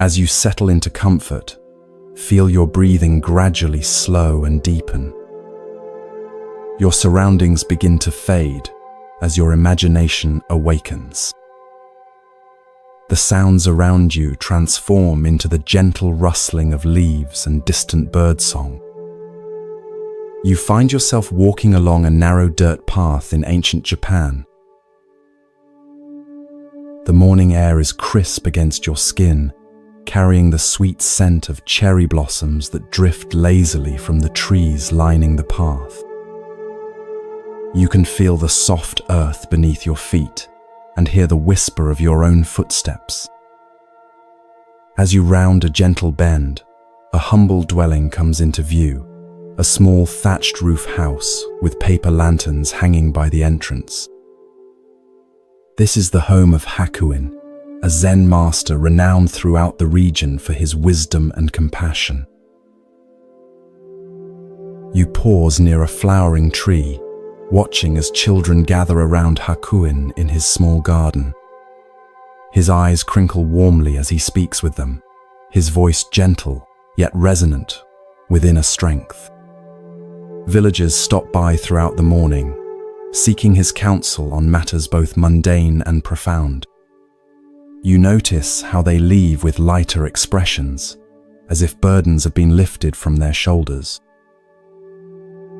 As you settle into comfort, feel your breathing gradually slow and deepen. Your surroundings begin to fade as your imagination awakens. The sounds around you transform into the gentle rustling of leaves and distant birdsong. You find yourself walking along a narrow dirt path in ancient Japan. The morning air is crisp against your skin, carrying the sweet scent of cherry blossoms that drift lazily from the trees lining the path. You can feel the soft earth beneath your feet and hear the whisper of your own footsteps. As you round a gentle bend, a humble dwelling comes into view, a small thatched roof house with paper lanterns hanging by the entrance. This is the home of Hakuin, a Zen master renowned throughout the region for his wisdom and compassion. You pause near a flowering tree, watching as children gather around Hakuin in his small garden. His eyes crinkle warmly as he speaks with them, his voice gentle yet resonant with inner strength. Villagers stop by throughout the morning, seeking his counsel on matters both mundane and profound. You notice how they leave with lighter expressions, as if burdens have been lifted from their shoulders.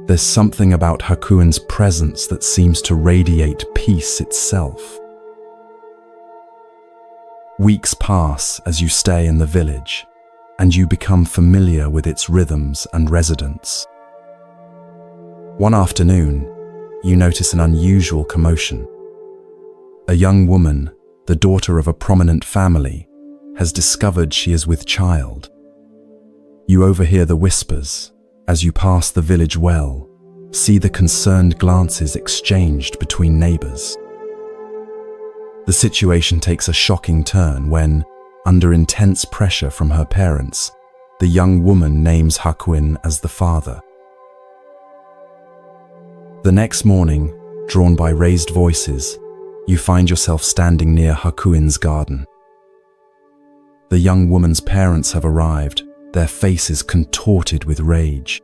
There's something about Hakuin's presence that seems to radiate peace itself. Weeks pass as you stay in the village, and you become familiar with its rhythms and residents. One afternoon, you notice an unusual commotion. A young woman, the daughter of a prominent family, has discovered she is with child. You overhear the whispers as you pass the village well, see the concerned glances exchanged between neighbors. The situation takes a shocking turn when, under intense pressure from her parents, the young woman names Hakuin as the father. The next morning, drawn by raised voices, you find yourself standing near Hakuin's garden. The young woman's parents have arrived, their faces contorted with rage.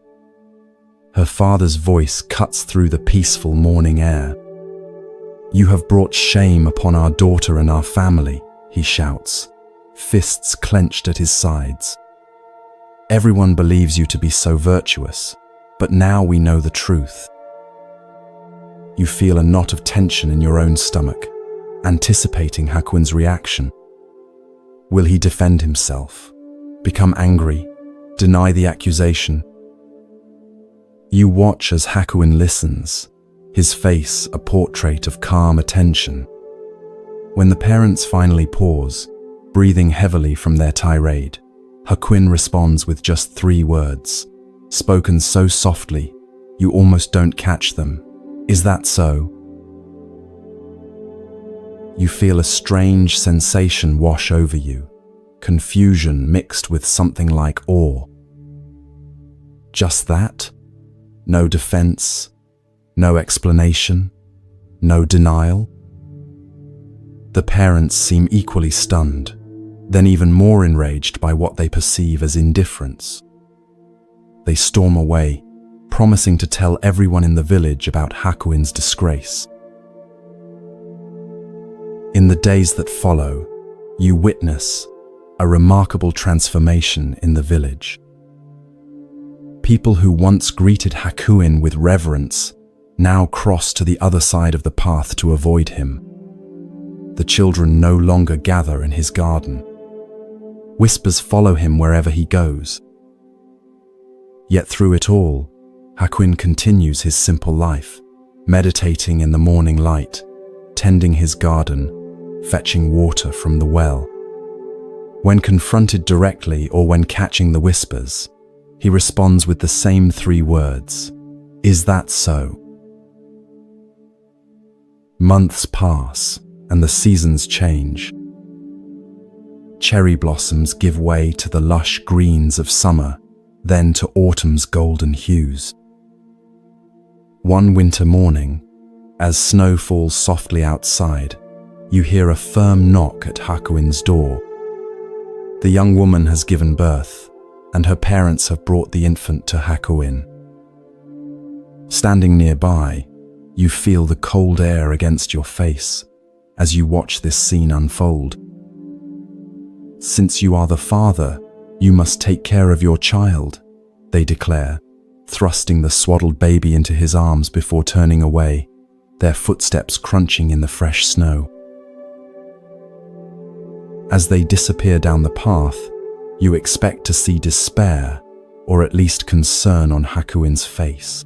Her father's voice cuts through the peaceful morning air. "You have brought shame upon our daughter and our family," he shouts, fists clenched at his sides. "Everyone believes you to be so virtuous, but now we know the truth." You feel a knot of tension in your own stomach, anticipating Hakuin's reaction. Will he defend himself, become angry, deny the accusation? You watch as Hakuin listens, his face a portrait of calm attention. When the parents finally pause, breathing heavily from their tirade, Hakuin responds with just 3 words, spoken so softly you almost don't catch them. "Is that so?" You feel a strange sensation wash over you, confusion mixed with something like awe. Just that? No defense, no explanation, no denial? The parents seem equally stunned, then even more enraged by what they perceive as indifference. They storm away, promising to tell everyone in the village about Hakuin's disgrace. In the days that follow, you witness a remarkable transformation in the village. People who once greeted Hakuin with reverence now cross to the other side of the path to avoid him. The children no longer gather in his garden. Whispers follow him wherever he goes. Yet through it all, Hakuin continues his simple life, meditating in the morning light, tending his garden, fetching water from the well. When confronted directly or when catching the whispers, he responds with the same 3 words, "Is that so?" Months pass and the seasons change. Cherry blossoms give way to the lush greens of summer, then to autumn's golden hues. One winter morning, as snow falls softly outside, you hear a firm knock at Hakuin's door. The young woman has given birth, and her parents have brought the infant to Hakuin. Standing nearby, you feel the cold air against your face as you watch this scene unfold. Since you are the father, you must take care of your child, they declare, thrusting the swaddled baby into his arms before turning away, their footsteps crunching in the fresh snow. As they disappear down the path, you expect to see despair, or at least concern on Hakuin's face.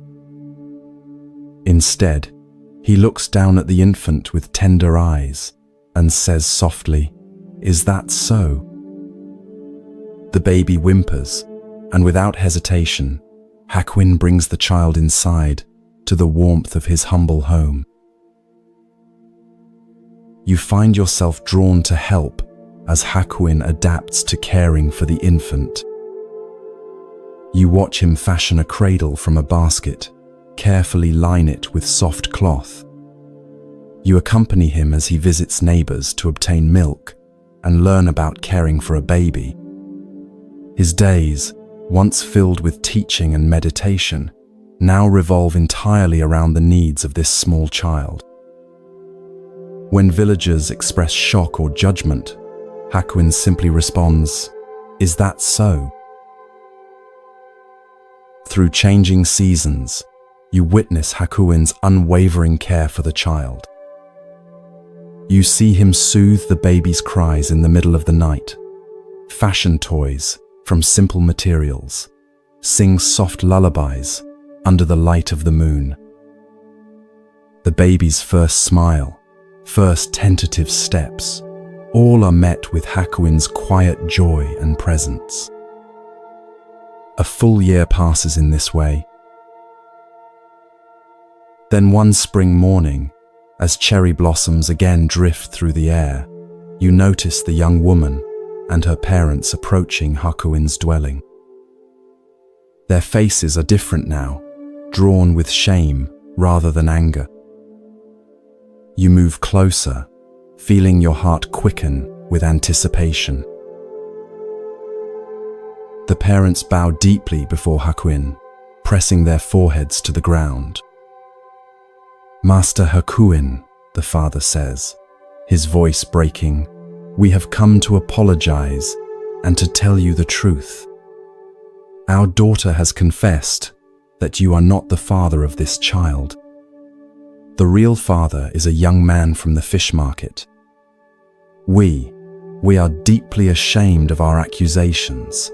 Instead, he looks down at the infant with tender eyes and says softly, "Is that so?" The baby whimpers, and without hesitation, Hakuin brings the child inside to the warmth of his humble home. You find yourself drawn to help as Hakuin adapts to caring for the infant. You watch him fashion a cradle from a basket, carefully line it with soft cloth. You accompany him as he visits neighbors to obtain milk and learn about caring for a baby. His days, once filled with teaching and meditation, now revolve entirely around the needs of this small child. When villagers express shock or judgment, Hakuin simply responds, "Is that so?" Through changing seasons, you witness Hakuin's unwavering care for the child. You see him soothe the baby's cries in the middle of the night, fashion toys from simple materials, sing soft lullabies under the light of the moon. The baby's first smile, first tentative steps, all are met with Hakuin's quiet joy and presence. A full year passes in this way. Then one spring morning, as cherry blossoms again drift through the air, you notice the young woman and her parents approaching Hakuin's dwelling. Their faces are different now, drawn with shame rather than anger. You move closer, feeling your heart quicken with anticipation. The parents bow deeply before Hakuin, pressing their foreheads to the ground. "Master Hakuin," the father says, his voice breaking, "we have come to apologize and to tell you the truth. Our daughter has confessed that you are not the father of this child. The real father is a young man from the fish market. We are deeply ashamed of our accusations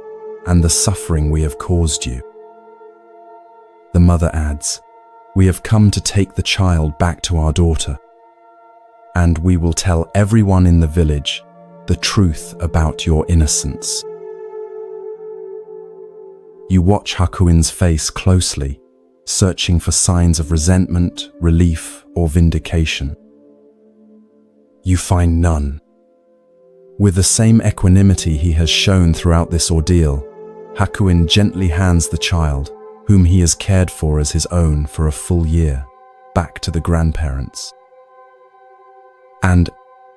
and the suffering we have caused you." The mother adds, "We have come to take the child back to our daughter, and we will tell everyone in the village the truth about your innocence." You watch Hakuin's face closely, searching for signs of resentment, relief, or vindication. You find none. With the same equanimity he has shown throughout this ordeal, Hakuin gently hands the child, whom he has cared for as his own for a full year, back to the grandparents. And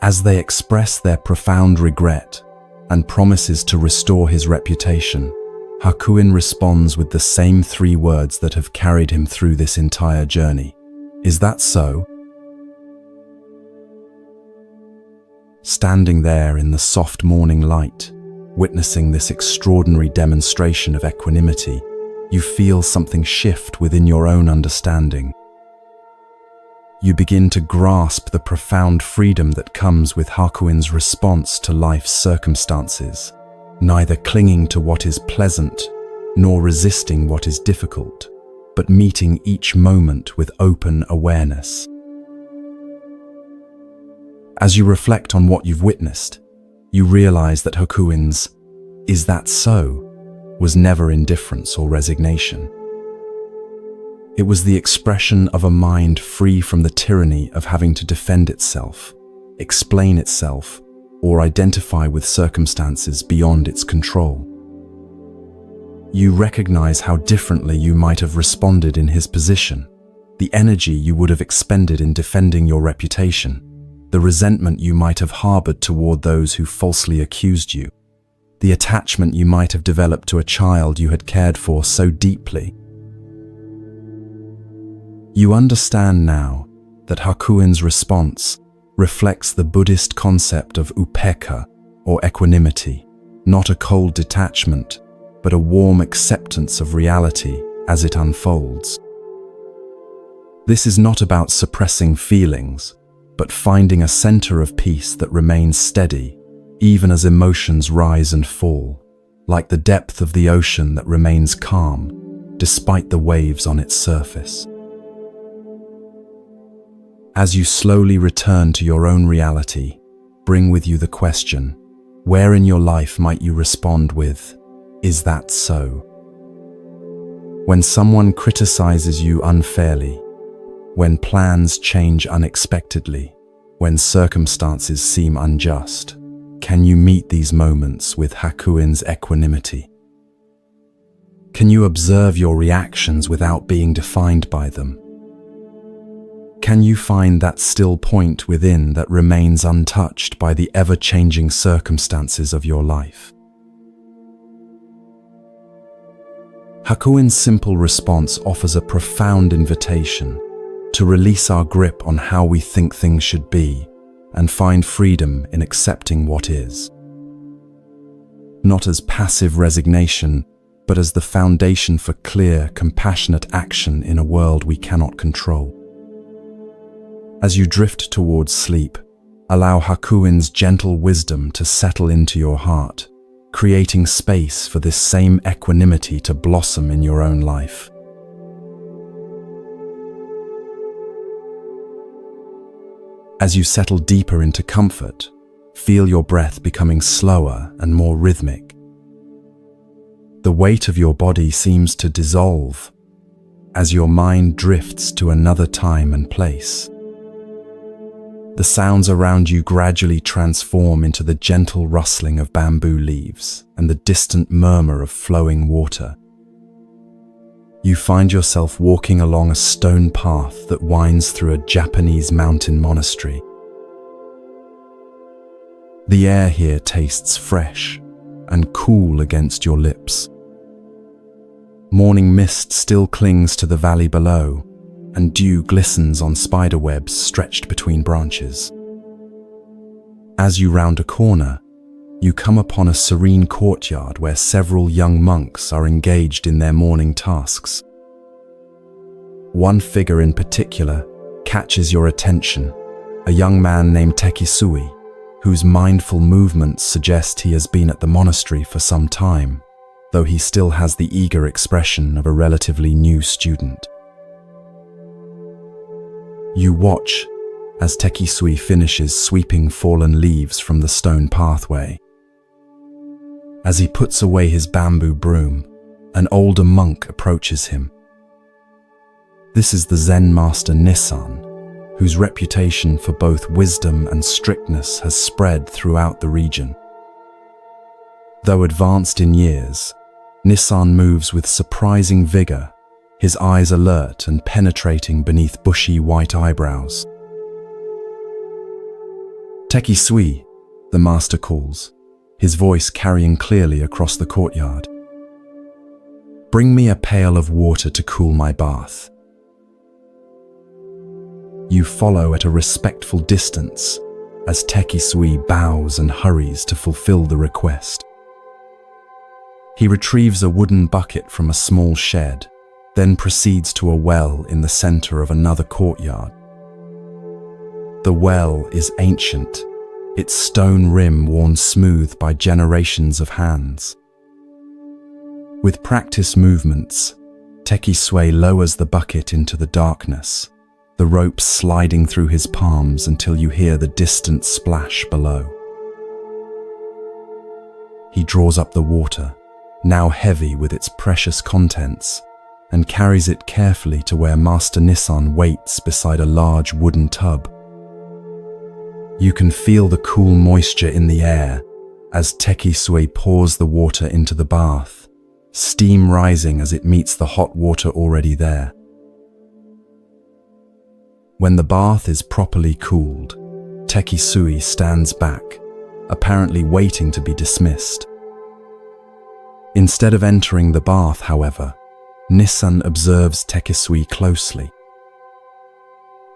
as they express their profound regret and promises to restore his reputation, Hakuin responds with the same 3 words that have carried him through this entire journey. "Is that so?" Standing there in the soft morning light, witnessing this extraordinary demonstration of equanimity, you feel something shift within your own understanding. You begin to grasp the profound freedom that comes with Hakuin's response to life's circumstances, neither clinging to what is pleasant nor resisting what is difficult, but meeting each moment with open awareness. As you reflect on what you've witnessed, you realize that Hakuin's "Is that so?" was never indifference or resignation. It was the expression of a mind free from the tyranny of having to defend itself, explain itself, or identify with circumstances beyond its control. You recognize how differently you might have responded in his position, the energy you would have expended in defending your reputation, the resentment you might have harbored toward those who falsely accused you. the attachment you might have developed to a child you had cared for so deeply. You understand now that Hakuin's response reflects the Buddhist concept of upekkha, or equanimity, not a cold detachment, but a warm acceptance of reality as it unfolds. This is not about suppressing feelings, but finding a center of peace that remains steady, even as emotions rise and fall, like the depth of the ocean that remains calm, despite the waves on its surface. As you slowly return to your own reality, bring with you the question, where in your life might you respond with, "Is that so?" When someone criticizes you unfairly, when plans change unexpectedly, when circumstances seem unjust, can you meet these moments with Hakuin's equanimity? Can you observe your reactions without being defined by them? Can you find that still point within that remains untouched by the ever-changing circumstances of your life? Hakuin's simple response offers a profound invitation to release our grip on how we think things should be and find freedom in accepting what is. Not as passive resignation, but as the foundation for clear, compassionate action in a world we cannot control. As you drift towards sleep, allow Hakuin's gentle wisdom to settle into your heart, creating space for this same equanimity to blossom in your own life. As you settle deeper into comfort, feel your breath becoming slower and more rhythmic. The weight of your body seems to dissolve as your mind drifts to another time and place. The sounds around you gradually transform into the gentle rustling of bamboo leaves and the distant murmur of flowing water. You find yourself walking along a stone path that winds through a Japanese mountain monastery. The air here tastes fresh and cool against your lips. Morning mist still clings to the valley below, and dew glistens on spiderwebs stretched between branches. As you round a corner, you come upon a serene courtyard where several young monks are engaged in their morning tasks. One figure in particular catches your attention, a young man named Tekisui, whose mindful movements suggest he has been at the monastery for some time, though he still has the eager expression of a relatively new student. You watch as Tekisui finishes sweeping fallen leaves from the stone pathway. As he puts away his bamboo broom, an older monk approaches him. This is the Zen master Nissan, whose reputation for both wisdom and strictness has spread throughout the region. Though advanced in years, Nissan moves with surprising vigor, his eyes alert and penetrating beneath bushy white eyebrows. "Tekisui," the master calls, his voice carrying clearly across the courtyard. "Bring me a pail of water to cool my bath." You follow at a respectful distance as Tekisui bows and hurries to fulfill the request. He retrieves a wooden bucket from a small shed, then proceeds to a well in the center of another courtyard. The well is ancient, its stone rim worn smooth by generations of hands. With practiced movements, Tekisui lowers the bucket into the darkness, the rope sliding through his palms until you hear the distant splash below. He draws up the water, now heavy with its precious contents, and carries it carefully to where Master Nissan waits beside a large wooden tub. You can feel the cool moisture in the air as Tekisui pours the water into the bath, steam rising as it meets the hot water already there. When the bath is properly cooled, Tekisui stands back, apparently waiting to be dismissed. Instead of entering the bath, however, Nisan observes Tekisui closely.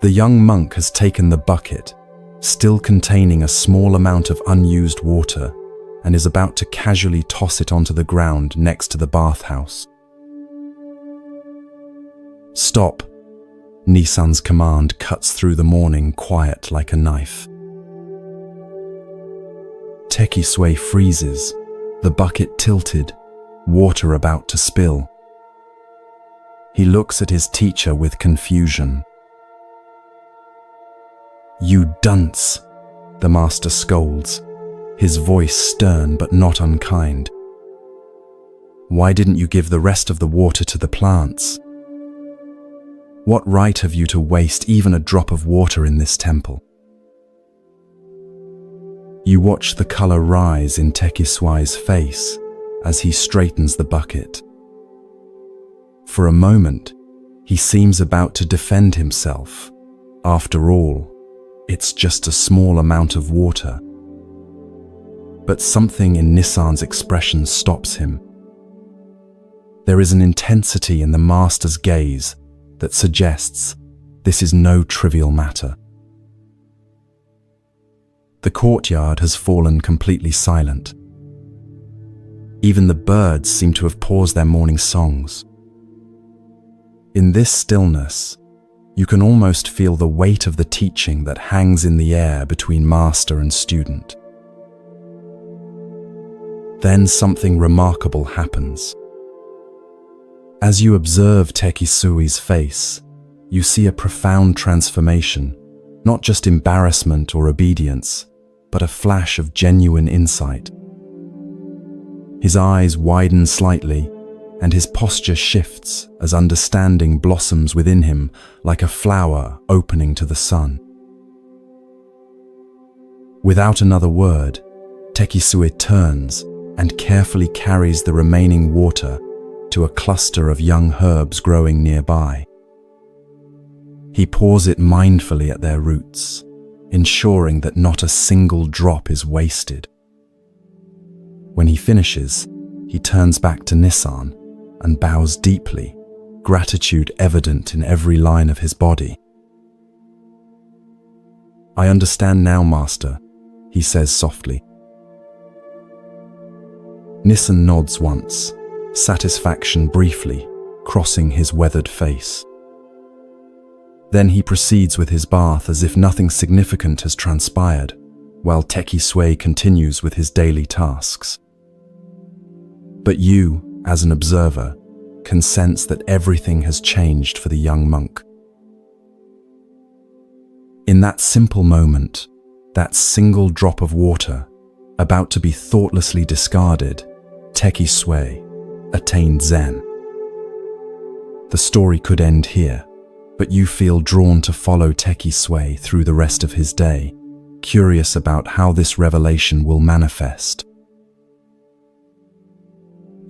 The young monk has taken the bucket, still containing a small amount of unused water, and is about to casually toss it onto the ground next to the bathhouse. "Stop!" Nisan's command cuts through the morning quiet like a knife. Tekisui freezes, the bucket tilted, water about to spill. He looks at his teacher with confusion. "You dunce!" the master scolds, his voice stern but not unkind. "Why didn't you give the rest of the water to the plants? What right have you to waste even a drop of water in this temple?" You watch the color rise in Tekisui's face as he straightens the bucket. For a moment, he seems about to defend himself. After all, it's just a small amount of water. But something in Nisan's expression stops him. There is an intensity in the master's gaze that suggests this is no trivial matter. The courtyard has fallen completely silent. Even the birds seem to have paused their morning songs. In this stillness, you can almost feel the weight of the teaching that hangs in the air between master and student. Then something remarkable happens. As you observe Tekisui's face, you see a profound transformation, not just embarrassment or obedience, but a flash of genuine insight. His eyes widen slightly, and his posture shifts as understanding blossoms within him like a flower opening to the sun. Without another word, Tekisui turns and carefully carries the remaining water to a cluster of young herbs growing nearby. He pours it mindfully at their roots, ensuring that not a single drop is wasted. When he finishes, he turns back to Nisan and bows deeply, gratitude evident in every line of his body. "I understand now, Master," he says softly. Nisan nods once, satisfaction briefly crossing his weathered face. Then he proceeds with his bath as if nothing significant has transpired, while Tekisui continues with his daily tasks. But you, as an observer, can sense that everything has changed for the young monk. In that simple moment, that single drop of water, about to be thoughtlessly discarded, Tekisui attained Zen. The story could end here, but you feel drawn to follow Tekisui through the rest of his day, curious about how this revelation will manifest.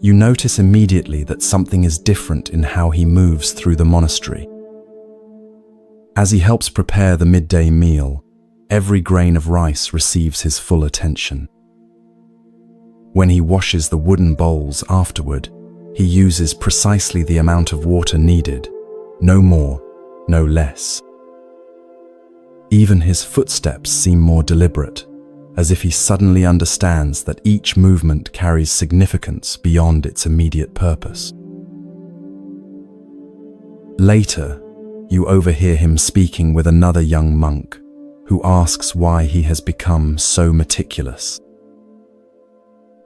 You notice immediately that something is different in how he moves through the monastery. As he helps prepare the midday meal, every grain of rice receives his full attention. When he washes the wooden bowls afterward, he uses precisely the amount of water needed, no more, no less. Even his footsteps seem more deliberate, as if he suddenly understands that each movement carries significance beyond its immediate purpose. Later, you overhear him speaking with another young monk, who asks why he has become so meticulous.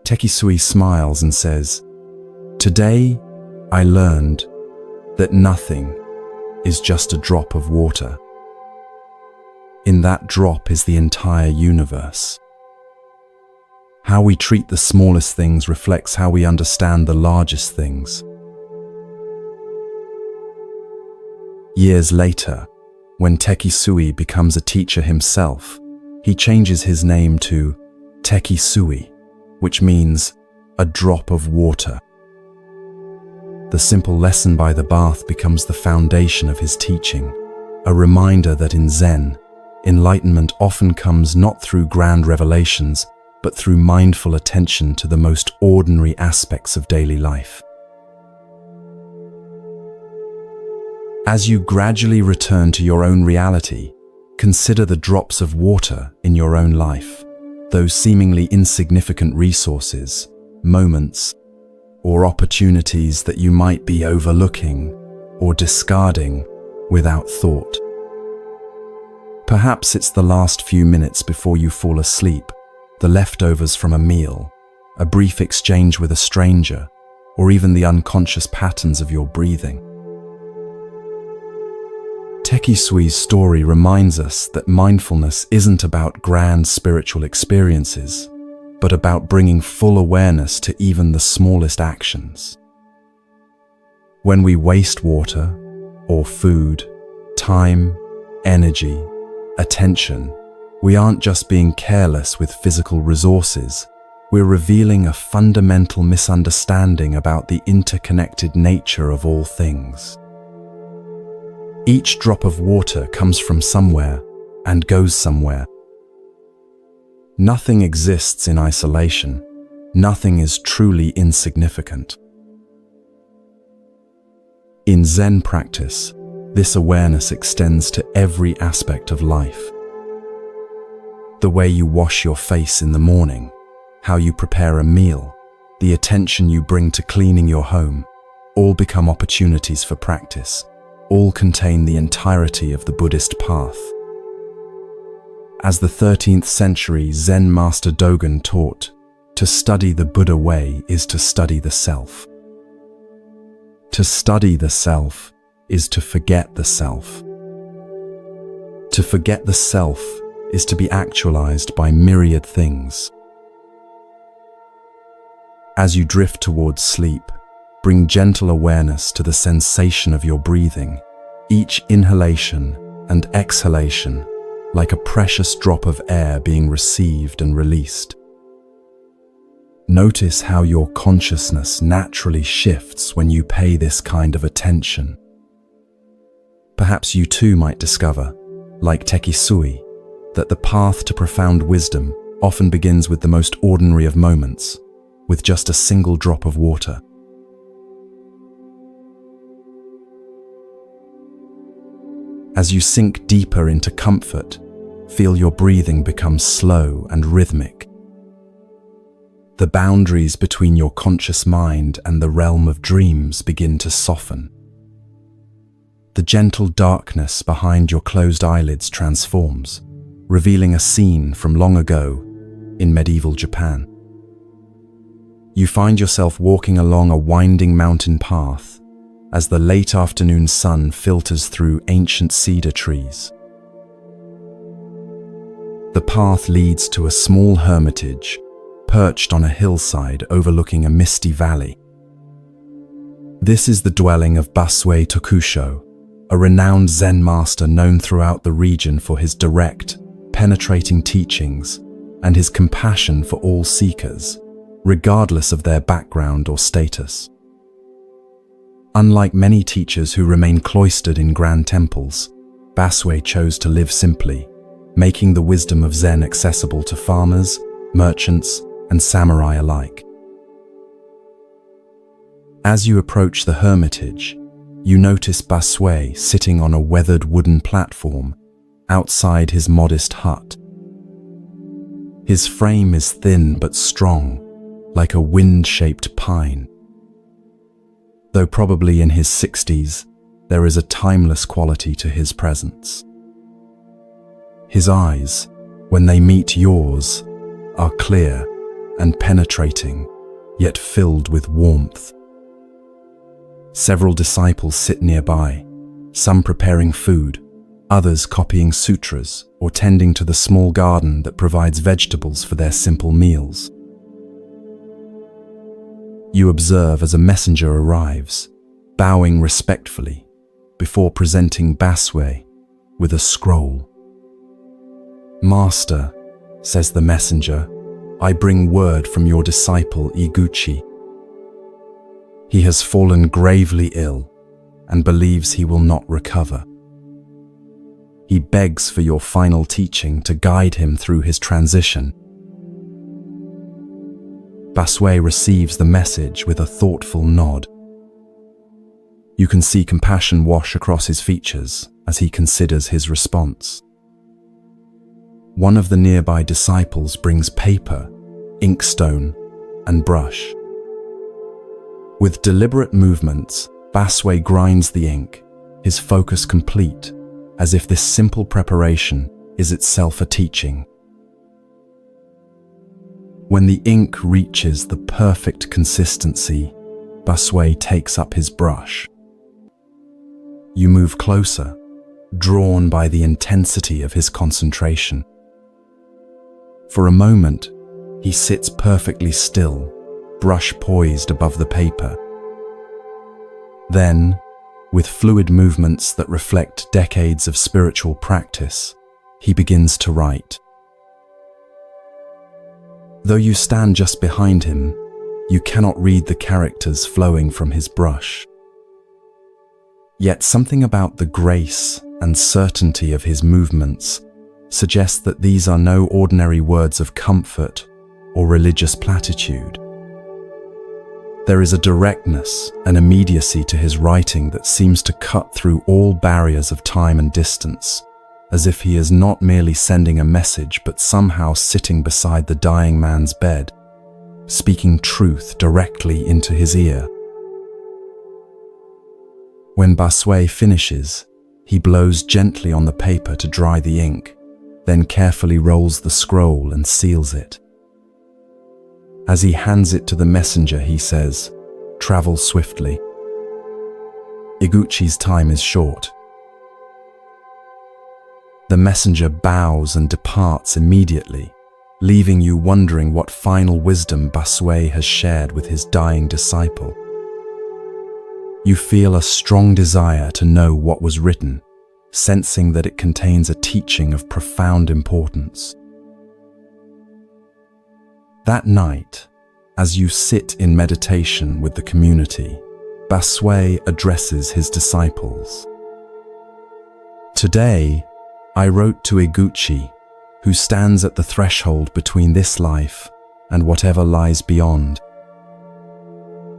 Tekisui smiles and says, "Today, I learned that nothing is just a drop of water. In that drop is the entire universe. How we treat the smallest things reflects how we understand the largest things." Years later, when Tekisui becomes a teacher himself, he changes his name to Tekisui, which means a drop of water. The simple lesson by the bath becomes the foundation of his teaching, a reminder that in Zen, enlightenment often comes not through grand revelations, but through mindful attention to the most ordinary aspects of daily life. As you gradually return to your own reality, consider the drops of water in your own life, those seemingly insignificant resources, moments, or opportunities that you might be overlooking or discarding without thought. Perhaps it's the last few minutes before you fall asleep, the leftovers from a meal, a brief exchange with a stranger, or even the unconscious patterns of your breathing. Tekisui's story reminds us that mindfulness isn't about grand spiritual experiences, but about bringing full awareness to even the smallest actions. When we waste water, or food, time, energy, attention, we aren't just being careless with physical resources, we're revealing a fundamental misunderstanding about the interconnected nature of all things. Each drop of water comes from somewhere and goes somewhere. Nothing exists in isolation. Nothing is truly insignificant. In Zen practice, this awareness extends to every aspect of life. The way you wash your face in the morning, how you prepare a meal, the attention you bring to cleaning your home, all become opportunities for practice. All contain the entirety of the Buddhist path. As the 13th century Zen master Dogen taught, to study the Buddha way is to study the self. To study the self is to forget the self. To forget the self is to be actualized by myriad things. As you drift towards sleep, bring gentle awareness to the sensation of your breathing, each inhalation and exhalation like a precious drop of air being received and released. Notice how your consciousness naturally shifts when you pay this kind of attention. Perhaps you too might discover, like Tekisui, that the path to profound wisdom often begins with the most ordinary of moments, with just a single drop of water. As you sink deeper into comfort, feel your breathing become slow and rhythmic. The boundaries between your conscious mind and the realm of dreams begin to soften. The gentle darkness behind your closed eyelids transforms, revealing a scene from long ago in medieval Japan. You find yourself walking along a winding mountain path as the late afternoon sun filters through ancient cedar trees. The path leads to a small hermitage perched on a hillside overlooking a misty valley. This is the dwelling of Basue Tokusho, a renowned Zen master known throughout the region for his direct, penetrating teachings and his compassion for all seekers, regardless of their background or status. Unlike many teachers who remain cloistered in grand temples, Basue chose to live simply, making the wisdom of Zen accessible to farmers, merchants, and samurai alike. As you approach the hermitage, you notice Basue sitting on a weathered wooden platform outside his modest hut. His frame is thin but strong, like a wind-shaped pine. Though probably in his 60s, there is a timeless quality to his presence. His eyes, when they meet yours, are clear and penetrating, yet filled with warmth. Several disciples sit nearby, some preparing food, others copying sutras or tending to the small garden that provides vegetables for their simple meals. You observe as a messenger arrives, bowing respectfully, before presenting Basue with a scroll. "Master," says the messenger, "I bring word from your disciple Iguchi. He has fallen gravely ill and believes he will not recover. He begs for your final teaching to guide him through his transition." Baswe receives the message with a thoughtful nod. You can see compassion wash across his features as he considers his response. One of the nearby disciples brings paper, inkstone, and brush. With deliberate movements, Baswe grinds the ink, his focus complete, as if this simple preparation is itself a teaching. When the ink reaches the perfect consistency, Baswe takes up his brush. You move closer, drawn by the intensity of his concentration. For a moment, he sits perfectly still, brush poised above the paper. Then, with fluid movements that reflect decades of spiritual practice, he begins to write. Though you stand just behind him, you cannot read the characters flowing from his brush. Yet something about the grace and certainty of his movements suggests that these are no ordinary words of comfort or religious platitude. There is a directness and immediacy to his writing that seems to cut through all barriers of time and distance, as if he is not merely sending a message but somehow sitting beside the dying man's bed, speaking truth directly into his ear. When Baswe finishes, he blows gently on the paper to dry the ink, then carefully rolls the scroll and seals it. As he hands it to the messenger, he says, "Travel swiftly. Iguchi's time is short." The messenger bows and departs immediately, leaving you wondering what final wisdom Baswe has shared with his dying disciple. You feel a strong desire to know what was written, sensing that it contains a teaching of profound importance. That night, as you sit in meditation with the community, Baswe addresses his disciples. "Today, I wrote to Iguchi, who stands at the threshold between this life and whatever lies beyond.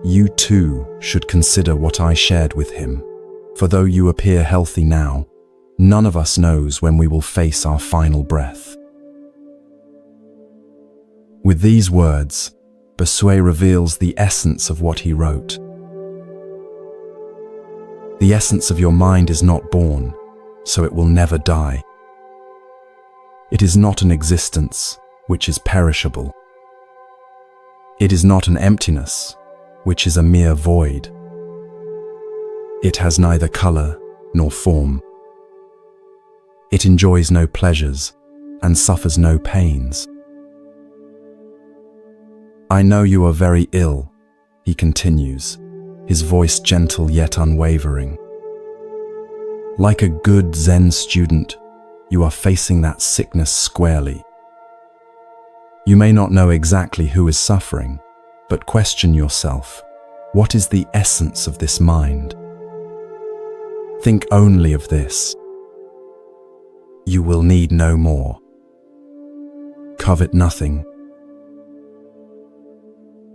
You too should consider what I shared with him, for though you appear healthy now, none of us knows when we will face our final breath." With these words, Baswe reveals the essence of what he wrote. The essence of your mind is not born, so it will never die. It is not an existence which is perishable. It is not an emptiness which is a mere void. It has neither color nor form. It enjoys no pleasures and suffers no pains. "I know you are very ill," he continues, his voice gentle yet unwavering. "Like a good Zen student, you are facing that sickness squarely. You may not know exactly who is suffering, but question yourself, what is the essence of this mind? Think only of this. You will need no more. Covet nothing.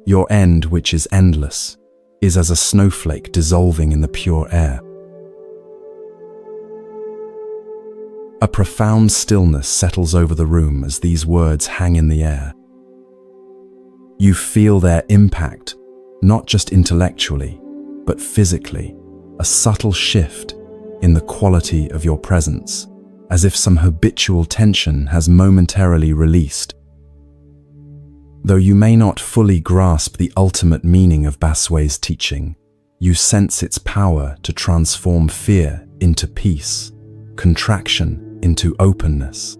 Your end, which is endless, is as a snowflake dissolving in the pure air." A profound stillness settles over the room as these words hang in the air. You feel their impact, not just intellectually, but physically, a subtle shift in the quality of your presence, as if some habitual tension has momentarily released. Though you may not fully grasp the ultimate meaning of Baswe's teaching, you sense its power to transform fear into peace, contraction into openness.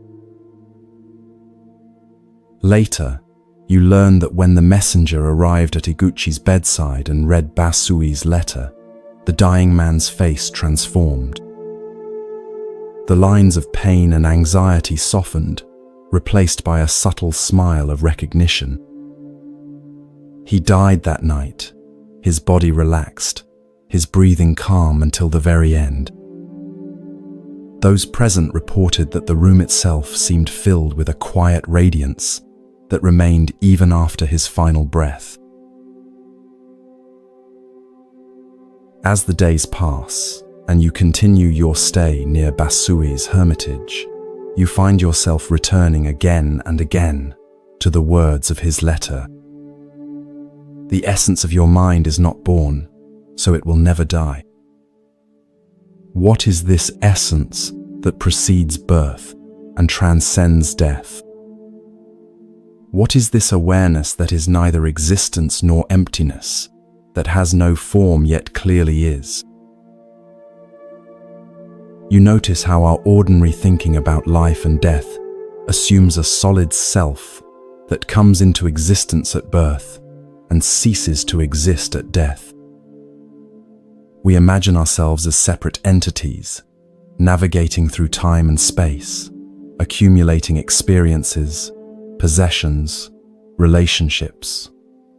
Later, you learn that when the messenger arrived at Iguchi's bedside and read Basui's letter, the dying man's face transformed. The lines of pain and anxiety softened, replaced by a subtle smile of recognition. He died that night, his body relaxed, his breathing calm until the very end. Those present reported that the room itself seemed filled with a quiet radiance, that remained even after his final breath. As the days pass, and you continue your stay near Basui's hermitage, you find yourself returning again and again to the words of his letter. The essence of your mind is not born, so it will never die. What is this essence that precedes birth and transcends death? What is this awareness that is neither existence nor emptiness, that has no form yet clearly is? You notice how our ordinary thinking about life and death assumes a solid self that comes into existence at birth and ceases to exist at death. We imagine ourselves as separate entities, navigating through time and space, accumulating experiences, possessions, relationships,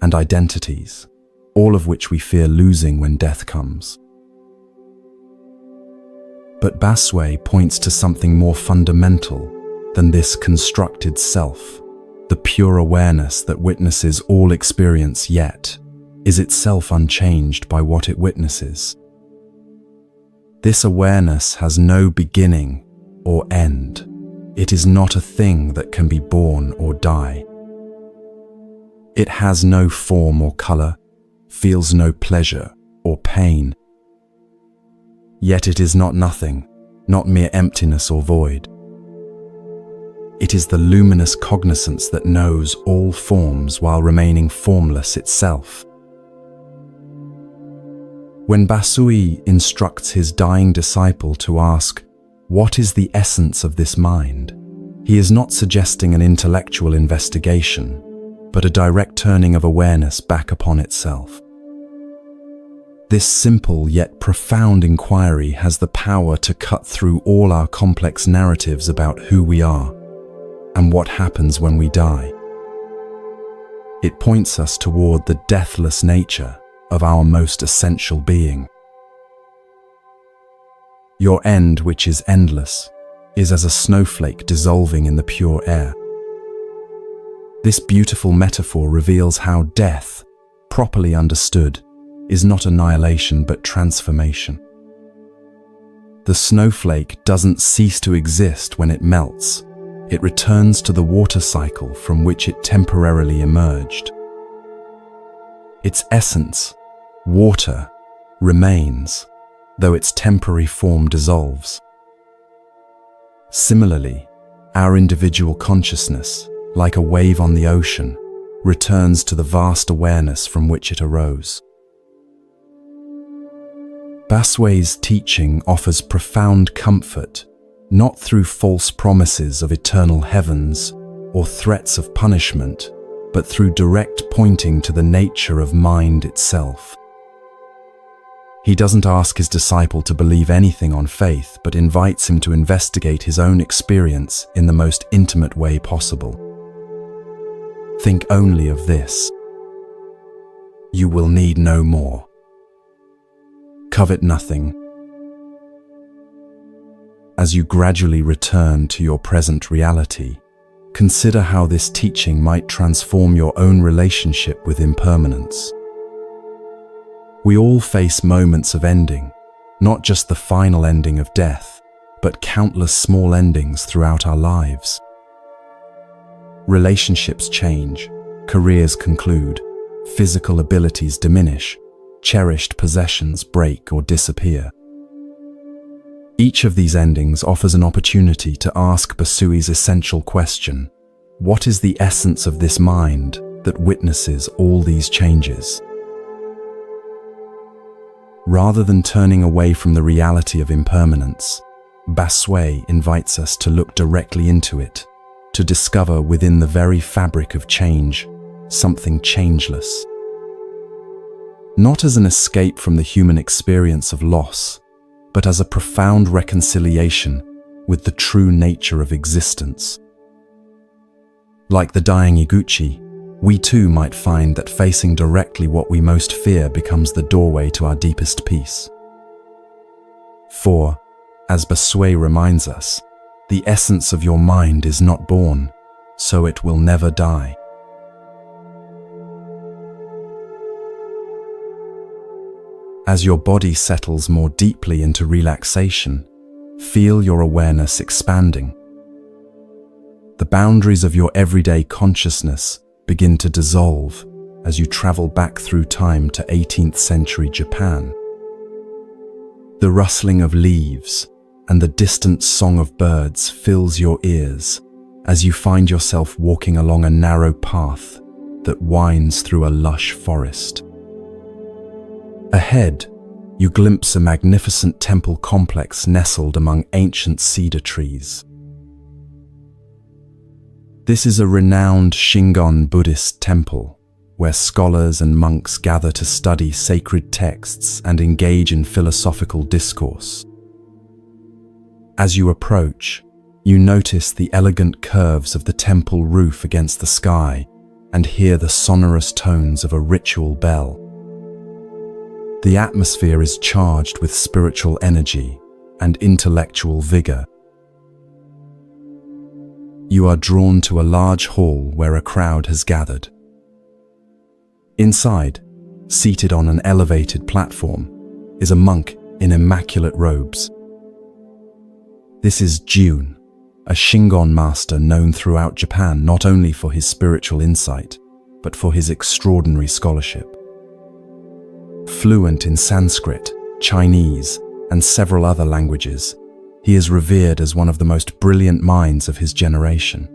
and identities, all of which we fear losing when death comes. But Basui points to something more fundamental than this constructed self. The pure awareness that witnesses all experience yet is itself unchanged by what it witnesses. This awareness has no beginning or end. It is not a thing that can be born or die. It has no form or color, feels no pleasure or pain. Yet it is not nothing, not mere emptiness or void. It is the luminous cognizance that knows all forms while remaining formless itself. When Basui instructs his dying disciple to ask, "What is the essence of this mind?" he is not suggesting an intellectual investigation, but a direct turning of awareness back upon itself. This simple yet profound inquiry has the power to cut through all our complex narratives about who we are and what happens when we die. It points us toward the deathless nature of our most essential being. Your end, which is endless, is as a snowflake dissolving in the pure air. This beautiful metaphor reveals how death, properly understood, is not annihilation but transformation. The snowflake doesn't cease to exist when it melts. It returns to the water cycle from which it temporarily emerged. Its essence, water, remains, though its temporary form dissolves. Similarly, our individual consciousness, like a wave on the ocean, returns to the vast awareness from which it arose. Basui's teaching offers profound comfort, not through false promises of eternal heavens or threats of punishment, but through direct pointing to the nature of mind itself. He doesn't ask his disciple to believe anything on faith, but invites him to investigate his own experience in the most intimate way possible. Think only of this: you will need no more. Covet nothing. As you gradually return to your present reality, consider how this teaching might transform your own relationship with impermanence. We all face moments of ending, not just the final ending of death, but countless small endings throughout our lives. Relationships change, careers conclude, physical abilities diminish, cherished possessions break or disappear. Each of these endings offers an opportunity to ask Basui's essential question: what is the essence of this mind that witnesses all these changes? Rather than turning away from the reality of impermanence, Basui invites us to look directly into it, to discover within the very fabric of change something changeless. Not as an escape from the human experience of loss, but as a profound reconciliation with the true nature of existence. Like the dying Iguchi, we too might find that facing directly what we most fear becomes the doorway to our deepest peace. For, as Basui reminds us, the essence of your mind is not born, so it will never die. As your body settles more deeply into relaxation, feel your awareness expanding. The boundaries of your everyday consciousness begin to dissolve as you travel back through time to 18th century Japan. The rustling of leaves and the distant song of birds fills your ears as you find yourself walking along a narrow path that winds through a lush forest. Ahead, you glimpse a magnificent temple complex nestled among ancient cedar trees. This is a renowned Shingon Buddhist temple, where scholars and monks gather to study sacred texts and engage in philosophical discourse. As you approach, you notice the elegant curves of the temple roof against the sky and hear the sonorous tones of a ritual bell. The atmosphere is charged with spiritual energy and intellectual vigor. You are drawn to a large hall where a crowd has gathered. Inside, seated on an elevated platform, is a monk in immaculate robes. This is Jun, a Shingon master known throughout Japan not only for his spiritual insight, but for his extraordinary scholarship. Fluent in Sanskrit, Chinese, and several other languages, he is revered as one of the most brilliant minds of his generation.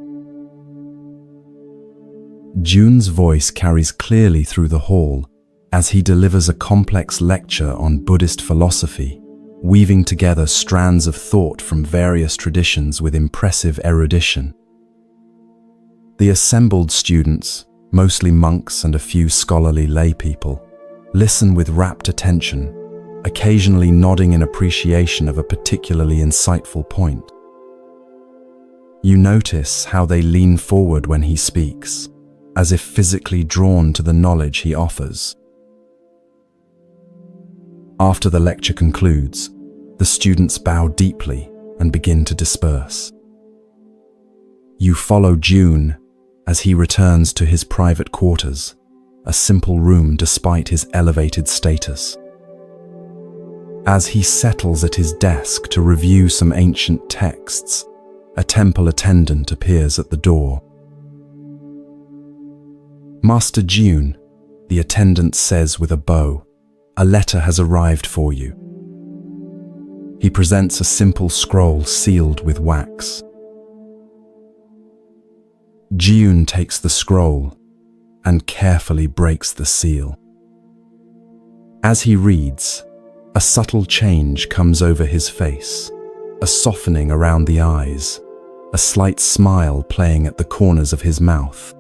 Jun's voice carries clearly through the hall as he delivers a complex lecture on Buddhist philosophy, weaving together strands of thought from various traditions with impressive erudition. The assembled students, mostly monks and a few scholarly laypeople, listen with rapt attention, occasionally nodding in appreciation of a particularly insightful point. You notice how they lean forward when he speaks, as if physically drawn to the knowledge he offers. After the lecture concludes, the students bow deeply and begin to disperse. You follow Jun as he returns to his private quarters, a simple room despite his elevated status. As he settles at his desk to review some ancient texts, a temple attendant appears at the door. "Master Jun," the attendant says with a bow, "a letter has arrived for you." He presents a simple scroll sealed with wax. Jun takes the scroll and carefully breaks the seal. As he reads, a subtle change comes over his face, a softening around the eyes, a slight smile playing at the corners of his mouth.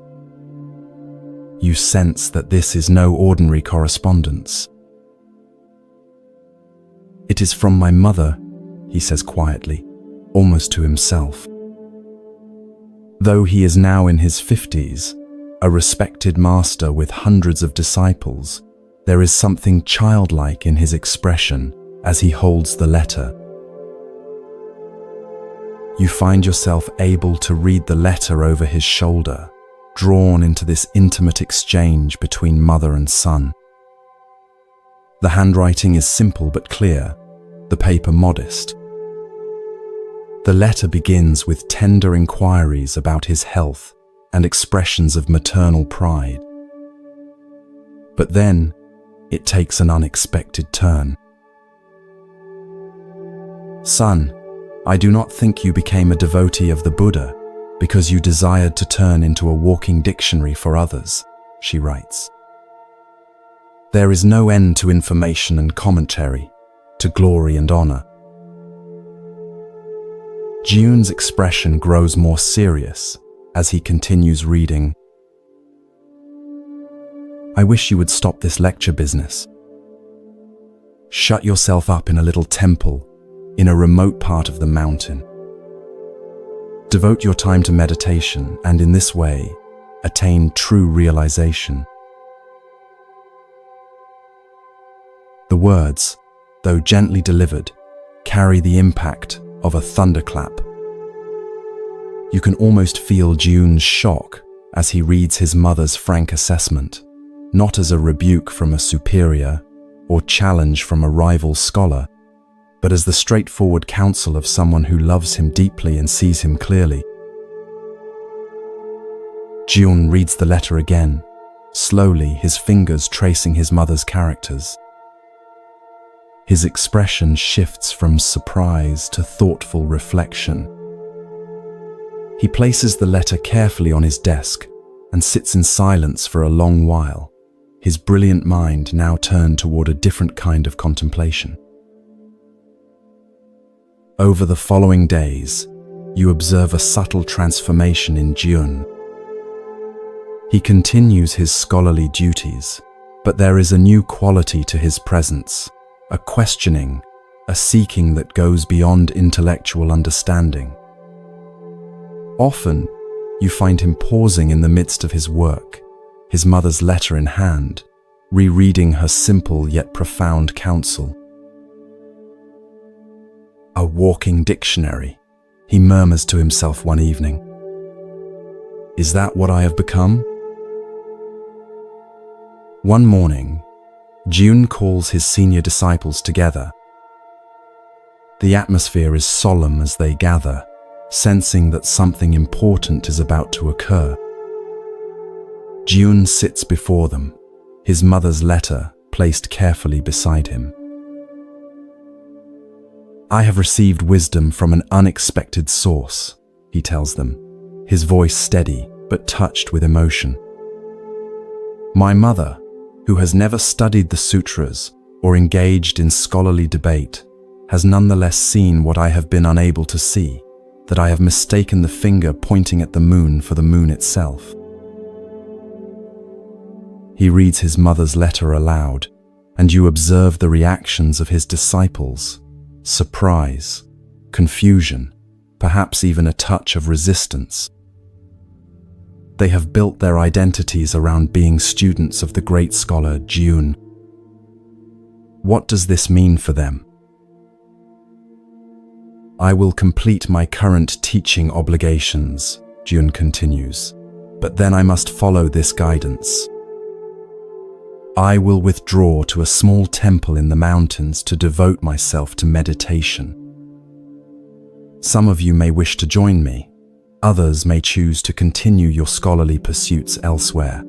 You sense that this is no ordinary correspondence. "It is from my mother," he says quietly, almost to himself. Though he is now in his 50s, a respected master with hundreds of disciples, there is something childlike in his expression as he holds the letter. You find yourself able to read the letter over his shoulder, drawn into this intimate exchange between mother and son. The handwriting is simple but clear, the paper modest. The letter begins with tender inquiries about his health and expressions of maternal pride. But then, it takes an unexpected turn. "Son, I do not think you became a devotee of the Buddha because you desired to turn into a walking dictionary for others," she writes. "There is no end to information and commentary, to glory and honor." Jun's expression grows more serious as he continues reading. "I wish you would stop this lecture business. Shut yourself up in a little temple in a remote part of the mountain. Devote your time to meditation and in this way, attain true realization." The words, though gently delivered, carry the impact of a thunderclap. You can almost feel Jun's shock as he reads his mother's frank assessment, not as a rebuke from a superior, or challenge from a rival scholar, but as the straightforward counsel of someone who loves him deeply and sees him clearly. June reads the letter again, slowly, his fingers tracing his mother's characters. His expression shifts from surprise to thoughtful reflection. He places the letter carefully on his desk and sits in silence for a long while, his brilliant mind now turned toward a different kind of contemplation. Over the following days, you observe a subtle transformation in June. He continues his scholarly duties, but there is a new quality to his presence, a questioning, a seeking that goes beyond intellectual understanding. Often, you find him pausing in the midst of his work, his mother's letter in hand, rereading her simple yet profound counsel. A walking dictionary, he murmurs to himself one evening. Is that what I have become? One morning, June calls his senior disciples together. The atmosphere is solemn as they gather, sensing that something important is about to occur. June sits before them, his mother's letter placed carefully beside him. I have received wisdom from an unexpected source, he tells them, his voice steady but touched with emotion. My mother, who has never studied the sutras or engaged in scholarly debate, has nonetheless seen what I have been unable to see, that I have mistaken the finger pointing at the moon for the moon itself. He reads his mother's letter aloud, and you observe the reactions of his disciples: surprise, confusion, perhaps even a touch of resistance. They have built their identities around being students of the great scholar June. What does this mean for them? I will complete my current teaching obligations, June continues, but then I must follow this guidance. I will withdraw to a small temple in the mountains to devote myself to meditation. Some of you may wish to join me. Others may choose to continue your scholarly pursuits elsewhere.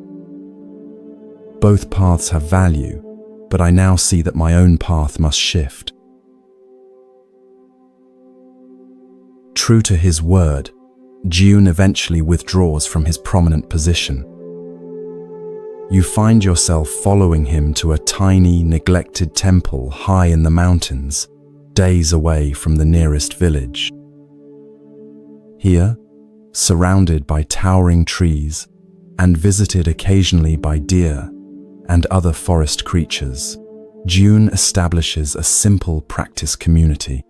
Both paths have value, but I now see that my own path must shift. True to his word, June eventually withdraws from his prominent position. You find yourself following him to a tiny, neglected temple high in the mountains, days away from the nearest village. Here, surrounded by towering trees and visited occasionally by deer and other forest creatures, June establishes a simple practice community.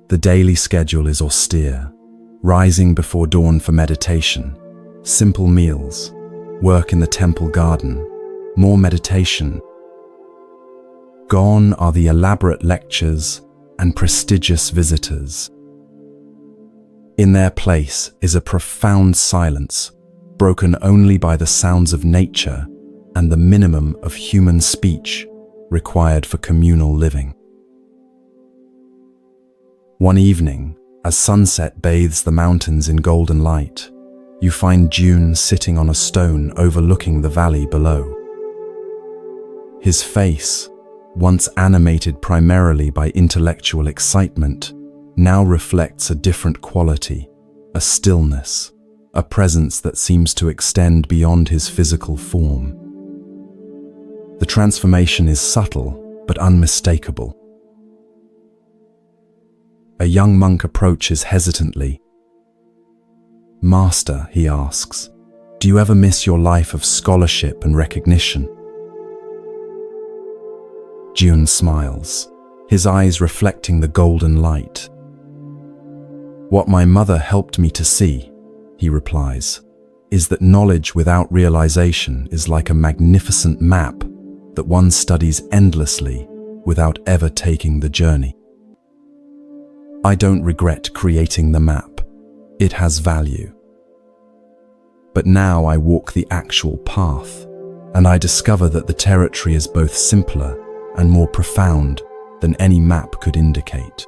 The daily schedule is austere: rising before dawn for meditation, simple meals, work in the temple garden, more meditation. Gone are the elaborate lectures and prestigious visitors. In their place is a profound silence, broken only by the sounds of nature and the minimum of human speech required for communal living. One evening, as sunset bathes the mountains in golden light, you find June sitting on a stone overlooking the valley below. His face, once animated primarily by intellectual excitement, now reflects a different quality, a stillness, a presence that seems to extend beyond his physical form. The transformation is subtle but unmistakable. A young monk approaches hesitantly. Master, he asks, do you ever miss your life of scholarship and recognition? June smiles, his eyes reflecting the golden light. What my mother helped me to see, he replies, is that knowledge without realization is like a magnificent map that one studies endlessly without ever taking the journey. I don't regret creating the map. It has value. But now I walk the actual path, and I discover that the territory is both simpler and more profound than any map could indicate.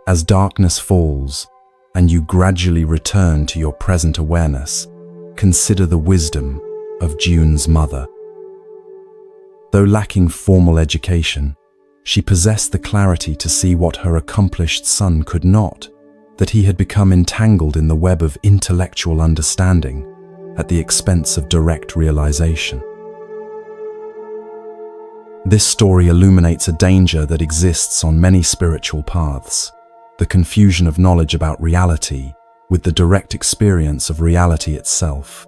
As darkness falls and you gradually return to your present awareness, consider the wisdom of June's mother. Though lacking formal education, she possessed the clarity to see what her accomplished son could not, that he had become entangled in the web of intellectual understanding at the expense of direct realization. This story illuminates a danger that exists on many spiritual paths, the confusion of knowledge about reality with the direct experience of reality itself.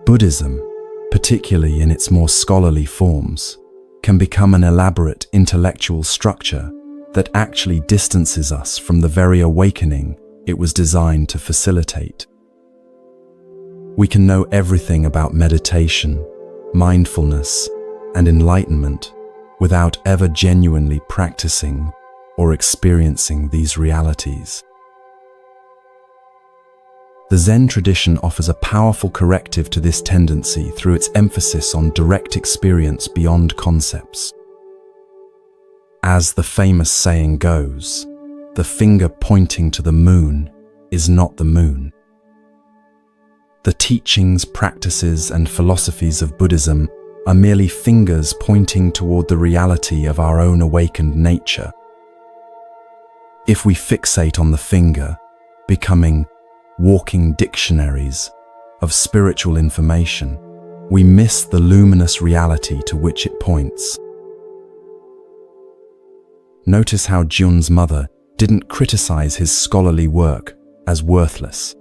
Buddhism, particularly in its more scholarly forms, can become an elaborate intellectual structure that actually distances us from the very awakening it was designed to facilitate. We can know everything about meditation, mindfulness, and enlightenment without ever genuinely practicing or experiencing these realities. The Zen tradition offers a powerful corrective to this tendency through its emphasis on direct experience beyond concepts. As the famous saying goes, the finger pointing to the moon is not the moon. The teachings, practices, and philosophies of Buddhism are merely fingers pointing toward the reality of our own awakened nature. If we fixate on the finger, becoming walking dictionaries of spiritual information, we miss the luminous reality to which it points. Notice how Jun's mother didn't criticize his scholarly work as worthless.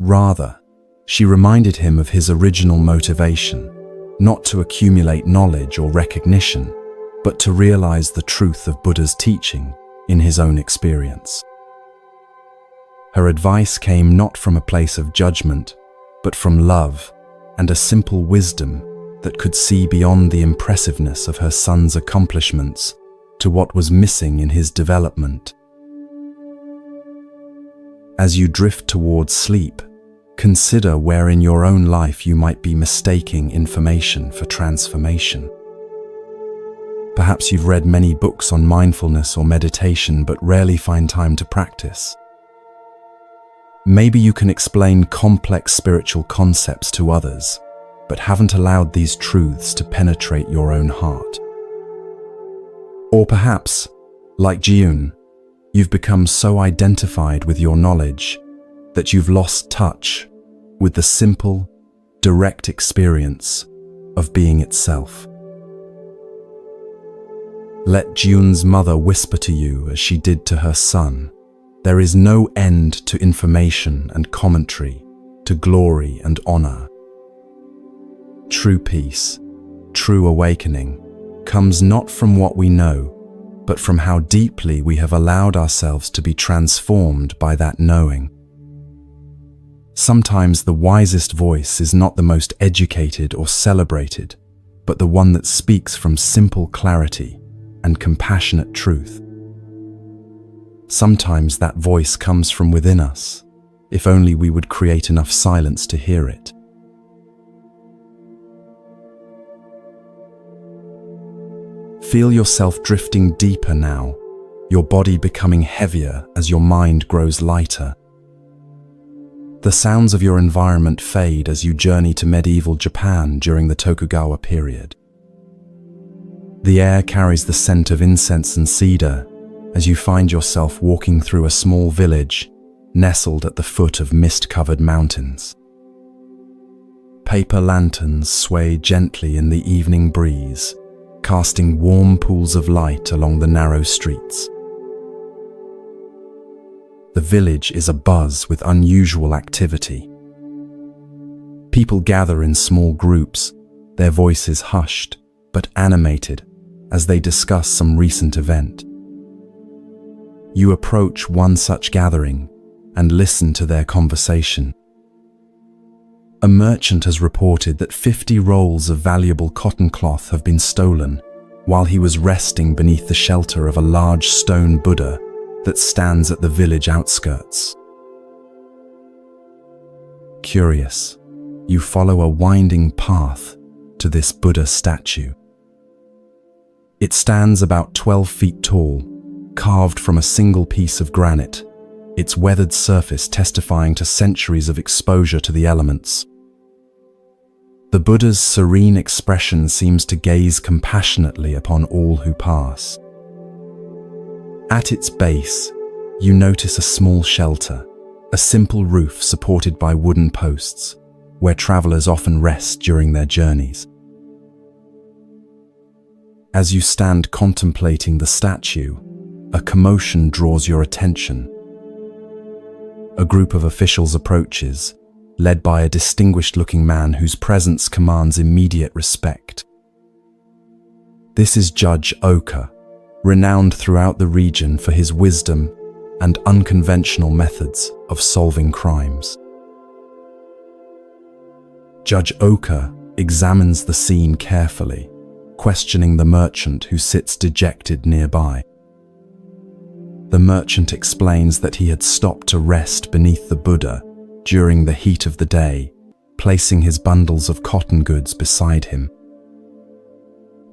Rather, she reminded him of his original motivation, not to accumulate knowledge or recognition, but to realize the truth of Buddha's teaching in his own experience. Her advice came not from a place of judgment, but from love and a simple wisdom that could see beyond the impressiveness of her son's accomplishments to what was missing in his development. As you drift towards sleep, consider where in your own life you might be mistaking information for transformation. Perhaps you've read many books on mindfulness or meditation but rarely find time to practice. Maybe you can explain complex spiritual concepts to others, but haven't allowed these truths to penetrate your own heart. Or perhaps, like Jun, you've become so identified with your knowledge that you've lost touch with the simple, direct experience of being itself. Let Jun's mother whisper to you as she did to her son, there is no end to information and commentary, to glory and honor. True peace, true awakening, comes not from what we know, but from how deeply we have allowed ourselves to be transformed by that knowing. Sometimes the wisest voice is not the most educated or celebrated, but the one that speaks from simple clarity and compassionate truth. Sometimes that voice comes from within us, if only we would create enough silence to hear it. Feel yourself drifting deeper now, your body becoming heavier as your mind grows lighter. The sounds of your environment fade as you journey to medieval Japan during the Tokugawa period. The air carries the scent of incense and cedar as you find yourself walking through a small village nestled at the foot of mist-covered mountains. Paper lanterns sway gently in the evening breeze, casting warm pools of light along the narrow streets. The village is abuzz with unusual activity. People gather in small groups, their voices hushed but animated as they discuss some recent event. You approach one such gathering and listen to their conversation. A merchant has reported that 50 rolls of valuable cotton cloth have been stolen while he was resting beneath the shelter of a large stone Buddha that stands at the village outskirts. Curious, you follow a winding path to this Buddha statue. It stands about 12 feet tall, carved from a single piece of granite, its weathered surface testifying to centuries of exposure to the elements. The Buddha's serene expression seems to gaze compassionately upon all who pass. At its base, you notice a small shelter, a simple roof supported by wooden posts, where travelers often rest during their journeys. As you stand contemplating the statue, a commotion draws your attention. A group of officials approaches, led by a distinguished-looking man whose presence commands immediate respect. This is Judge Oka, renowned throughout the region for his wisdom and unconventional methods of solving crimes. Judge Oka examines the scene carefully, questioning the merchant who sits dejected nearby. The merchant explains that he had stopped to rest beneath the Buddha during the heat of the day, placing his bundles of cotton goods beside him.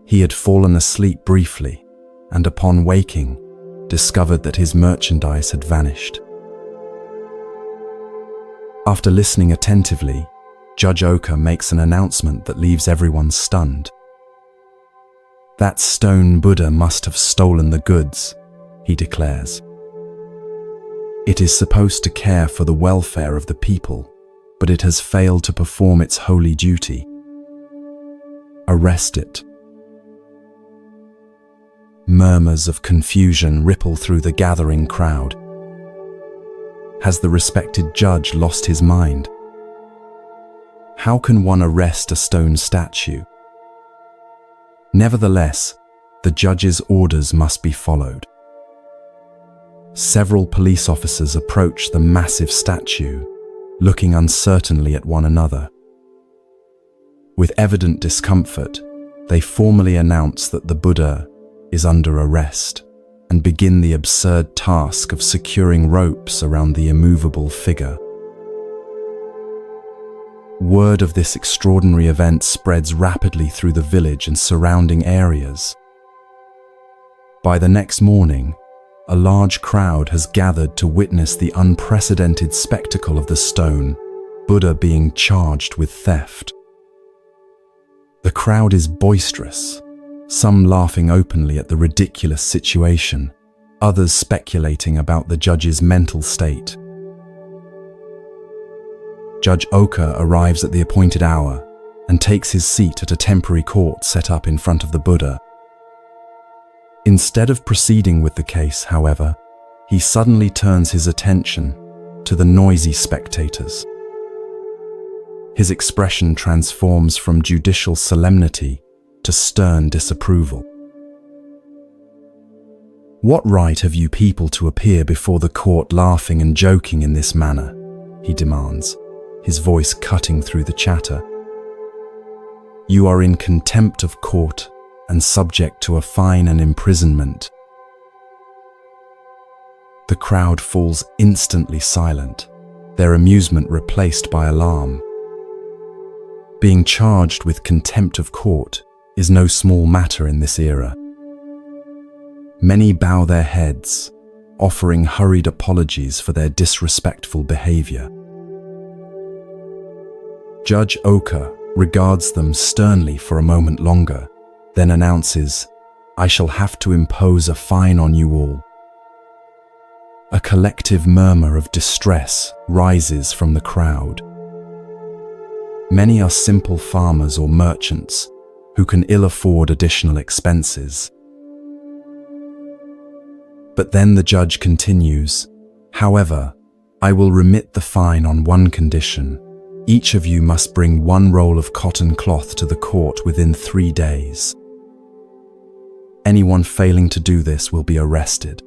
He had fallen asleep briefly, and upon waking, discovered that his merchandise had vanished. After listening attentively, Judge Oka makes an announcement that leaves everyone stunned. "That stone Buddha must have stolen the goods," he declares. "It is supposed to care for the welfare of the people, but it has failed to perform its holy duty. Arrest it." Murmurs of confusion ripple through the gathering crowd. Has the respected judge lost his mind? How can one arrest a stone statue? Nevertheless, the judge's orders must be followed. Several police officers approach the massive statue, looking uncertainly at one another. With evident discomfort, they formally announce that the Buddha is under arrest and begin the absurd task of securing ropes around the immovable figure. Word of this extraordinary event spreads rapidly through the village and surrounding areas. By the next morning, a large crowd has gathered to witness the unprecedented spectacle of the stone Buddha being charged with theft. The crowd is boisterous, some laughing openly at the ridiculous situation, others speculating about the judge's mental state. Judge Oka arrives at the appointed hour and takes his seat at a temporary court set up in front of the Buddha. Instead of proceeding with the case, however, he suddenly turns his attention to the noisy spectators. His expression transforms from judicial solemnity to stern disapproval. "What right have you people to appear before the court laughing and joking in this manner?" he demands, his voice cutting through the chatter. "You are in contempt of court and subject to a fine and imprisonment." The crowd falls instantly silent, their amusement replaced by alarm. Being charged with contempt of court is no small matter in this era. Many bow their heads, offering hurried apologies for their disrespectful behavior. Judge Oka regards them sternly for a moment longer, then announces, "I shall have to impose a fine on you all." A collective murmur of distress rises from the crowd. Many are simple farmers or merchants who can ill afford additional expenses. But then the judge continues, "However, I will remit the fine on one condition. Each of you must bring one roll of cotton cloth to the court within 3 days. Anyone failing to do this will be arrested."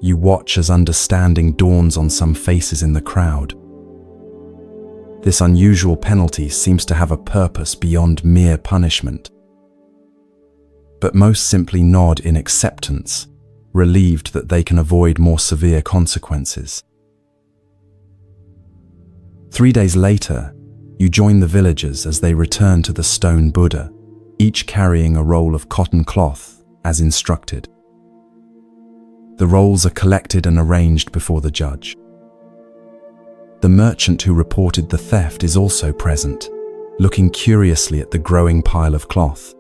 You watch as understanding dawns on some faces in the crowd. This unusual penalty seems to have a purpose beyond mere punishment. But most simply nod in acceptance, relieved that they can avoid more severe consequences. 3 days later, you join the villagers as they return to the stone Buddha, each carrying a roll of cotton cloth as instructed. The rolls are collected and arranged before the judge. The merchant who reported the theft is also present, looking curiously at the growing pile of cloth.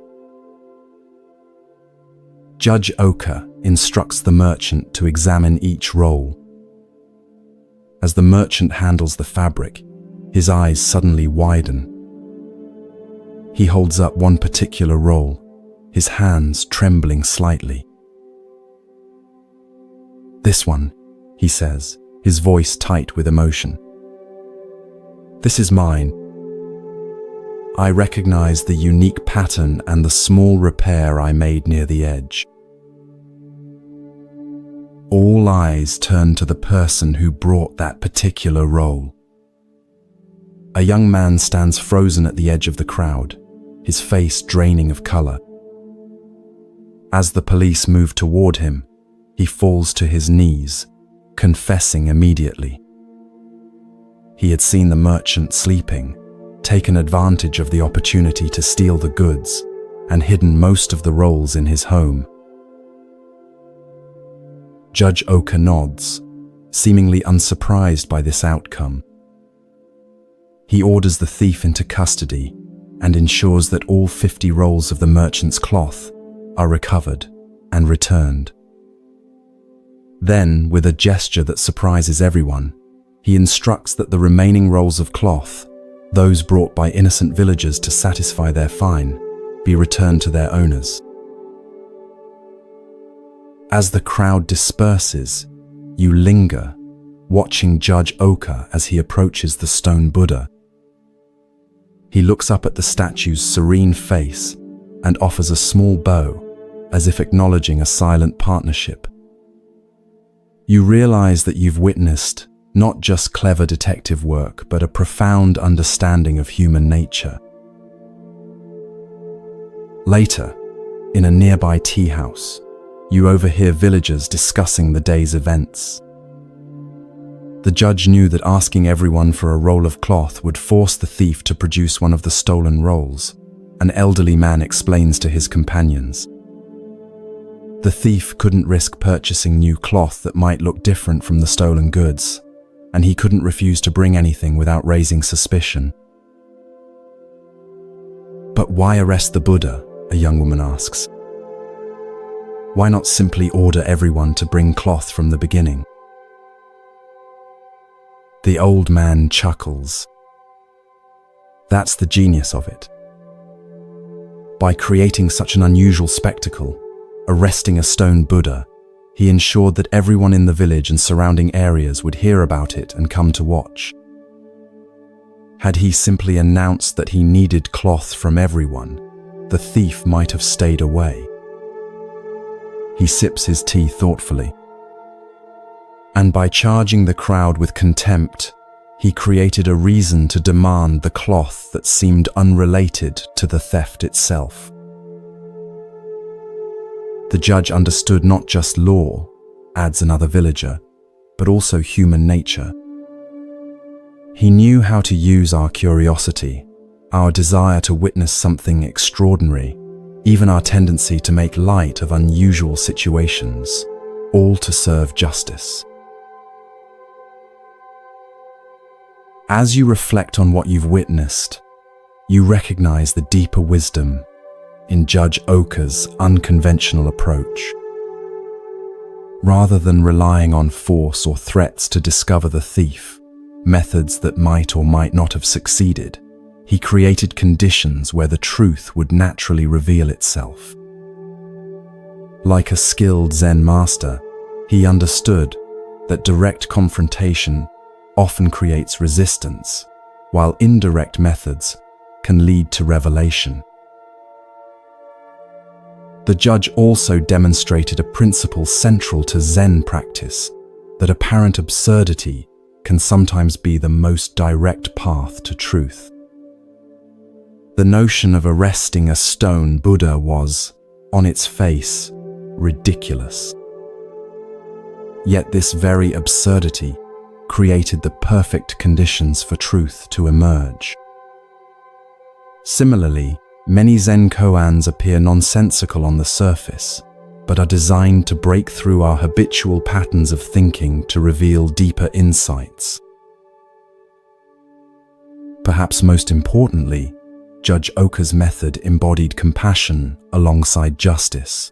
Judge Oka instructs the merchant to examine each roll. As the merchant handles the fabric, his eyes suddenly widen. He holds up one particular roll, his hands trembling slightly. "This one," he says, his voice tight with emotion. "This is mine. I recognize the unique pattern and the small repair I made near the edge." All eyes turn to the person who brought that particular roll. A young man stands frozen at the edge of the crowd, his face draining of color. As the police move toward him, he falls to his knees, confessing immediately. He had seen the merchant sleeping, taken advantage of the opportunity to steal the goods, and hidden most of the rolls in his home. Judge Oka nods, seemingly unsurprised by this outcome. He orders the thief into custody and ensures that all 50 rolls of the merchant's cloth are recovered and returned. Then, with a gesture that surprises everyone, he instructs that the remaining rolls of cloth, those brought by innocent villagers to satisfy their fine, be returned to their owners. As the crowd disperses, you linger, watching Judge Oka as he approaches the stone Buddha. He looks up at the statue's serene face and offers a small bow, as if acknowledging a silent partnership. You realize that you've witnessed not just clever detective work, but a profound understanding of human nature. Later, in a nearby tea house, you overhear villagers discussing the day's events. The judge knew that asking everyone for a roll of cloth would force the thief to produce one of the stolen rolls. An elderly man explains to his companions. The thief couldn't risk purchasing new cloth that might look different from the stolen goods, and he couldn't refuse to bring anything without raising suspicion. "But why arrest the Buddha?" a young woman asks. "Why not simply order everyone to bring cloth from the beginning?" The old man chuckles. That's the genius of it. By creating such an unusual spectacle, arresting a stone Buddha, he ensured that everyone in the village and surrounding areas would hear about it and come to watch. Had he simply announced that he needed cloth from everyone, the thief might have stayed away. He sips his tea thoughtfully. And by charging the crowd with contempt, he created a reason to demand the cloth that seemed unrelated to the theft itself. The judge understood not just law, adds another villager, but also human nature. He knew how to use our curiosity, our desire to witness something extraordinary, even our tendency to make light of unusual situations, all to serve justice. As you reflect on what you've witnessed, you recognize the deeper wisdom in Judge Oka's unconventional approach. Rather than relying on force or threats to discover the thief, methods that might or might not have succeeded, he created conditions where the truth would naturally reveal itself. Like a skilled Zen master, he understood that direct confrontation often creates resistance, while indirect methods can lead to revelation. The judge also demonstrated a principle central to Zen practice, that apparent absurdity can sometimes be the most direct path to truth. The notion of arresting a stone Buddha was, on its face, ridiculous. Yet this very absurdity created the perfect conditions for truth to emerge. Similarly, many Zen koans appear nonsensical on the surface, but are designed to break through our habitual patterns of thinking to reveal deeper insights. Perhaps most importantly, Judge Oka's method embodied compassion alongside justice.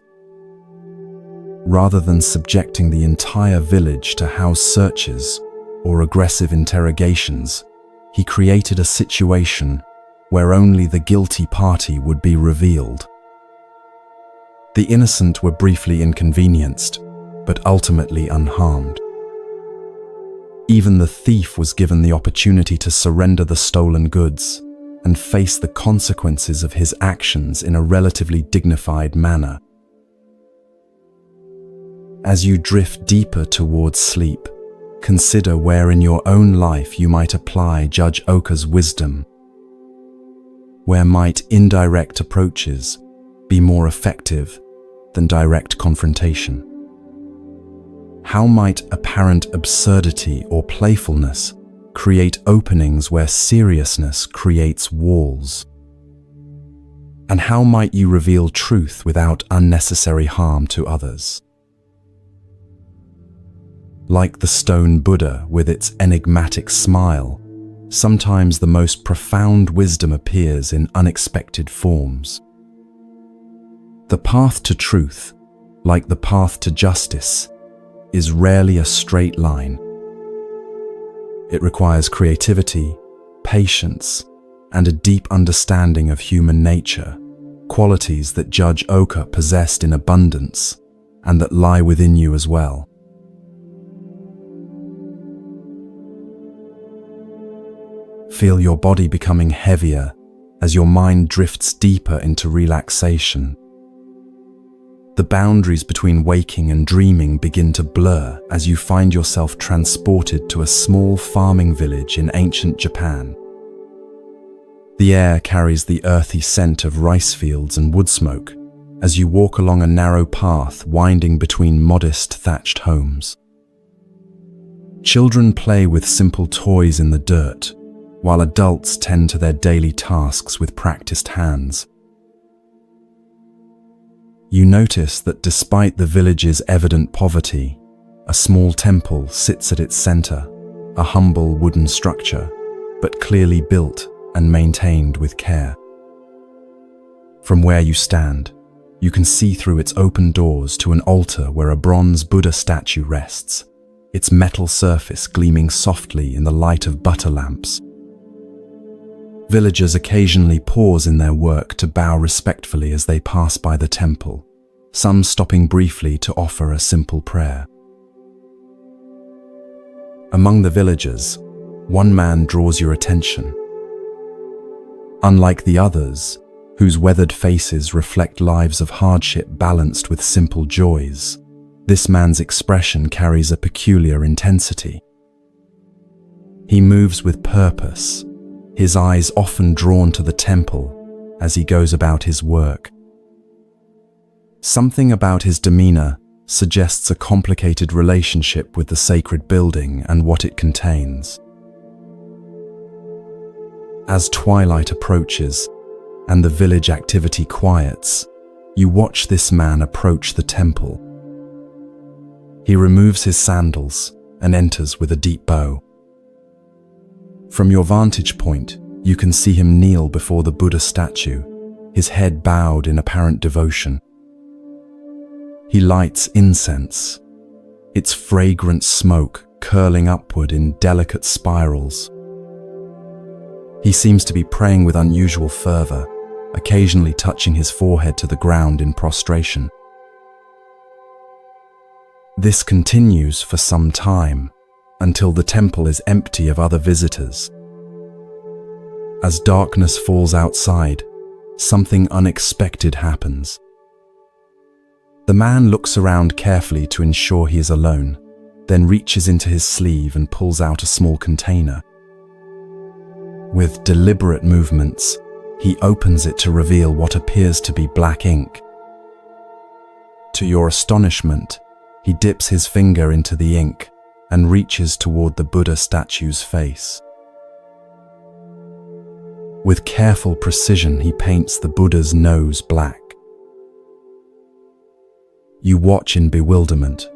Rather than subjecting the entire village to house searches or aggressive interrogations, he created a situation where only the guilty party would be revealed. The innocent were briefly inconvenienced, but ultimately unharmed. Even the thief was given the opportunity to surrender the stolen goods and face the consequences of his actions in a relatively dignified manner. As you drift deeper towards sleep, consider where in your own life you might apply Judge Oka's wisdom. Where might indirect approaches be more effective than direct confrontation? How might apparent absurdity or playfulness create openings where seriousness creates walls? And how might you reveal truth without unnecessary harm to others? Like the stone Buddha with its enigmatic smile, sometimes the most profound wisdom appears in unexpected forms. The path to truth, like the path to justice, is rarely a straight line. It requires creativity, patience, and a deep understanding of human nature, qualities that Judge Oka possessed in abundance and that lie within you as well. Feel your body becoming heavier as your mind drifts deeper into relaxation. The boundaries between waking and dreaming begin to blur as you find yourself transported to a small farming village in ancient Japan. The air carries the earthy scent of rice fields and wood smoke as you walk along a narrow path winding between modest thatched homes. Children play with simple toys in the dirt, while adults tend to their daily tasks with practiced hands. You notice that despite the village's evident poverty, a small temple sits at its center, a humble wooden structure, but clearly built and maintained with care. From where you stand, you can see through its open doors to an altar where a bronze Buddha statue rests, its metal surface gleaming softly in the light of butter lamps. Villagers occasionally pause in their work to bow respectfully as they pass by the temple, some stopping briefly to offer a simple prayer. Among the villagers, one man draws your attention. Unlike the others, whose weathered faces reflect lives of hardship balanced with simple joys, this man's expression carries a peculiar intensity. He moves with purpose, his eyes often drawn to the temple as he goes about his work. Something about his demeanor suggests a complicated relationship with the sacred building and what it contains. As twilight approaches and the village activity quiets, you watch this man approach the temple. He removes his sandals and enters with a deep bow. From your vantage point, you can see him kneel before the Buddha statue, his head bowed in apparent devotion. He lights incense, its fragrant smoke curling upward in delicate spirals. He seems to be praying with unusual fervor, occasionally touching his forehead to the ground in prostration. This continues for some time, until the temple is empty of other visitors. As darkness falls outside, something unexpected happens. The man looks around carefully to ensure he is alone, then reaches into his sleeve and pulls out a small container. With deliberate movements, he opens it to reveal what appears to be black ink. To your astonishment, he dips his finger into the ink and reaches toward the Buddha statue's face. With careful precision, he paints the Buddha's nose black. You watch in bewilderment,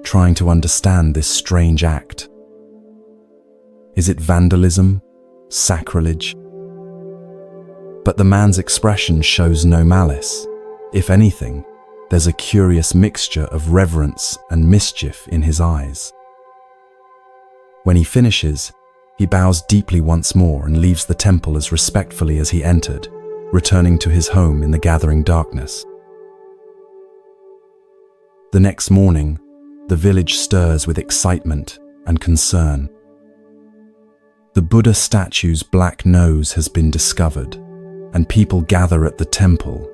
trying to understand this strange act. Is it vandalism? Sacrilege? But the man's expression shows no malice. If anything, there's a curious mixture of reverence and mischief in his eyes. When he finishes, he bows deeply once more and leaves the temple as respectfully as he entered, returning to his home in the gathering darkness. The next morning, the village stirs with excitement and concern. The Buddha statue's black nose has been discovered, and people gather at the temple,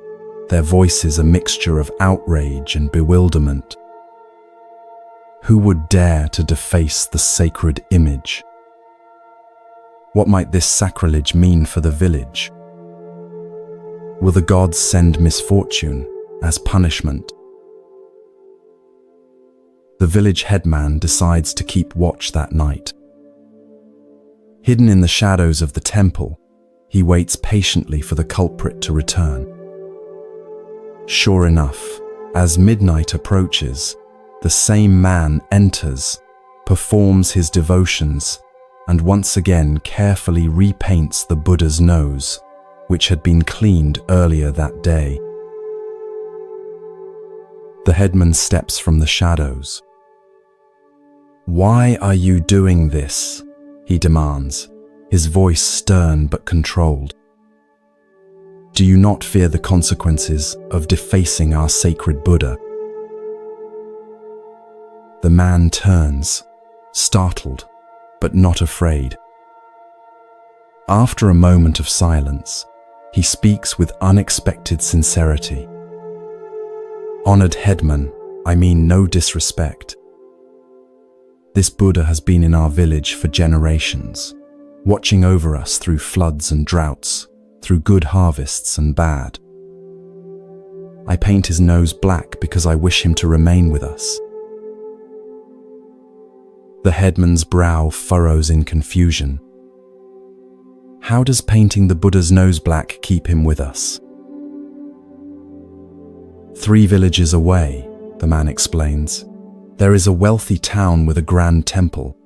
their voices a mixture of outrage and bewilderment. Who would dare to deface the sacred image? What might this sacrilege mean for the village? Will the gods send misfortune as punishment? The village headman decides to keep watch that night. Hidden in the shadows of the temple, he waits patiently for the culprit to return. Sure enough, as midnight approaches, the same man enters, performs his devotions, and once again carefully repaints the Buddha's nose, which had been cleaned earlier that day. The headman steps from the shadows. "Why are you doing this?" he demands, his voice stern but controlled. "Do you not fear the consequences of defacing our sacred Buddha?" The man turns, startled, but not afraid. After a moment of silence, he speaks with unexpected sincerity. "Honored headman, I mean no disrespect. This Buddha has been in our village for generations, watching over us through floods and droughts, through good harvests and bad. I paint his nose black because I wish him to remain with us." The headman's brow furrows in confusion. How does painting the Buddha's nose black keep him with us? 3 villages away, the man explains, there is a wealthy town with a grand temple.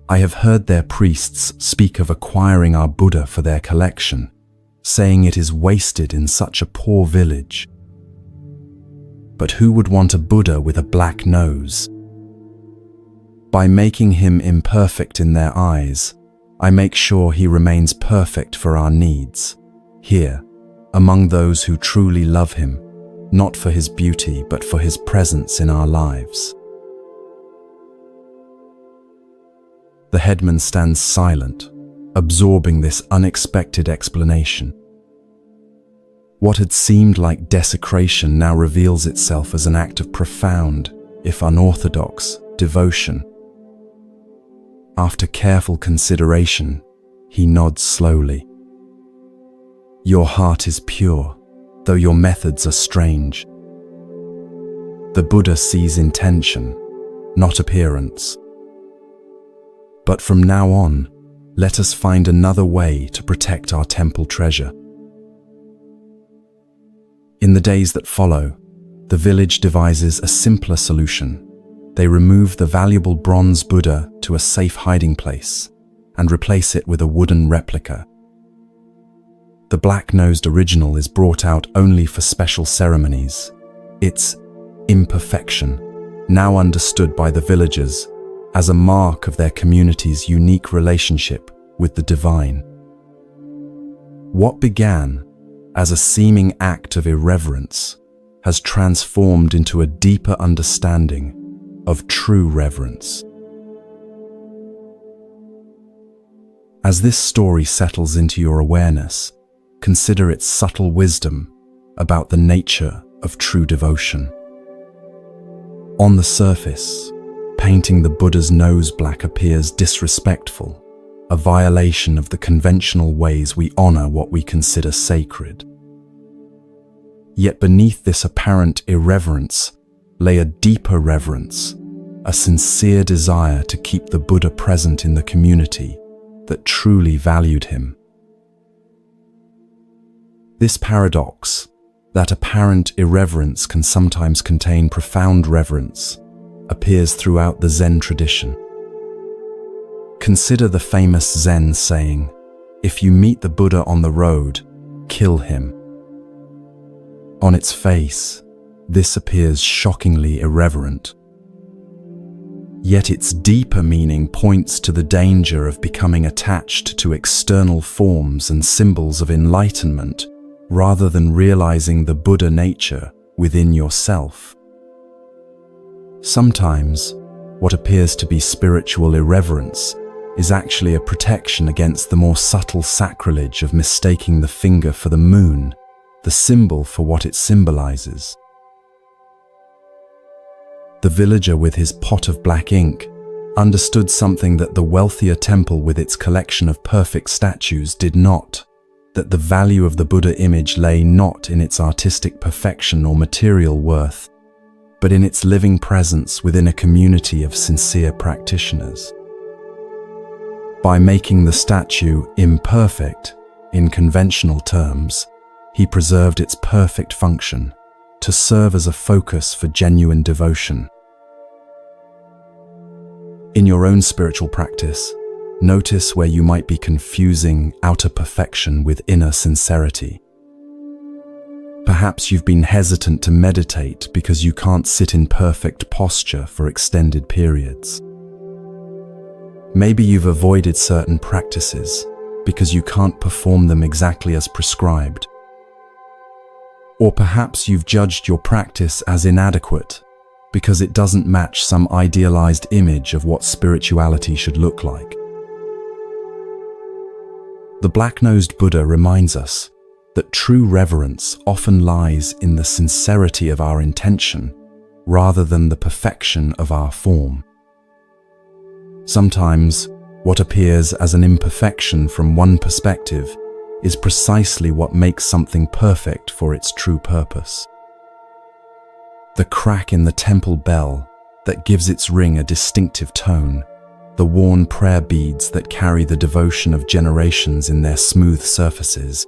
I have heard their priests speak of acquiring our Buddha for their collection, saying it is wasted in such a poor village. But who would want a Buddha with a black nose? By making him imperfect in their eyes, I make sure he remains perfect for our needs, here, among those who truly love him, not for his beauty but for his presence in our lives. The headman stands silent, absorbing this unexpected explanation. What had seemed like desecration now reveals itself as an act of profound, if unorthodox, devotion. After careful consideration, he nods slowly. Your heart is pure, though your methods are strange. The Buddha sees intention, not appearance. But from now on, let us find another way to protect our temple treasure. In the days that follow, the village devises a simpler solution. They remove the valuable bronze Buddha to a safe hiding place and replace it with a wooden replica. The black-nosed original is brought out only for special ceremonies. Its imperfection, now understood by the villagers as a mark of their community's unique relationship with the divine. What began as a seeming act of irreverence has transformed into a deeper understanding of true reverence. As this story settles into your awareness, consider its subtle wisdom about the nature of true devotion. On the surface, painting the Buddha's nose black appears disrespectful, a violation of the conventional ways we honor what we consider sacred. Yet beneath this apparent irreverence lay a deeper reverence, a sincere desire to keep the Buddha present in the community that truly valued him. This paradox, that apparent irreverence can sometimes contain profound reverence, appears throughout the Zen tradition. Consider the famous Zen saying, "If you meet the Buddha on the road, kill him." On its face, this appears shockingly irreverent. Yet its deeper meaning points to the danger of becoming attached to external forms and symbols of enlightenment rather than realizing the Buddha nature within yourself. Sometimes, what appears to be spiritual irreverence is actually a protection against the more subtle sacrilege of mistaking the finger for the moon, the symbol for what it symbolizes. The villager with his pot of black ink understood something that the wealthier temple with its collection of perfect statues did not, that the value of the Buddha image lay not in its artistic perfection or material worth, but in its living presence within a community of sincere practitioners. By making the statue imperfect, in conventional terms, he preserved its perfect function, to serve as a focus for genuine devotion. In your own spiritual practice, notice where you might be confusing outer perfection with inner sincerity. Perhaps you've been hesitant to meditate because you can't sit in perfect posture for extended periods. Maybe you've avoided certain practices because you can't perform them exactly as prescribed. Or perhaps you've judged your practice as inadequate because it doesn't match some idealized image of what spirituality should look like. The black-nosed Buddha reminds us that true reverence often lies in the sincerity of our intention rather than the perfection of our form. Sometimes, what appears as an imperfection from one perspective is precisely what makes something perfect for its true purpose. The crack in the temple bell that gives its ring a distinctive tone, the worn prayer beads that carry the devotion of generations in their smooth surfaces,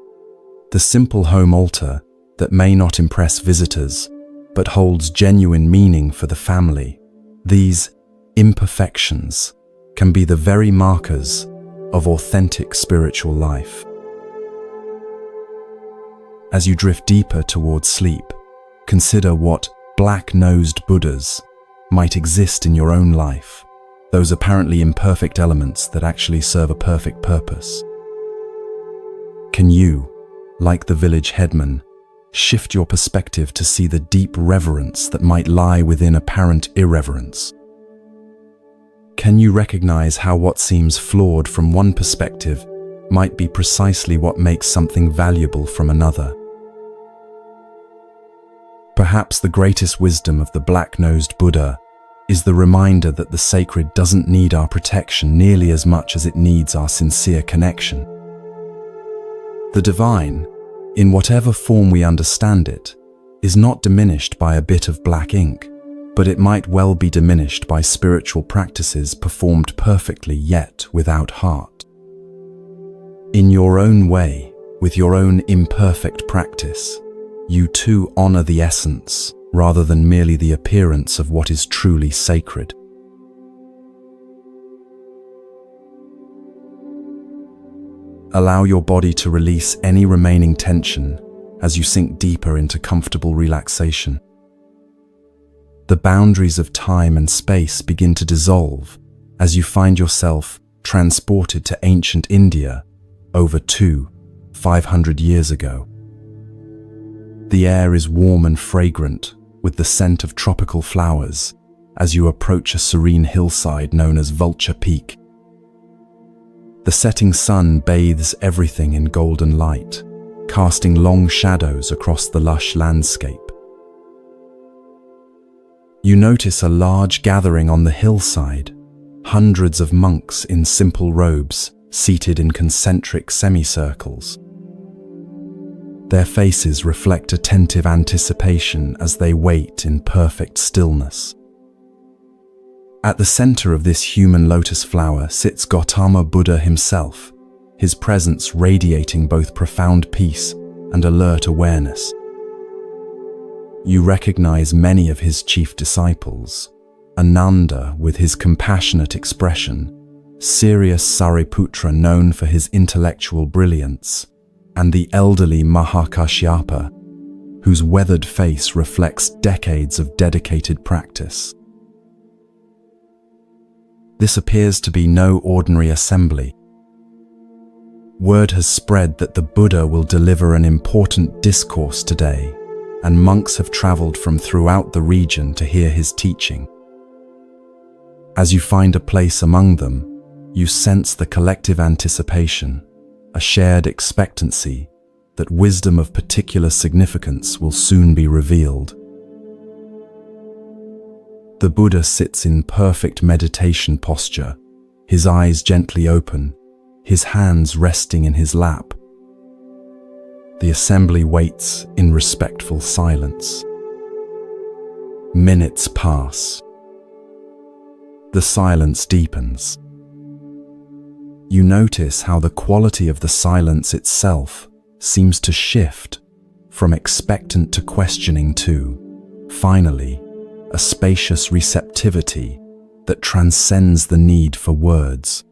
the simple home altar that may not impress visitors, but holds genuine meaning for the family. These imperfections can be the very markers of authentic spiritual life. As you drift deeper towards sleep, consider what black-nosed Buddhas might exist in your own life, those apparently imperfect elements that actually serve a perfect purpose. Can you, like the village headman, shift your perspective to see the deep reverence that might lie within apparent irreverence? Can you recognize how what seems flawed from one perspective might be precisely what makes something valuable from another? Perhaps the greatest wisdom of the black-nosed Buddha is the reminder that the sacred doesn't need our protection nearly as much as it needs our sincere connection. The divine, in whatever form we understand it, is not diminished by a bit of black ink, but it might well be diminished by spiritual practices performed perfectly yet without heart. In your own way, with your own imperfect practice, you too honor the essence rather than merely the appearance of what is truly sacred. Allow your body to release any remaining tension as you sink deeper into comfortable relaxation. The boundaries of time and space begin to dissolve as you find yourself transported to ancient India over 500 years ago. The air is warm and fragrant with the scent of tropical flowers as you approach a serene hillside known as Vulture Peak. The setting sun bathes everything in golden light, casting long shadows across the lush landscape. You notice a large gathering on the hillside, hundreds of monks in simple robes seated in concentric semicircles. Their faces reflect attentive anticipation as they wait in perfect stillness. At the center of this human lotus flower sits Gautama Buddha himself, his presence radiating both profound peace and alert awareness. You recognize many of his chief disciples: Ananda with his compassionate expression, serious Sariputra known for his intellectual brilliance, and the elderly Mahakashyapa, whose weathered face reflects decades of dedicated practice. This appears to be no ordinary assembly. Word has spread that the Buddha will deliver an important discourse today, and monks have traveled from throughout the region to hear his teaching. As you find a place among them, you sense the collective anticipation, a shared expectancy that wisdom of particular significance will soon be revealed. The Buddha sits in perfect meditation posture, his eyes gently open, his hands resting in his lap. The assembly waits in respectful silence. Minutes pass. The silence deepens. You notice how the quality of the silence itself seems to shift from expectant to questioning to, finally, a spacious receptivity that transcends the need for words.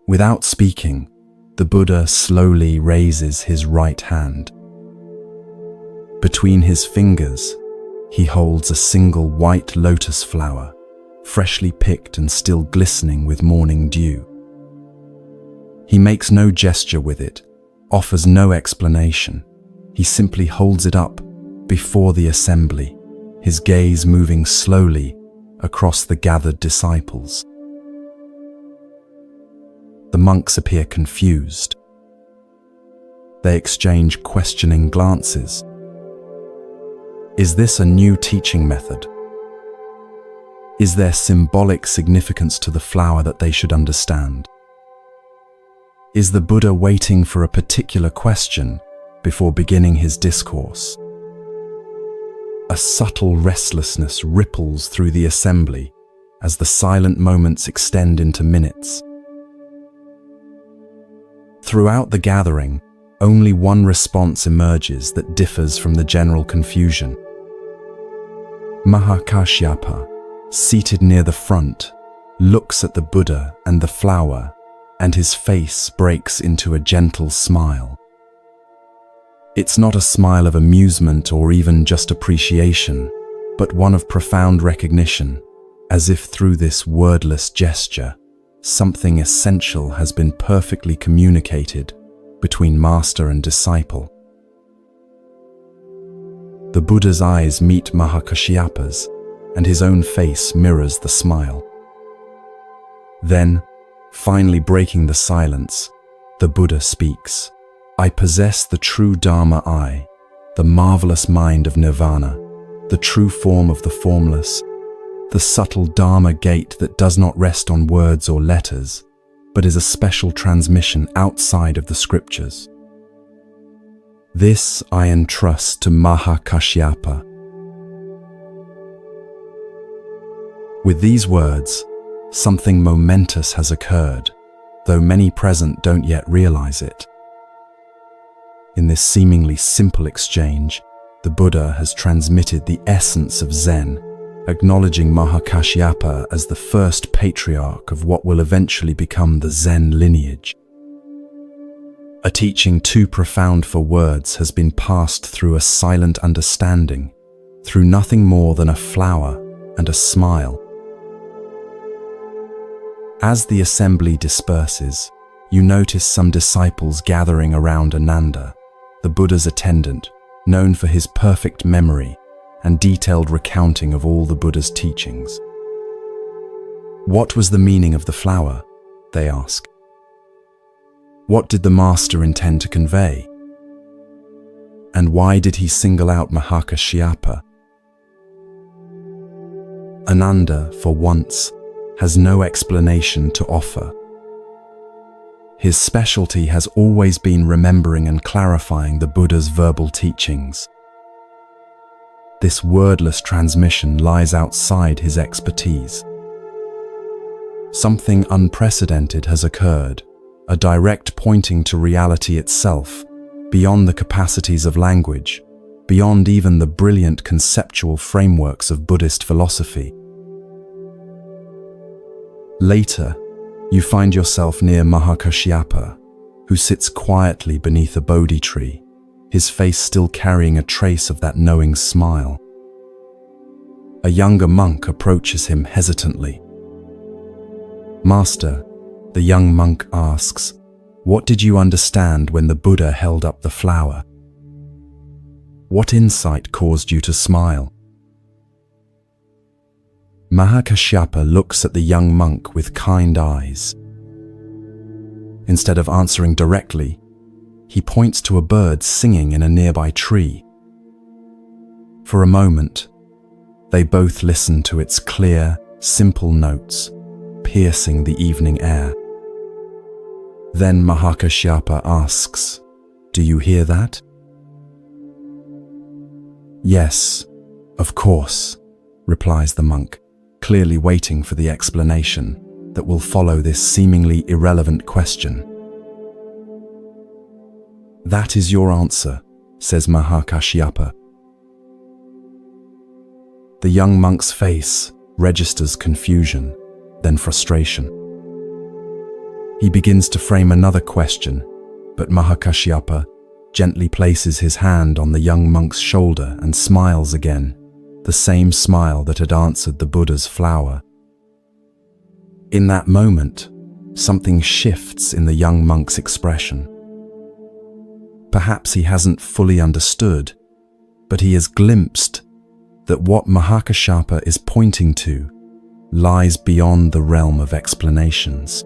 Without speaking, the Buddha slowly raises his right hand. Between his fingers, he holds a single white lotus flower, freshly picked and still glistening with morning dew. He makes no gesture with it, offers no explanation. He simply holds it up before the assembly, his gaze moving slowly across the gathered disciples. The monks appear confused. They exchange questioning glances. Is this a new teaching method? Is there symbolic significance to the flower that they should understand? Is the Buddha waiting for a particular question before beginning his discourse? A subtle restlessness ripples through the assembly as the silent moments extend into minutes. Throughout the gathering, only one response emerges that differs from the general confusion. Mahakashyapa, seated near the front, looks at the Buddha and the flower, and his face breaks into a gentle smile. It's not a smile of amusement or even just appreciation, but one of profound recognition, as if through this wordless gesture, something essential has been perfectly communicated between master and disciple. The Buddha's eyes meet Mahakashyapa's, and his own face mirrors the smile. Then, finally breaking the silence, the Buddha speaks. I possess the true Dharma I, the marvelous mind of nirvana, the true form of the formless, the subtle Dharma gate that does not rest on words or letters, but is a special transmission outside of the scriptures. This I entrust to Mahakashyapa. With these words, something momentous has occurred, though many present don't yet realize it. In this seemingly simple exchange, the Buddha has transmitted the essence of Zen, acknowledging Mahakashyapa as the first patriarch of what will eventually become the Zen lineage. A teaching too profound for words has been passed through a silent understanding, through nothing more than a flower and a smile. As the assembly disperses, you notice some disciples gathering around Ananda, the Buddha's attendant, known for his perfect memory and detailed recounting of all the Buddha's teachings. What was the meaning of the flower? They ask. What did the master intend to convey? And why did he single out Mahakashyapa? Ananda, for once, has no explanation to offer. His specialty has always been remembering and clarifying the Buddha's verbal teachings. This wordless transmission lies outside his expertise. Something unprecedented has occurred, a direct pointing to reality itself, beyond the capacities of language, beyond even the brilliant conceptual frameworks of Buddhist philosophy. Later, you find yourself near Mahakashyapa, who sits quietly beneath a Bodhi tree, his face still carrying a trace of that knowing smile. A younger monk approaches him hesitantly. "Master," the young monk asks, "what did you understand when the Buddha held up the flower? What insight caused you to smile?" Mahakashyapa looks at the young monk with kind eyes. Instead of answering directly, he points to a bird singing in a nearby tree. For a moment, they both listen to its clear, simple notes, piercing the evening air. Then Mahakashyapa asks, "Do you hear that?" "Yes, of course," replies the monk, clearly waiting for the explanation that will follow this seemingly irrelevant question. "That is your answer," says Mahakashyapa. The young monk's face registers confusion, then frustration. He begins to frame another question, but Mahakashyapa gently places his hand on the young monk's shoulder and smiles again, the same smile that had answered the Buddha's flower. In that moment, something shifts in the young monk's expression. Perhaps he hasn't fully understood, but he has glimpsed that what Mahakashyapa is pointing to lies beyond the realm of explanations.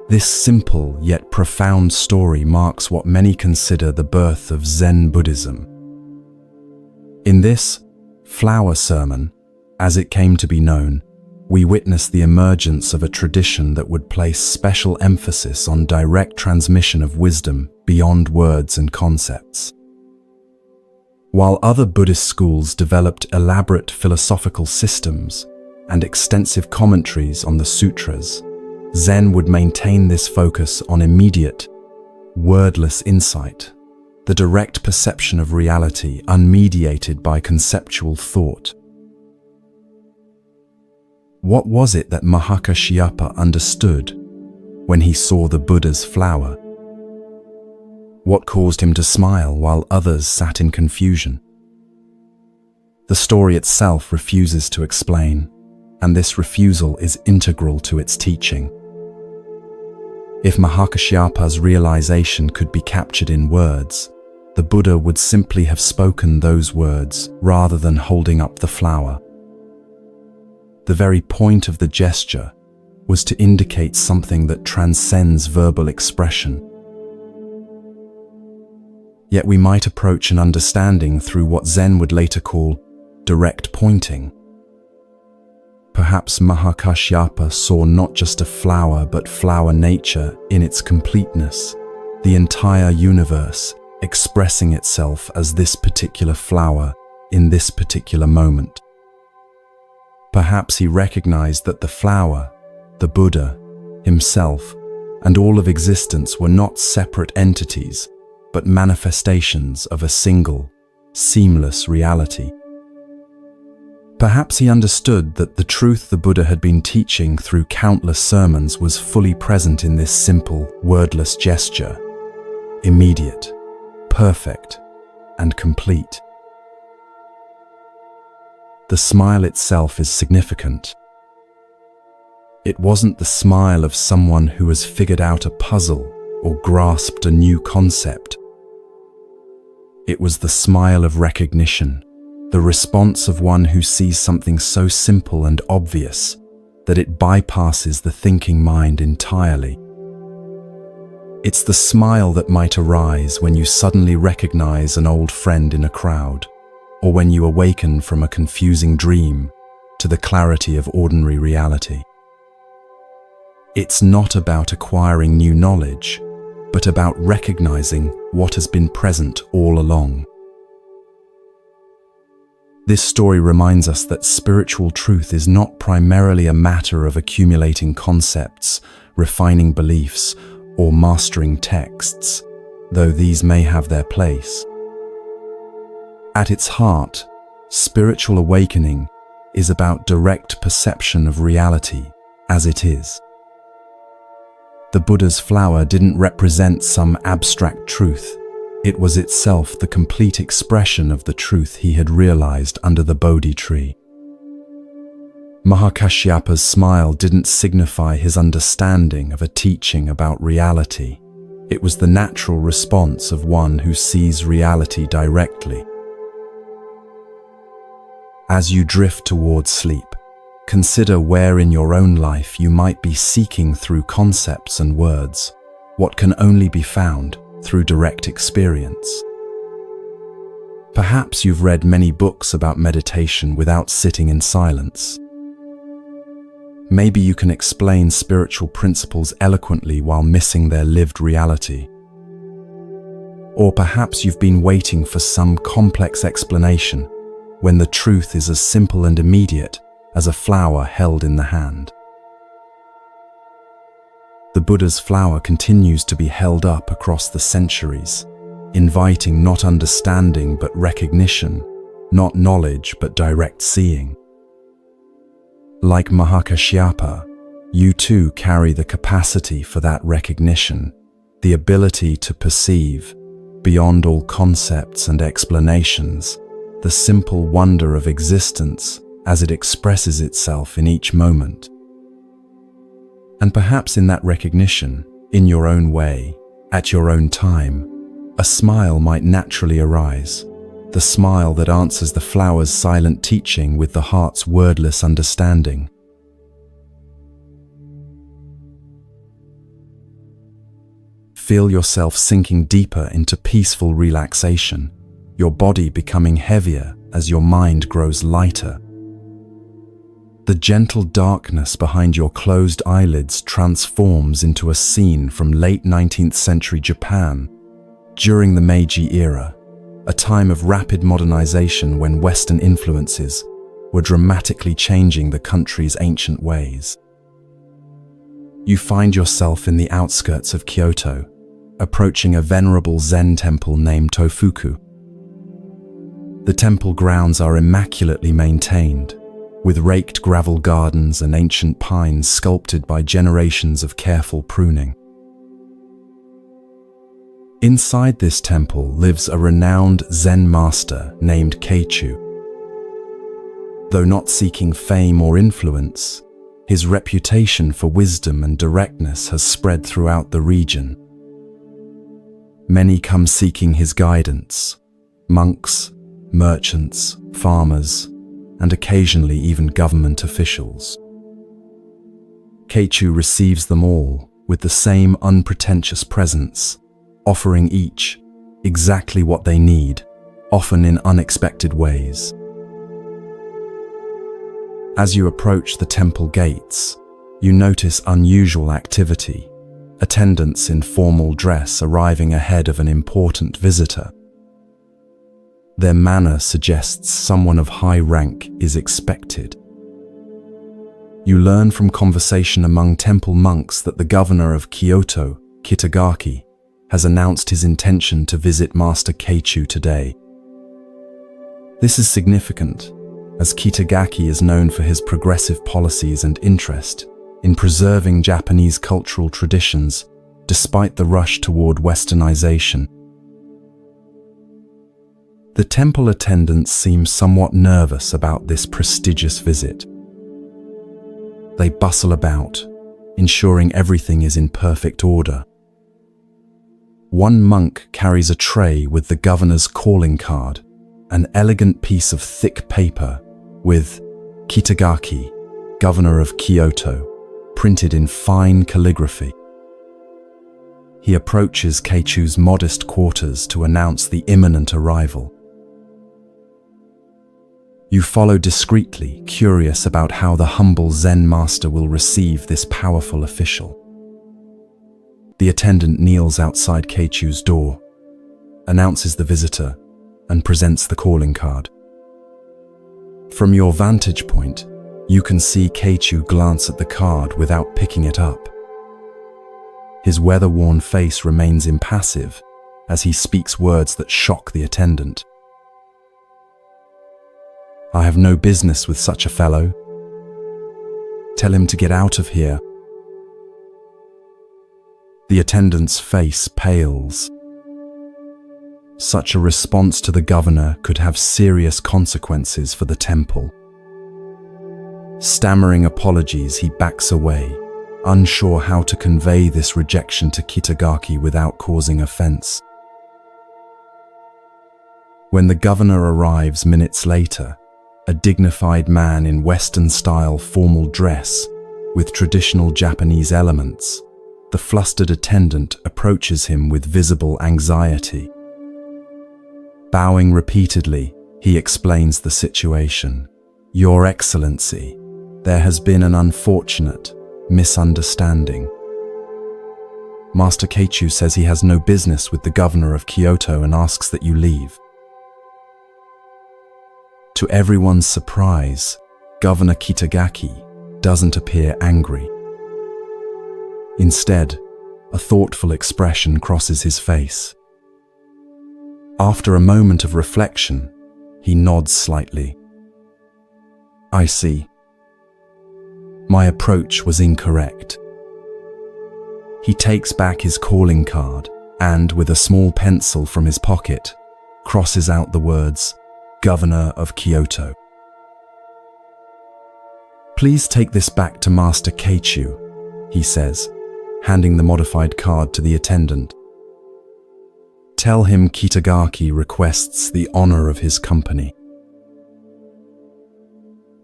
This simple yet profound story marks what many consider the birth of Zen Buddhism. In this flower sermon, as it came to be known, we witness the emergence of a tradition that would place special emphasis on direct transmission of wisdom beyond words and concepts. While other Buddhist schools developed elaborate philosophical systems and extensive commentaries on the sutras, Zen would maintain this focus on immediate, wordless insight, the direct perception of reality unmediated by conceptual thought. What was it that Mahakashyapa understood when he saw the Buddha's flower? What caused him to smile while others sat in confusion? The story itself refuses to explain, and this refusal is integral to its teaching. If Mahakashyapa's realization could be captured in words, the Buddha would simply have spoken those words rather than holding up the flower. The very point of the gesture was to indicate something that transcends verbal expression. Yet we might approach an understanding through what Zen would later call direct pointing. Perhaps Mahakashyapa saw not just a flower but flower nature in its completeness, the entire universe expressing itself as this particular flower in this particular moment. Perhaps he recognized that the flower, the Buddha, himself, and all of existence were not separate entities, but manifestations of a single, seamless reality. Perhaps he understood that the truth the Buddha had been teaching through countless sermons was fully present in this simple, wordless gesture, immediate, perfect, and complete. The smile itself is significant. It wasn't the smile of someone who has figured out a puzzle or grasped a new concept. It was the smile of recognition, the response of one who sees something so simple and obvious that it bypasses the thinking mind entirely. It's the smile that might arise when you suddenly recognize an old friend in a crowd, or when you awaken from a confusing dream to the clarity of ordinary reality. It's not about acquiring new knowledge, but about recognizing what has been present all along. This story reminds us that spiritual truth is not primarily a matter of accumulating concepts, refining beliefs, or mastering texts, though these may have their place. At its heart, spiritual awakening is about direct perception of reality as it is. The Buddha's flower didn't represent some abstract truth. It was itself the complete expression of the truth he had realized under the Bodhi tree. Mahakashyapa's smile didn't signify his understanding of a teaching about reality. It was the natural response of one who sees reality directly. As you drift towards sleep, consider where in your own life you might be seeking through concepts and words what can only be found through direct experience. Perhaps you've read many books about meditation without sitting in silence. Maybe you can explain spiritual principles eloquently while missing their lived reality. Or perhaps you've been waiting for some complex explanation when the truth is as simple and immediate as a flower held in the hand. The Buddha's flower continues to be held up across the centuries, inviting not understanding but recognition, not knowledge but direct seeing. Like Mahakashyapa, you too carry the capacity for that recognition, the ability to perceive, beyond all concepts and explanations, the simple wonder of existence as it expresses itself in each moment. And perhaps in that recognition, in your own way, at your own time, a smile might naturally arise, the smile that answers the flower's silent teaching with the heart's wordless understanding. Feel yourself sinking deeper into peaceful relaxation, your body becoming heavier as your mind grows lighter. The gentle darkness behind your closed eyelids transforms into a scene from late 19th century Japan during the Meiji era, a time of rapid modernization when Western influences were dramatically changing the country's ancient ways. You find yourself in the outskirts of Kyoto, approaching a venerable Zen temple named Tofuku. The temple grounds are immaculately maintained, with raked gravel gardens and ancient pines sculpted by generations of careful pruning. Inside this temple lives a renowned Zen master named Keichu. Though not seeking fame or influence, his reputation for wisdom and directness has spread throughout the region. Many come seeking his guidance: monks, merchants, farmers, and occasionally even government officials. Keichu receives them all with the same unpretentious presence, offering each exactly what they need, often in unexpected ways. As you approach the temple gates, you notice unusual activity, attendants in formal dress arriving ahead of an important visitor. Their manner suggests someone of high rank is expected. You learn from conversation among temple monks that the governor of Kyoto, Kitagaki, has announced his intention to visit Master Keichu today. This is significant, as Kitagaki is known for his progressive policies and interest in preserving Japanese cultural traditions despite the rush toward westernization. The temple attendants seem somewhat nervous about this prestigious visit. They bustle about, ensuring everything is in perfect order. One monk carries a tray with the governor's calling card, an elegant piece of thick paper with Kitagaki, Governor of Kyoto, printed in fine calligraphy. He approaches Keichu's modest quarters to announce the imminent arrival. You follow discreetly, curious about how the humble Zen master will receive this powerful official. The attendant kneels outside Keichu's door, announces the visitor, and presents the calling card. From your vantage point, you can see Keichu glance at the card without picking it up. His weather-worn face remains impassive as he speaks words that shock the attendant. "I have no business with such a fellow. Tell him to get out of here." The attendant's face pales. Such a response to the governor could have serious consequences for the temple. Stammering apologies, he backs away, unsure how to convey this rejection to Kitagaki without causing offense. When the governor arrives minutes later, a dignified man in Western-style formal dress with traditional Japanese elements, the flustered attendant approaches him with visible anxiety. Bowing repeatedly, he explains the situation. "Your Excellency, there has been an unfortunate misunderstanding. Master Keichu says he has no business with the governor of Kyoto and asks that you leave." To everyone's surprise, Governor Kitagaki doesn't appear angry. Instead, a thoughtful expression crosses his face. After a moment of reflection, he nods slightly. "I see. My approach was incorrect." He takes back his calling card and, with a small pencil from his pocket, crosses out the words, "Governor of Kyoto." "Please take this back to Master Keichu," he says, handing the modified card to the attendant. "Tell him Kitagaki requests the honor of his company."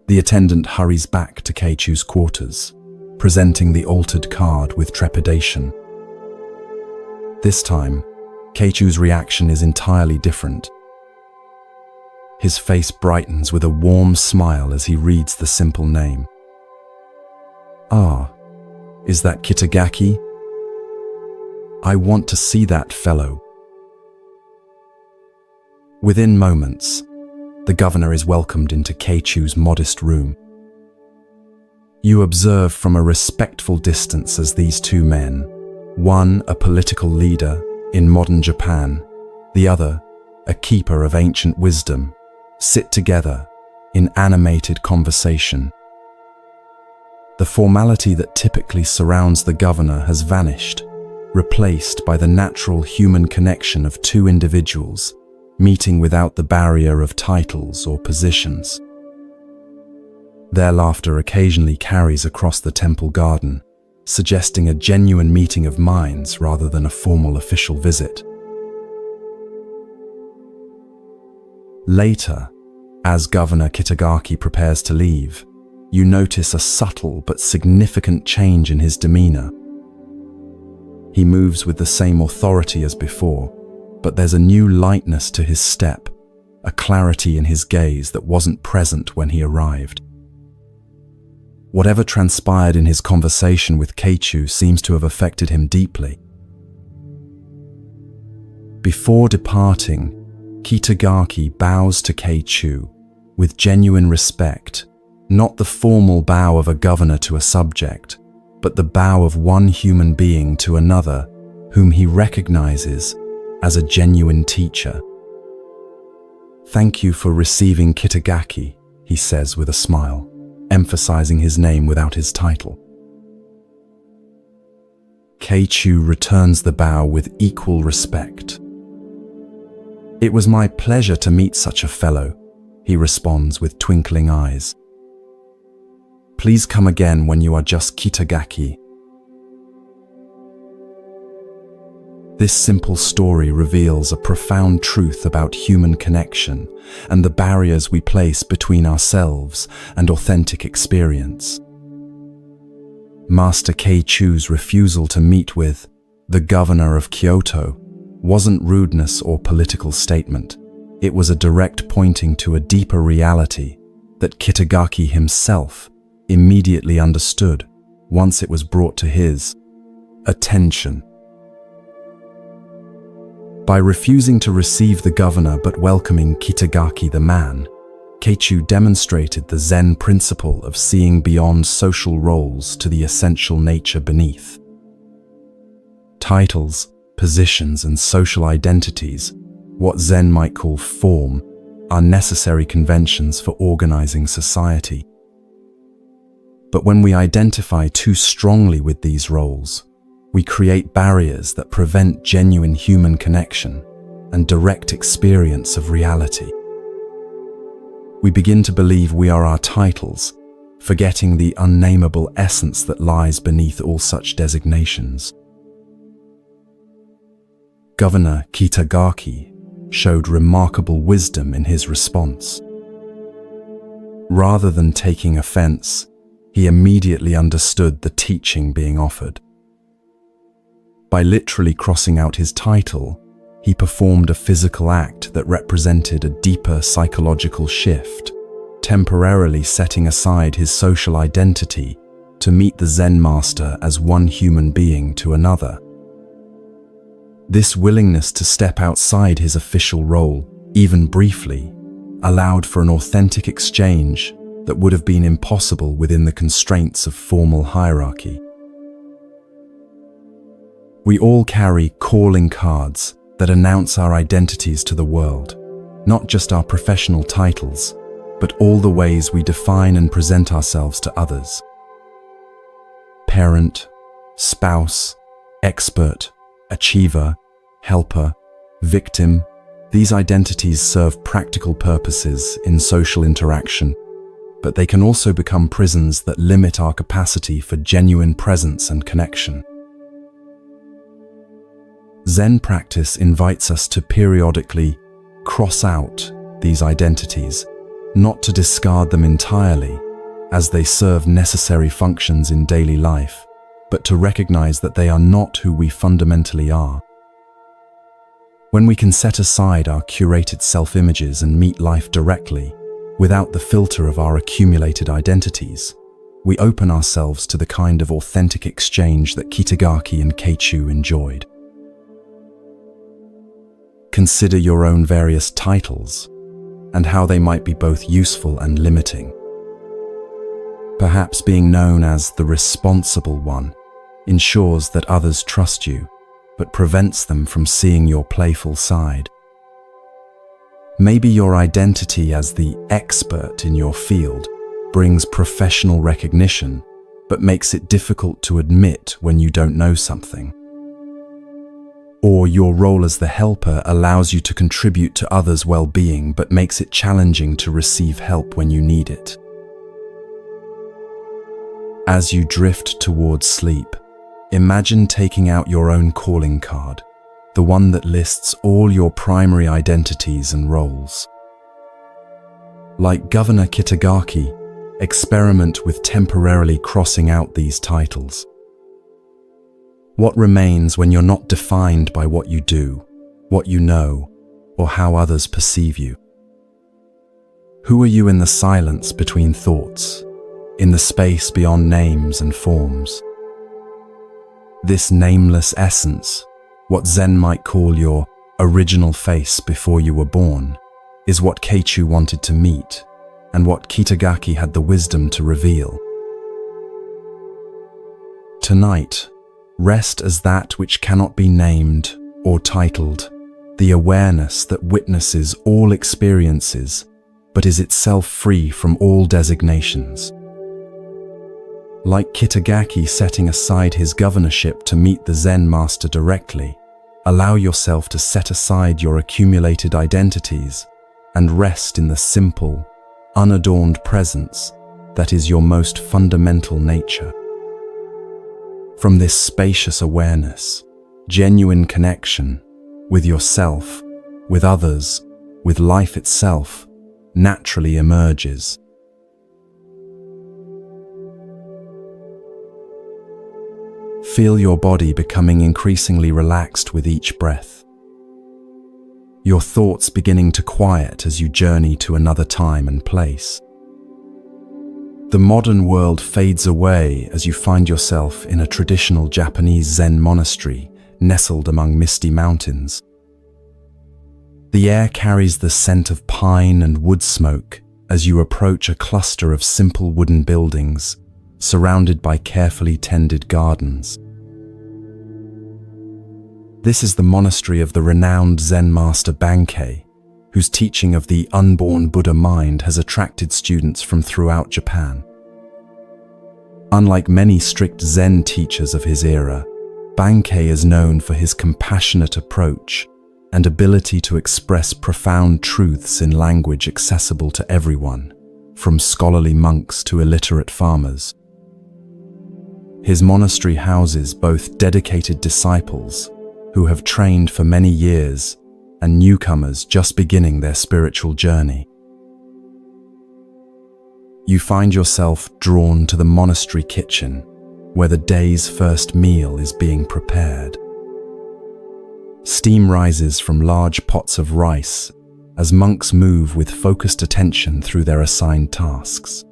The attendant hurries back to Keichu's quarters, presenting the altered card with trepidation. This time, Keichu's reaction is entirely different. His face brightens with a warm smile as he reads the simple name. "Ah, is that Kitagaki? I want to see that fellow." Within moments, the governor is welcomed into Keichu's modest room. You observe from a respectful distance as these two men, one a political leader in modern Japan, the other a keeper of ancient wisdom, sit together in animated conversation. The formality that typically surrounds the governor has vanished, replaced by the natural human connection of two individuals meeting without the barrier of titles or positions. Their laughter occasionally carries across the temple garden, suggesting a genuine meeting of minds rather than a formal official visit. Later, as Governor Kitagaki prepares to leave, you notice a subtle but significant change in his demeanor. He moves with the same authority as before, but there's a new lightness to his step, a clarity in his gaze that wasn't present when he arrived. Whatever transpired in his conversation with Keichu seems to have affected him deeply. Before departing, Kitagaki bows to Keichu with genuine respect, not the formal bow of a governor to a subject, but the bow of one human being to another whom he recognizes as a genuine teacher. "Thank you for receiving Kitagaki," he says with a smile, emphasizing his name without his title. Keichu returns the bow with equal respect. "It was my pleasure to meet such a fellow," he responds with twinkling eyes. "Please come again when you are just Kitagaki." This simple story reveals a profound truth about human connection and the barriers we place between ourselves and authentic experience. Master Keichu's refusal to meet with the governor of Kyoto wasn't rudeness or political statement. It was a direct pointing to a deeper reality that Kitagaki himself immediately understood once it was brought to his attention. By refusing to receive the governor but welcoming Kitagaki the man, Keichu demonstrated the Zen principle of seeing beyond social roles to the essential nature beneath. Titles, positions, and social identities, what Zen might call form, are necessary conventions for organizing society. But when we identify too strongly with these roles, we create barriers that prevent genuine human connection and direct experience of reality. We begin to believe we are our titles, forgetting the unnameable essence that lies beneath all such designations. Governor Kitagaki showed remarkable wisdom in his response. Rather than taking offense, he immediately understood the teaching being offered. By literally crossing out his title, he performed a physical act that represented a deeper psychological shift, temporarily setting aside his social identity to meet the Zen master as one human being to another. This willingness to step outside his official role, even briefly, allowed for an authentic exchange that would have been impossible within the constraints of formal hierarchy. We all carry calling cards that announce our identities to the world, not just our professional titles, but all the ways we define and present ourselves to others. Parent, spouse, expert, achiever, helper, victim, these identities serve practical purposes in social interaction, but they can also become prisons that limit our capacity for genuine presence and connection. Zen practice invites us to periodically cross out these identities, not to discard them entirely, as they serve necessary functions in daily life, but to recognize that they are not who we fundamentally are. When we can set aside our curated self-images and meet life directly, without the filter of our accumulated identities, we open ourselves to the kind of authentic exchange that Kitagaki and Keichu enjoyed. Consider your own various titles and how they might be both useful and limiting. Perhaps being known as the responsible one ensures that others trust you, but prevents them from seeing your playful side. Maybe your identity as the expert in your field brings professional recognition, but makes it difficult to admit when you don't know something. Or your role as the helper allows you to contribute to others' well-being, but makes it challenging to receive help when you need it. As you drift towards sleep, imagine taking out your own calling card, the one that lists all your primary identities and roles. Like Governor Kitagaki, experiment with temporarily crossing out these titles. What remains when you're not defined by what you do, what you know, or how others perceive you? Who are you in the silence between thoughts, in the space beyond names and forms? This nameless essence, what Zen might call your original face before you were born, is what Keichu wanted to meet, and what Kitagaki had the wisdom to reveal. Tonight, rest as that which cannot be named or titled, the awareness that witnesses all experiences, but is itself free from all designations. Like Kitagaki setting aside his governorship to meet the Zen master directly, allow yourself to set aside your accumulated identities and rest in the simple, unadorned presence that is your most fundamental nature. From this spacious awareness, genuine connection with yourself, with others, with life itself, naturally emerges. Feel your body becoming increasingly relaxed with each breath. Your thoughts beginning to quiet as you journey to another time and place. The modern world fades away as you find yourself in a traditional Japanese Zen monastery nestled among misty mountains. The air carries the scent of pine and wood smoke as you approach a cluster of simple wooden buildings surrounded by carefully tended gardens. This is the monastery of the renowned Zen master Bankei, whose teaching of the unborn Buddha mind has attracted students from throughout Japan. Unlike many strict Zen teachers of his era, Bankei is known for his compassionate approach and ability to express profound truths in language accessible to everyone, from scholarly monks to illiterate farmers. His monastery houses both dedicated disciples who have trained for many years and newcomers just beginning their spiritual journey. You find yourself drawn to the monastery kitchen, where the day's first meal is being prepared. Steam rises from large pots of rice as monks move with focused attention through their assigned tasks.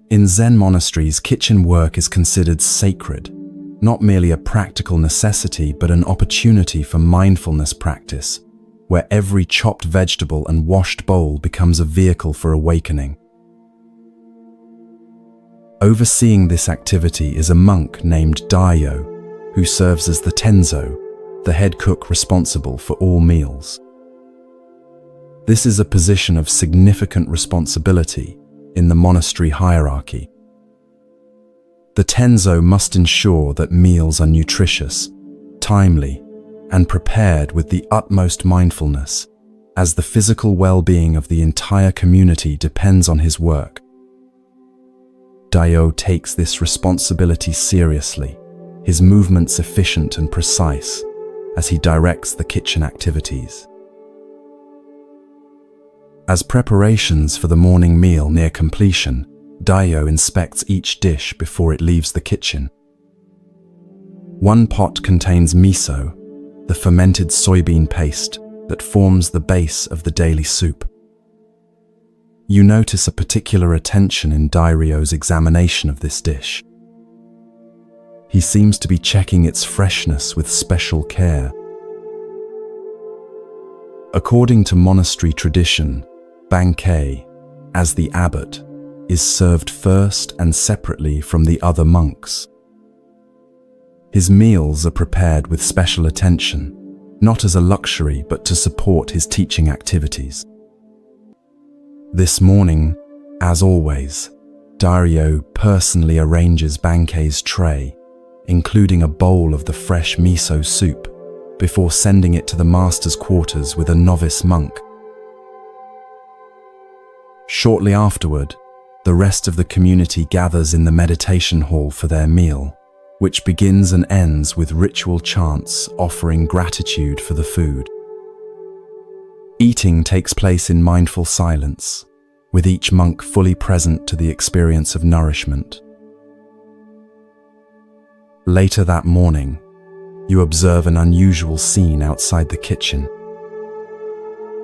In Zen monasteries, kitchen work is considered sacred, not merely a practical necessity but an opportunity for mindfulness practice, where every chopped vegetable and washed bowl becomes a vehicle for awakening. Overseeing this activity is a monk named Daio, who serves as the tenzo, the head cook responsible for all meals. This is a position of significant responsibility in the monastery hierarchy. The tenzo must ensure that meals are nutritious, timely, and prepared with the utmost mindfulness, as the physical well-being of the entire community depends on his work. Daio takes this responsibility seriously, his movements efficient and precise, as he directs the kitchen activities. As preparations for the morning meal near completion, Daio inspects each dish before it leaves the kitchen. One pot contains miso, the fermented soybean paste that forms the base of the daily soup. You notice a particular attention in Dairyo's examination of this dish. He seems to be checking its freshness with special care. According to monastery tradition, Bankei, as the abbot, is served first and separately from the other monks. His meals are prepared with special attention, not as a luxury but to support his teaching activities. This morning, as always, Dairyo personally arranges Bankei's tray, including a bowl of the fresh miso soup, before sending it to the master's quarters with a novice monk. Shortly afterward, the rest of the community gathers in the meditation hall for their meal, which begins and ends with ritual chants offering gratitude for the food. Eating takes place in mindful silence, with each monk fully present to the experience of nourishment. Later that morning, you observe an unusual scene outside the kitchen.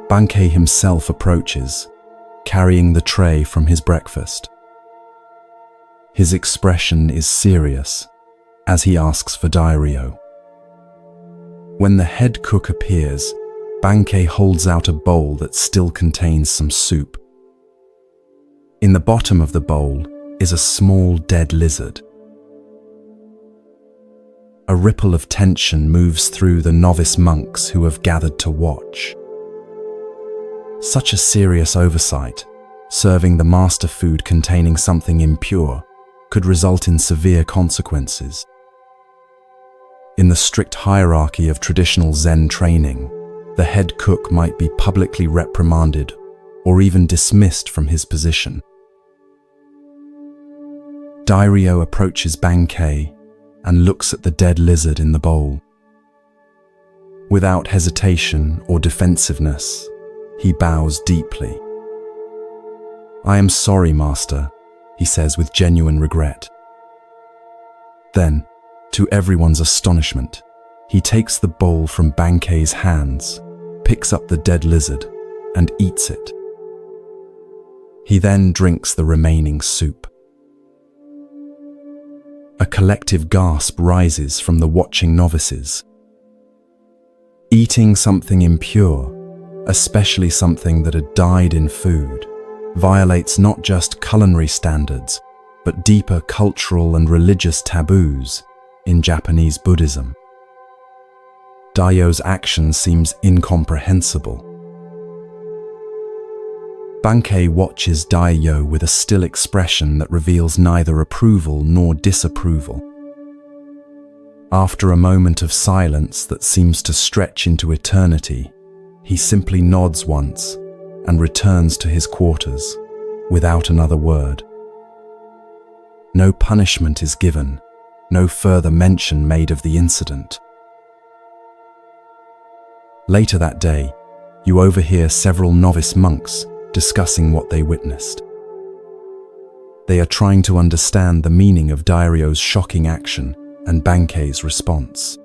Bankei himself approaches, carrying the tray from his breakfast. His expression is serious as he asks for Dairyo. When the head cook appears, Bankei holds out a bowl that still contains some soup. In the bottom of the bowl is a small dead lizard. A ripple of tension moves through the novice monks who have gathered to watch. Such a serious oversight, serving the master food containing something impure, could result in severe consequences. In the strict hierarchy of traditional Zen training, the head cook might be publicly reprimanded or even dismissed from his position. Dairyo approaches Bankei and looks at the dead lizard in the bowl. Without hesitation or defensiveness, he bows deeply. "I am sorry, Master," he says with genuine regret. Then, to everyone's astonishment, he takes the bowl from Bankei's hands, picks up the dead lizard, and eats it. He then drinks the remaining soup. A collective gasp rises from the watching novices. Eating something impure, especially something that had died in food, violates not just culinary standards, but deeper cultural and religious taboos in Japanese Buddhism. Daiyo's action seems incomprehensible. Bankei watches Daiyo with a still expression that reveals neither approval nor disapproval. After a moment of silence that seems to stretch into eternity, he simply nods once and returns to his quarters without another word. No punishment is given, no further mention made of the incident. Later that day, you overhear several novice monks discussing what they witnessed. They are trying to understand the meaning of Daiyo's shocking action and Bankei's response.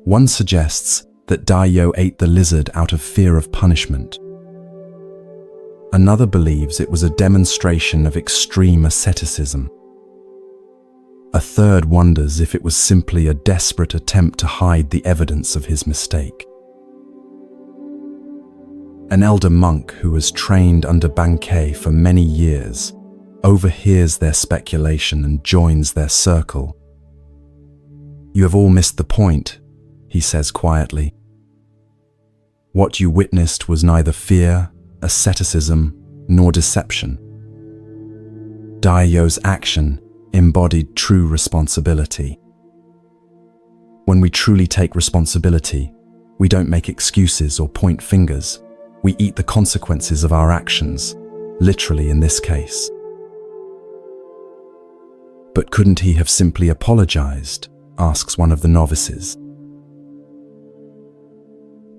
One suggests that Daiyo ate the lizard out of fear of punishment. Another believes it was a demonstration of extreme asceticism. A third wonders if it was simply a desperate attempt to hide the evidence of his mistake. An elder monk who has trained under Bankei for many years overhears their speculation and joins their circle. "You have all missed the point," he says quietly. "What you witnessed was neither fear, asceticism, nor deception. Daiyo's action embodied true responsibility. When we truly take responsibility, we don't make excuses or point fingers. We eat the consequences of our actions, literally in this case." "But couldn't he have simply apologized?" asks one of the novices.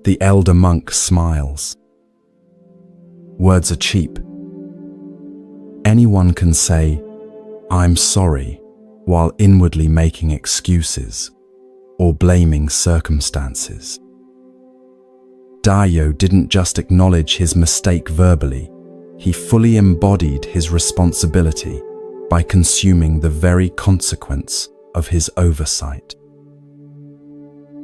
The elder monk smiles. "Words are cheap. Anyone can say, 'I'm sorry,' while inwardly making excuses or blaming circumstances. Daiyo didn't just acknowledge his mistake verbally, he fully embodied his responsibility by consuming the very consequence of his oversight.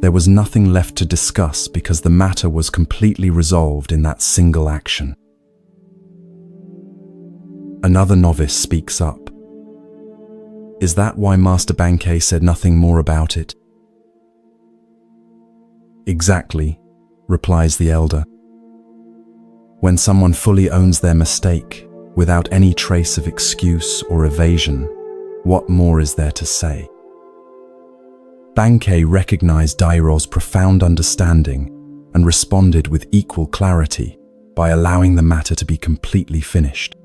There was nothing left to discuss because the matter was completely resolved in that single action. Another novice speaks up. "Is that why Master Bankei said nothing more about it?" "Exactly," replies the elder. "When someone fully owns their mistake, without any trace of excuse or evasion, what more is there to say?" Bankei recognized Daiyo's profound understanding and responded with equal clarity by allowing the matter to be completely finished.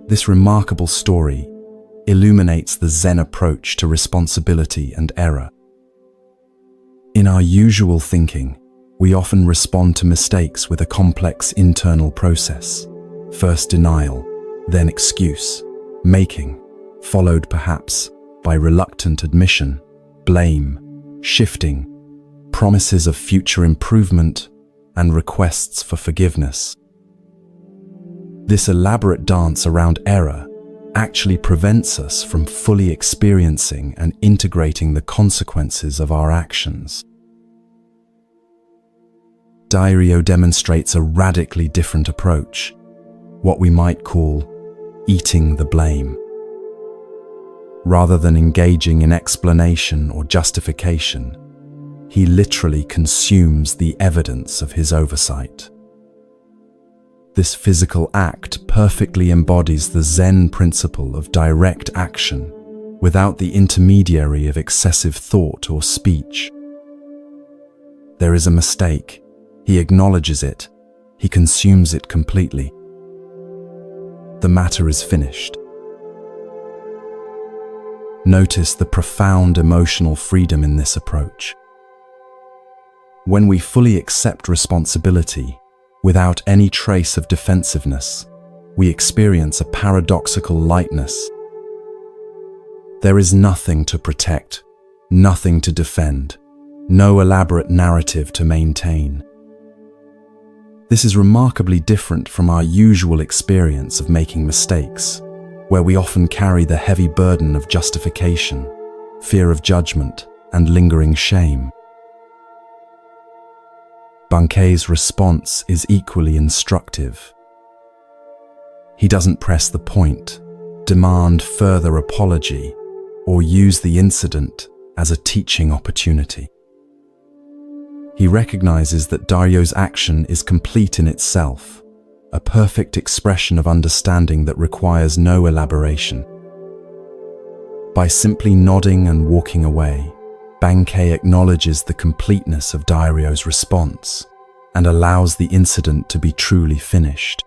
This remarkable story illuminates the Zen approach to responsibility and error. In our usual thinking, we often respond to mistakes with a complex internal process. First denial, then excuse, making, followed perhaps by reluctant admission, blame, shifting, promises of future improvement, and requests for forgiveness. This elaborate dance around error actually prevents us from fully experiencing and integrating the consequences of our actions. Daiyo demonstrates a radically different approach, what we might call eating the blame. Rather than engaging in explanation or justification, he literally consumes the evidence of his oversight. This physical act perfectly embodies the Zen principle of direct action without the intermediary of excessive thought or speech. There is a mistake. He acknowledges it. He consumes it completely. The matter is finished. Notice the profound emotional freedom in this approach. When we fully accept responsibility, without any trace of defensiveness, we experience a paradoxical lightness. There is nothing to protect, nothing to defend, no elaborate narrative to maintain. This is remarkably different from our usual experience of making mistakes, where we often carry the heavy burden of justification, fear of judgment, and lingering shame. Bankei's response is equally instructive. He doesn't press the point, demand further apology, or use the incident as a teaching opportunity. He recognizes that Daryo's action is complete in itself, a perfect expression of understanding that requires no elaboration. By simply nodding and walking away, Bankei acknowledges the completeness of Daryo's response and allows the incident to be truly finished.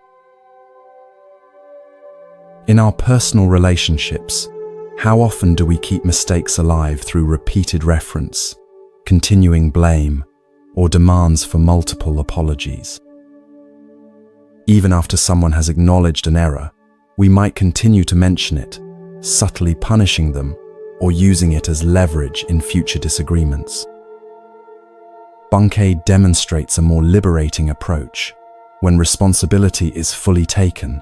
In our personal relationships, how often do we keep mistakes alive through repeated reference, continuing blame, or demands for multiple apologies? Even after someone has acknowledged an error, we might continue to mention it, subtly punishing them or using it as leverage in future disagreements. Bankei demonstrates a more liberating approach. When responsibility is fully taken,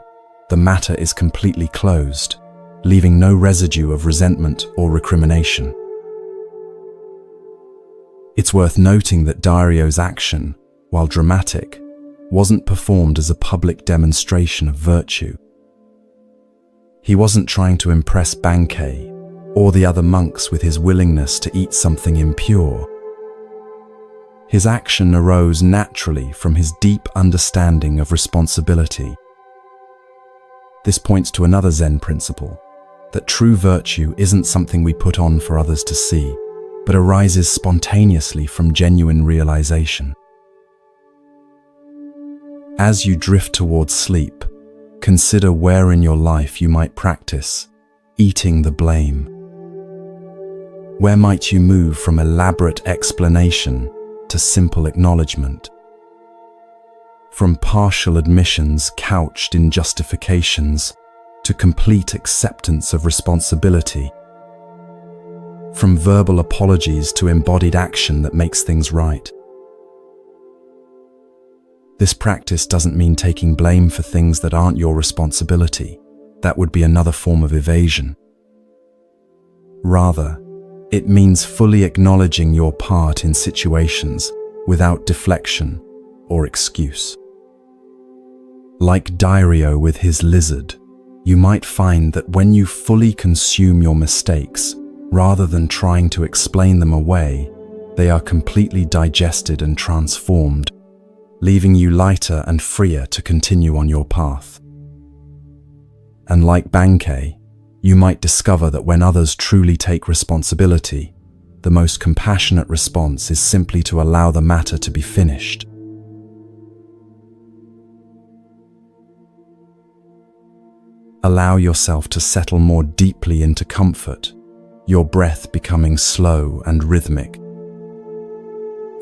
the matter is completely closed, leaving no residue of resentment or recrimination. It's worth noting that Daryo's action, while dramatic, wasn't performed as a public demonstration of virtue. He wasn't trying to impress Bankei or the other monks with his willingness to eat something impure. His action arose naturally from his deep understanding of responsibility. This points to another Zen principle, that true virtue isn't something we put on for others to see, but arises spontaneously from genuine realization. As you drift towards sleep, consider where in your life you might practice eating the blame. Where might you move from elaborate explanation to simple acknowledgement? From partial admissions couched in justifications to complete acceptance of responsibility? From verbal apologies to embodied action that makes things right? This practice doesn't mean taking blame for things that aren't your responsibility. That would be another form of evasion. Rather, it means fully acknowledging your part in situations without deflection or excuse. Like Daryo with his lizard, you might find that when you fully consume your mistakes, rather than trying to explain them away, they are completely digested and transformed, leaving you lighter and freer to continue on your path. And like Bankei, you might discover that when others truly take responsibility, the most compassionate response is simply to allow the matter to be finished. Allow yourself to settle more deeply into comfort, your breath becoming slow and rhythmic.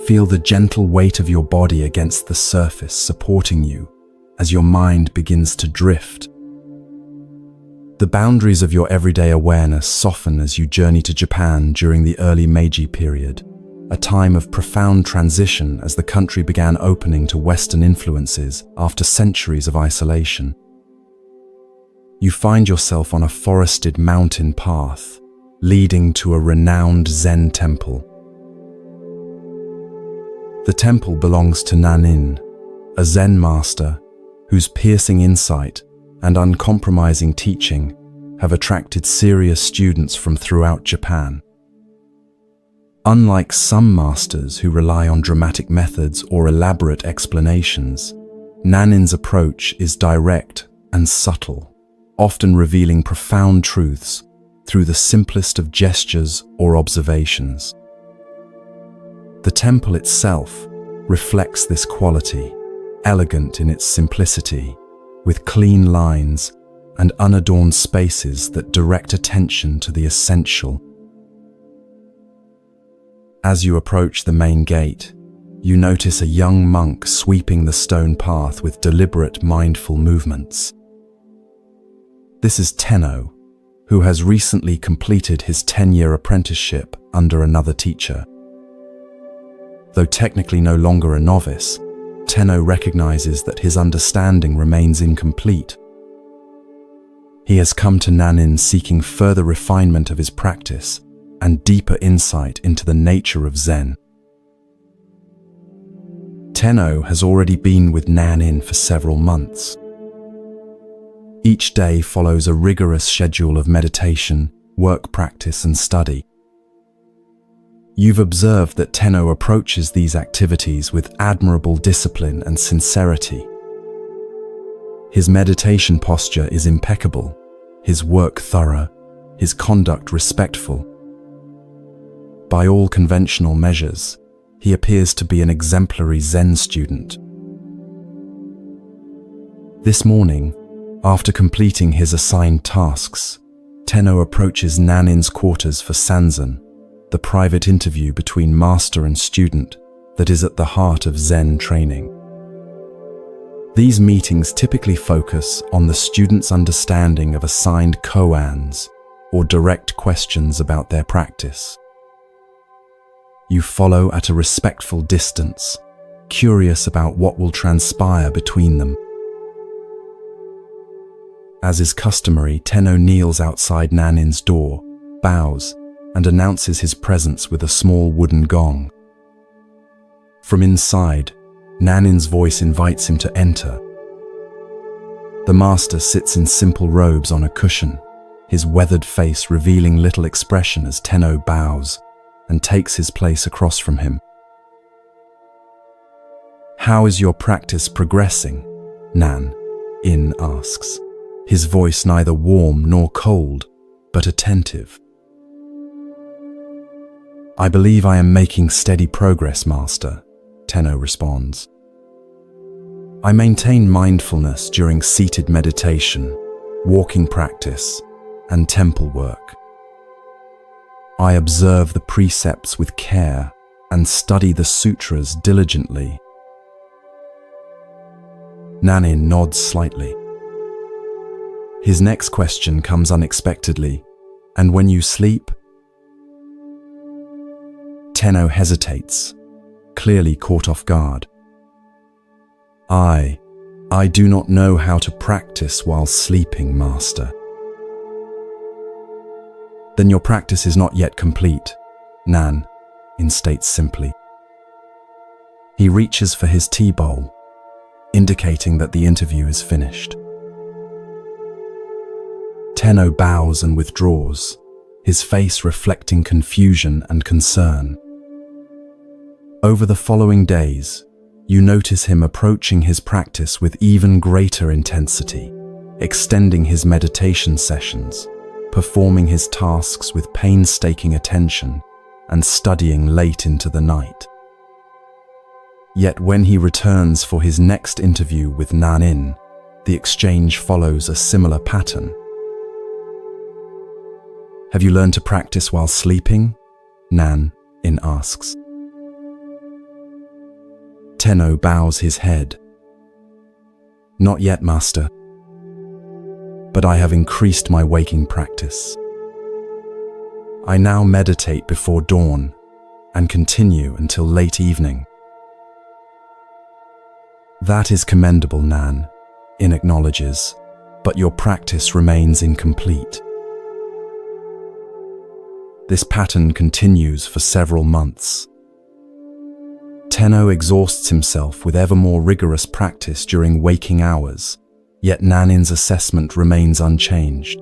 Feel the gentle weight of your body against the surface supporting you as your mind begins to drift. The boundaries of your everyday awareness soften as you journey to Japan during the early Meiji period, a time of profound transition as the country began opening to Western influences after centuries of isolation. You find yourself on a forested mountain path, leading to a renowned Zen temple. The temple belongs to Nanin, a Zen master whose piercing insight and uncompromising teaching have attracted serious students from throughout Japan. Unlike some masters who rely on dramatic methods or elaborate explanations, Nanin's approach is direct and subtle, often revealing profound truths through the simplest of gestures or observations. The temple itself reflects this quality, elegant in its simplicity, with clean lines and unadorned spaces that direct attention to the essential. As you approach the main gate, you notice a young monk sweeping the stone path with deliberate, mindful movements. This is Tenno, who has recently completed his 10-year apprenticeship under another teacher. Though technically no longer a novice, Tenno recognizes that his understanding remains incomplete. He has come to Nanin seeking further refinement of his practice and deeper insight into the nature of Zen. Tenno has already been with Nanin for several months. Each day follows a rigorous schedule of meditation, work practice, and study. You've observed that Tenno approaches these activities with admirable discipline and sincerity. His meditation posture is impeccable, his work thorough, his conduct respectful. By all conventional measures, he appears to be an exemplary Zen student. This morning, after completing his assigned tasks, Tenno approaches Nanin's quarters for Sanzen, the private interview between master and student that is at the heart of Zen training. These meetings typically focus on the student's understanding of assigned koans or direct questions about their practice. You follow at a respectful distance, curious about what will transpire between them. As is customary, Tenno kneels outside Nanin's door, bows, and announces his presence with a small wooden gong. From inside, Nanin's voice invites him to enter. The master sits in simple robes on a cushion, his weathered face revealing little expression as Tenno bows and takes his place across from him. "How is your practice progressing?" Nan-in asks, his voice neither warm nor cold, but attentive. "I believe I am making steady progress, Master," Tenno responds. "I maintain mindfulness during seated meditation, walking practice, and temple work. I observe the precepts with care and study the sutras diligently." Nanin nods slightly. His next question comes unexpectedly. "And when you sleep?" Tenno hesitates, clearly caught off guard. I do not know how to practice while sleeping, Master." "Then your practice is not yet complete," Nan-in states simply. He reaches for his tea bowl, indicating that the interview is finished. Tenno bows and withdraws, his face reflecting confusion and concern. Over the following days, you notice him approaching his practice with even greater intensity, extending his meditation sessions, performing his tasks with painstaking attention, and studying late into the night. Yet when he returns for his next interview with Nanin, the exchange follows a similar pattern. "Have you learned to practice while sleeping?" Nanin asks. Tenno bows his head. "Not yet, Master. But I have increased my waking practice. I now meditate before dawn and continue until late evening." "That is commendable," Nan-in acknowledges, "but your practice remains incomplete." This pattern continues for several months. Tenno exhausts himself with ever more rigorous practice during waking hours, yet Nanin's assessment remains unchanged.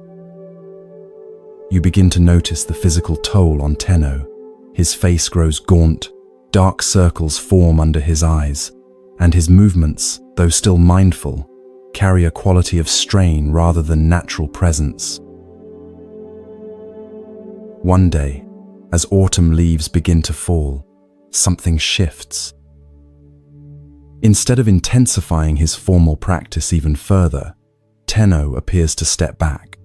You begin to notice the physical toll on Tenno. His face grows gaunt, dark circles form under his eyes, and his movements, though still mindful, carry a quality of strain rather than natural presence. One day, as autumn leaves begin to fall, something shifts. Instead of intensifying his formal practice even further, Tenno appears to step back.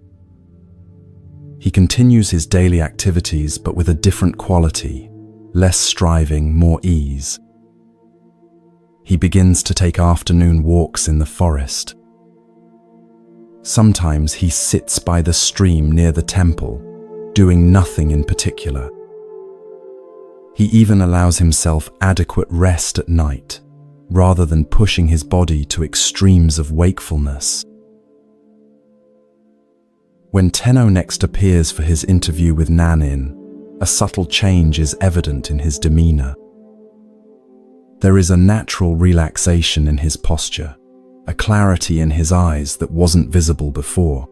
He continues his daily activities but with a different quality, less striving, more ease. He begins to take afternoon walks in the forest. Sometimes he sits by the stream near the temple, doing nothing in particular. He even allows himself adequate rest at night, rather than pushing his body to extremes of wakefulness. When Tenno next appears for his interview with Nanin, a subtle change is evident in his demeanor. There is a natural relaxation in his posture, a clarity in his eyes that wasn't visible before.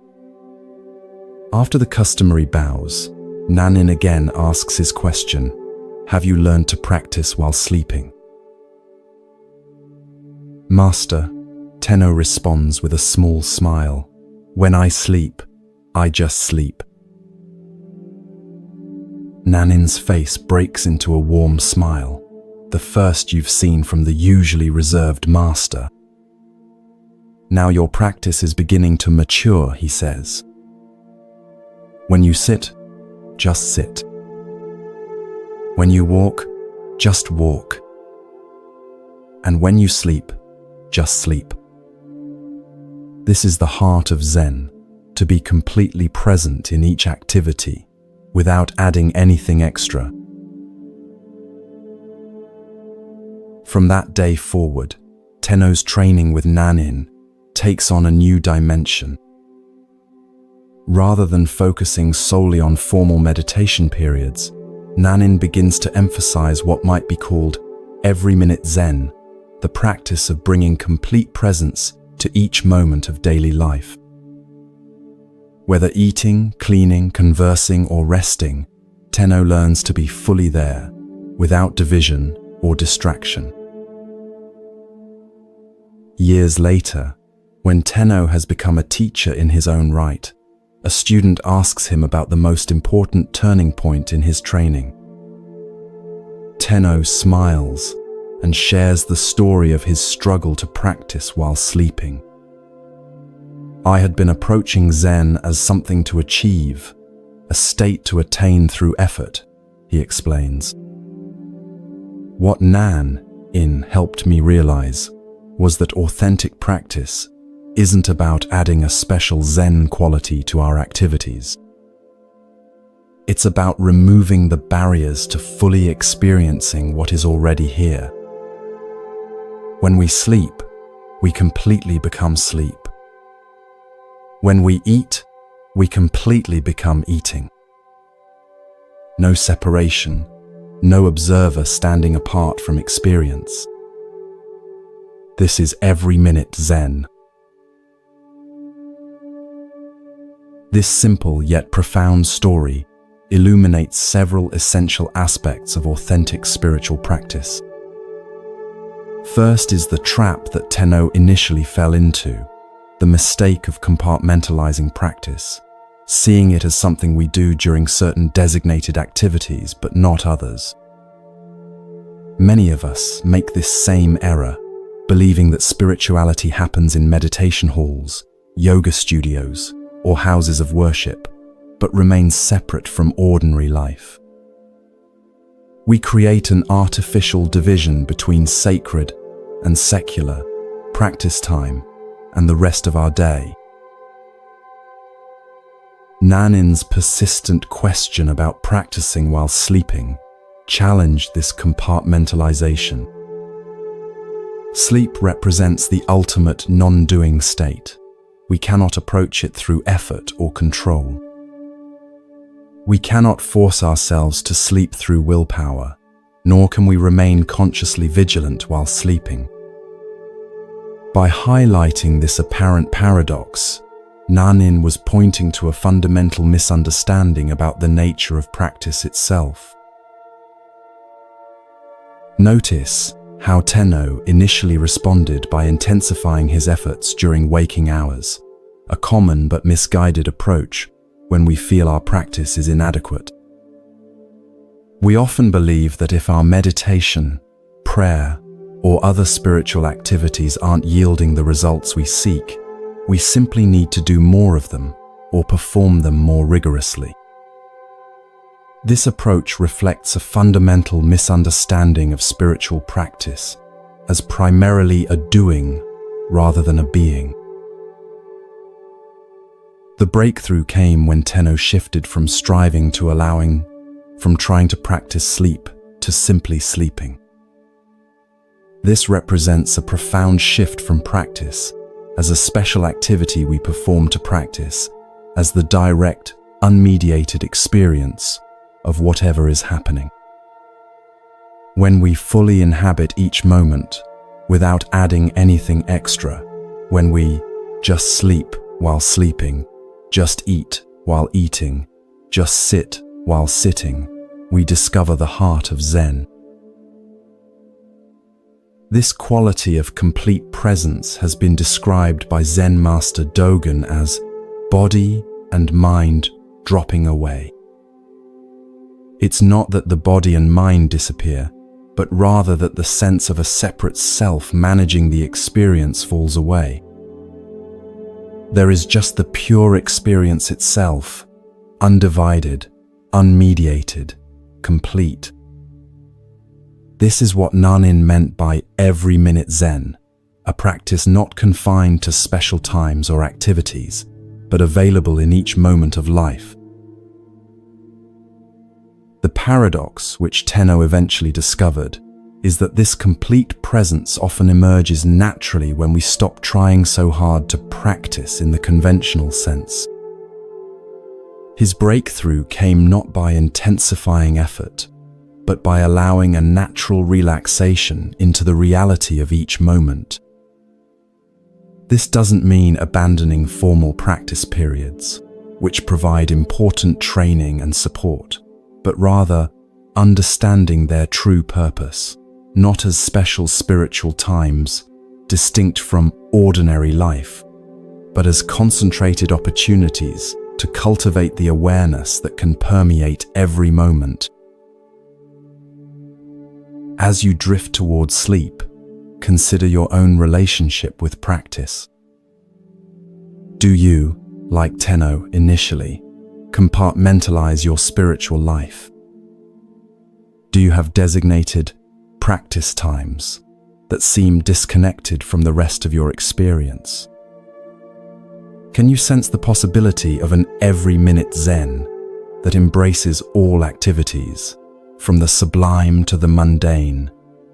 After the customary bows, Nanin again asks his question, "Have you learned to practice while sleeping?" "Master," Tenno responds with a small smile, "when I sleep, I just sleep." Nanin's face breaks into a warm smile, the first you've seen from the usually reserved master. "Now your practice is beginning to mature," he says. "When you sit, just sit. When you walk, just walk. And when you sleep, just sleep." This is the heart of Zen, to be completely present in each activity, without adding anything extra. From that day forward, Tenno's training with Nanin takes on a new dimension. Rather than focusing solely on formal meditation periods, Nanin begins to emphasize what might be called every-minute Zen, the practice of bringing complete presence to each moment of daily life. Whether eating, cleaning, conversing, or resting, Tenno learns to be fully there, without division or distraction. Years later, when Tenno has become a teacher in his own right, a student asks him about the most important turning point in his training. Tenno smiles and shares the story of his struggle to practice while sleeping. "I had been approaching Zen as something to achieve, a state to attain through effort," he explains. "What Nan-in helped me realize was that authentic practice isn't about adding a special Zen quality to our activities. It's about removing the barriers to fully experiencing what is already here. When we sleep, we completely become sleep. When we eat, we completely become eating. No separation, no observer standing apart from experience. This is every-minute Zen." This simple yet profound story illuminates several essential aspects of authentic spiritual practice. First is the trap that Tenno initially fell into, the mistake of compartmentalizing practice, seeing it as something we do during certain designated activities but not others. Many of us make this same error, believing that spirituality happens in meditation halls, yoga studios, or houses of worship, but remains separate from ordinary life. We create an artificial division between sacred and secular practice time and the rest of our day. Nanin's persistent question about practicing while sleeping challenged this compartmentalization. Sleep represents the ultimate non-doing state. We cannot approach it through effort or control. We cannot force ourselves to sleep through willpower, nor can we remain consciously vigilant while sleeping. By highlighting this apparent paradox, Nanin was pointing to a fundamental misunderstanding about the nature of practice itself. Notice how Tenno initially responded by intensifying his efforts during waking hours, a common but misguided approach when we feel our practice is inadequate. We often believe that if our meditation, prayer, or other spiritual activities aren't yielding the results we seek, we simply need to do more of them or perform them more rigorously. This approach reflects a fundamental misunderstanding of spiritual practice as primarily a doing rather than a being. The breakthrough came when Tenno shifted from striving to allowing, from trying to practice sleep to simply sleeping. This represents a profound shift from practice as a special activity we perform to practice as the direct, unmediated experience of whatever is happening. When we fully inhabit each moment without adding anything extra, when we just sleep while sleeping, just eat while eating, just sit while sitting, we discover the heart of Zen. This quality of complete presence has been described by Zen master Dogen as body and mind dropping away. It's not that the body and mind disappear, but rather that the sense of a separate self managing the experience falls away. There is just the pure experience itself, undivided, unmediated, complete. This is what Nanin meant by every minute Zen, a practice not confined to special times or activities, but available in each moment of life. The paradox, which Tenno eventually discovered, is that this complete presence often emerges naturally when we stop trying so hard to practice in the conventional sense. His breakthrough came not by intensifying effort, but by allowing a natural relaxation into the reality of each moment. This doesn't mean abandoning formal practice periods, which provide important training and support, but rather understanding their true purpose, not as special spiritual times, distinct from ordinary life, but as concentrated opportunities to cultivate the awareness that can permeate every moment. As you drift towards sleep, consider your own relationship with practice. Do you, like Tenno initially, compartmentalize your spiritual life? Do you have designated practice times that seem disconnected from the rest of your experience? Can you sense the possibility of an every-minute Zen that embraces all activities, from the sublime to the mundane,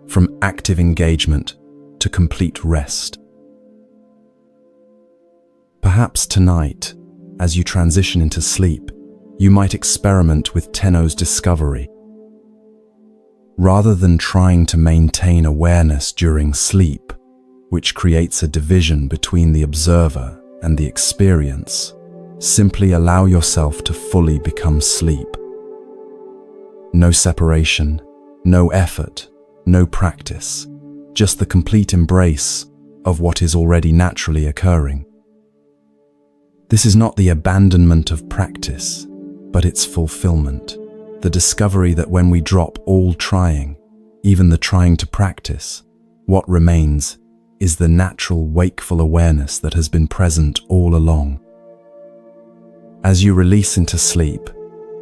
from active engagement to complete rest? Perhaps tonight, as you transition into sleep, you might experiment with Tenno's discovery. Rather than trying to maintain awareness during sleep, which creates a division between the observer and the experience, simply allow yourself to fully become sleep. No separation, no effort, no practice, just the complete embrace of what is already naturally occurring. This is not the abandonment of practice, but its fulfillment, the discovery that when we drop all trying, even the trying to practice, what remains is the natural wakeful awareness that has been present all along. As you release into sleep,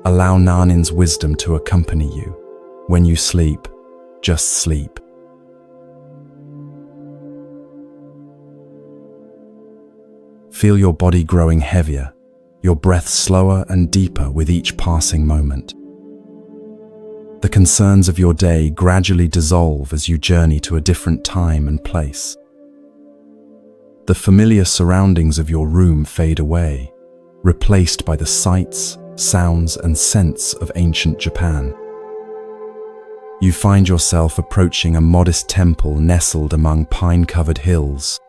allow Nanin's wisdom to accompany you. When you sleep, just sleep. Feel your body growing heavier, your breath slower and deeper with each passing moment. The concerns of your day gradually dissolve as you journey to a different time and place. The familiar surroundings of your room fade away, replaced by the sights, sounds, and scents of ancient Japan. You find yourself approaching a modest temple nestled among pine-covered hills.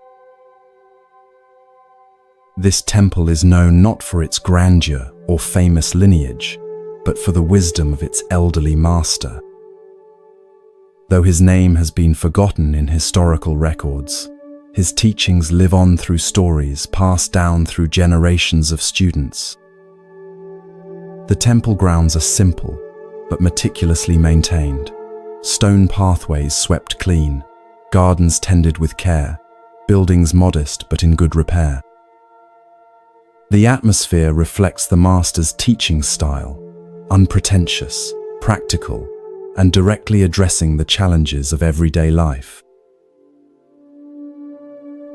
This temple is known not for its grandeur or famous lineage, but for the wisdom of its elderly master. Though his name has been forgotten in historical records, his teachings live on through stories passed down through generations of students. The temple grounds are simple, but meticulously maintained. Stone pathways swept clean, gardens tended with care, buildings modest but in good repair. The atmosphere reflects the master's teaching style, unpretentious, practical, and directly addressing the challenges of everyday life.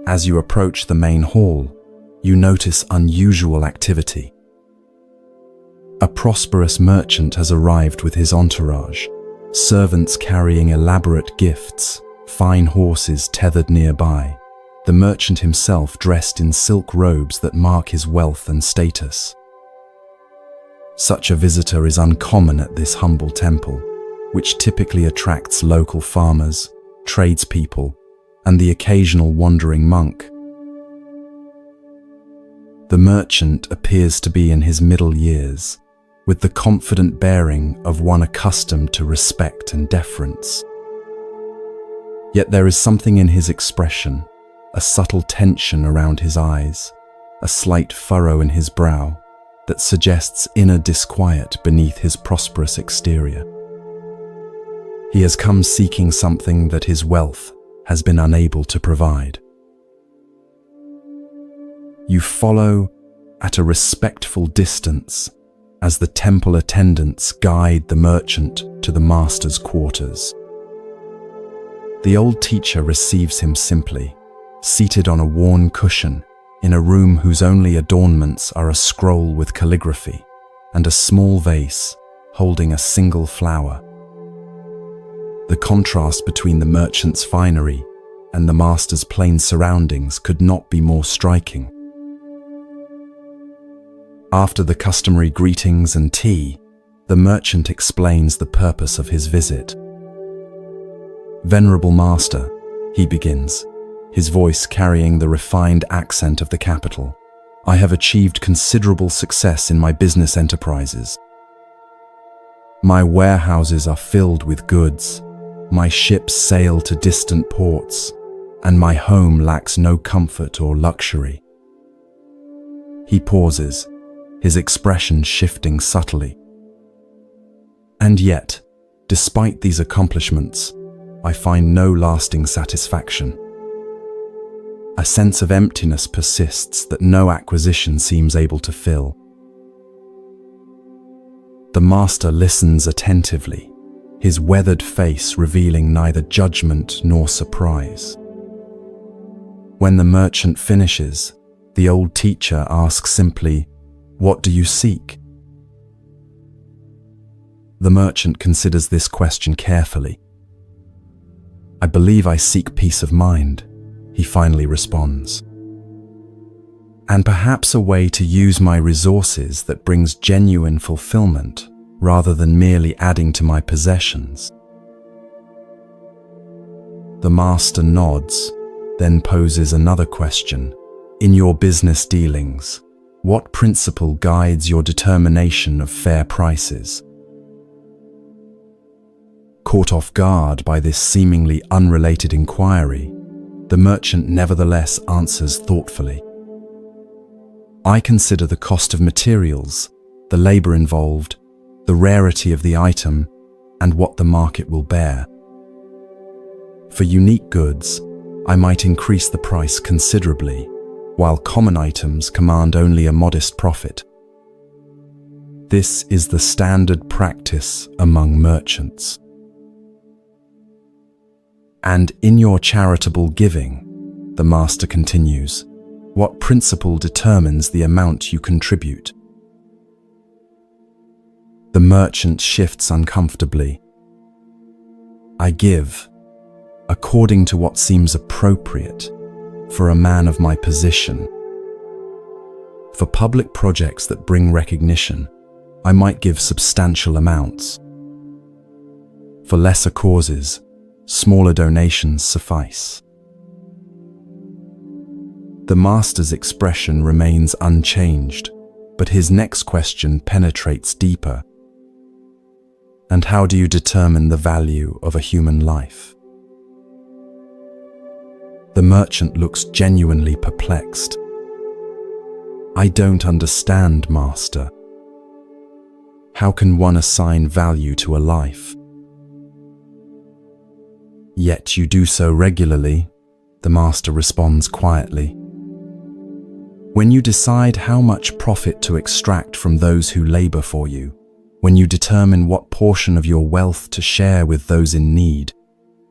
As you approach the main hall, you notice unusual activity. A prosperous merchant has arrived with his entourage, servants carrying elaborate gifts, fine horses tethered nearby, the merchant himself dressed in silk robes that mark his wealth and status. Such a visitor is uncommon at this humble temple, which typically attracts local farmers, tradespeople, and the occasional wandering monk. The merchant appears to be in his middle years, with the confident bearing of one accustomed to respect and deference. Yet there is something in his expression, a subtle tension around his eyes, a slight furrow in his brow, that suggests inner disquiet beneath his prosperous exterior. He has come seeking something that his wealth has been unable to provide. You follow at a respectful distance as the temple attendants guide the merchant to the master's quarters. The old teacher receives him simply, seated on a worn cushion in a room whose only adornments are a scroll with calligraphy and a small vase holding a single flower. The contrast between the merchant's finery and the master's plain surroundings could not be more striking. After the customary greetings and tea, the merchant explains the purpose of his visit. "Venerable Master," he begins, his voice carrying the refined accent of the capital, "I have achieved considerable success in my business enterprises. My warehouses are filled with goods, my ships sail to distant ports, and my home lacks no comfort or luxury." He pauses, his expression shifting subtly. "And yet, despite these accomplishments, I find no lasting satisfaction. A sense of emptiness persists that no acquisition seems able to fill." The master listens attentively, his weathered face revealing neither judgment nor surprise. When the merchant finishes, the old teacher asks simply, "What do you seek?" The merchant considers this question carefully. "I believe I seek peace of mind," he finally responds. "And perhaps a way to use my resources that brings genuine fulfillment rather than merely adding to my possessions." The master nods, then poses another question. "In your business dealings, what principle guides your determination of fair prices?" Caught off guard by this seemingly unrelated inquiry, the merchant nevertheless answers thoughtfully. "I consider the cost of materials, the labor involved, the rarity of the item, and what the market will bear. For unique goods, I might increase the price considerably, while common items command only a modest profit. This is the standard practice among merchants. And in your charitable giving," the master continues, "what principle determines the amount you contribute?" The merchant shifts uncomfortably. "I give, according to what seems appropriate for a man of my position. For public projects that bring recognition, I might give substantial amounts. For lesser causes, smaller donations suffice." The master's expression remains unchanged, but his next question penetrates deeper. "And how do you determine the value of a human life?" The merchant looks genuinely perplexed. "I don't understand, Master. How can one assign value to a life?" "Yet you do so regularly," the master responds quietly. "When you decide how much profit to extract from those who labor for you, when you determine what portion of your wealth to share with those in need,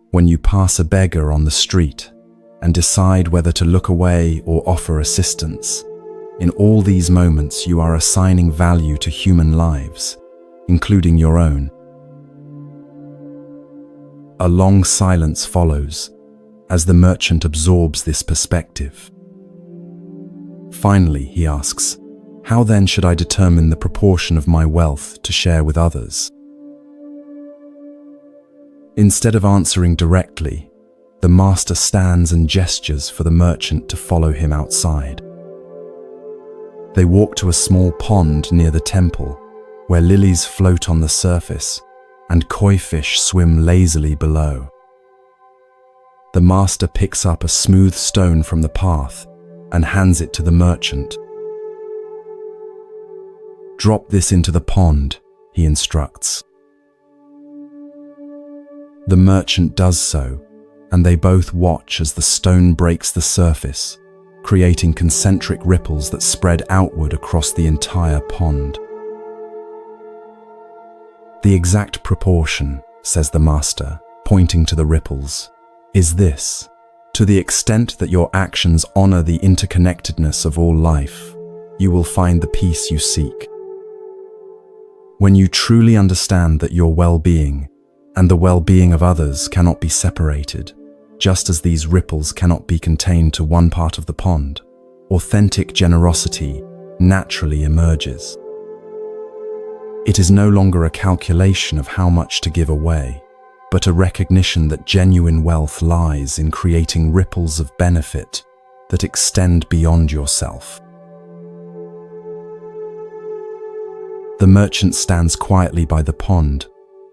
when you pass a beggar on the street and decide whether to look away or offer assistance, in all these moments you are assigning value to human lives, including your own." A long silence follows as the merchant absorbs this perspective. Finally, he asks, How then should I determine the proportion of my wealth to share with others? Instead of answering directly, the master stands and gestures for the merchant to follow him outside. They walk to a small pond near the temple, where lilies float on the surface and koi fish swim lazily below. The master picks up a smooth stone from the path and hands it to the merchant. "Drop this into the pond," he instructs. The merchant does so, and they both watch as the stone breaks the surface, creating concentric ripples that spread outward across the entire pond. "The exact proportion," says the master, pointing to the ripples, "is this: to the extent that your actions honor the interconnectedness of all life, you will find the peace you seek. When you truly understand that your well-being and the well-being of others cannot be separated, just as these ripples cannot be contained to one part of the pond, authentic generosity naturally emerges. It is no longer a calculation of how much to give away, but a recognition that genuine wealth lies in creating ripples of benefit that extend beyond yourself." The merchant stands quietly by the pond,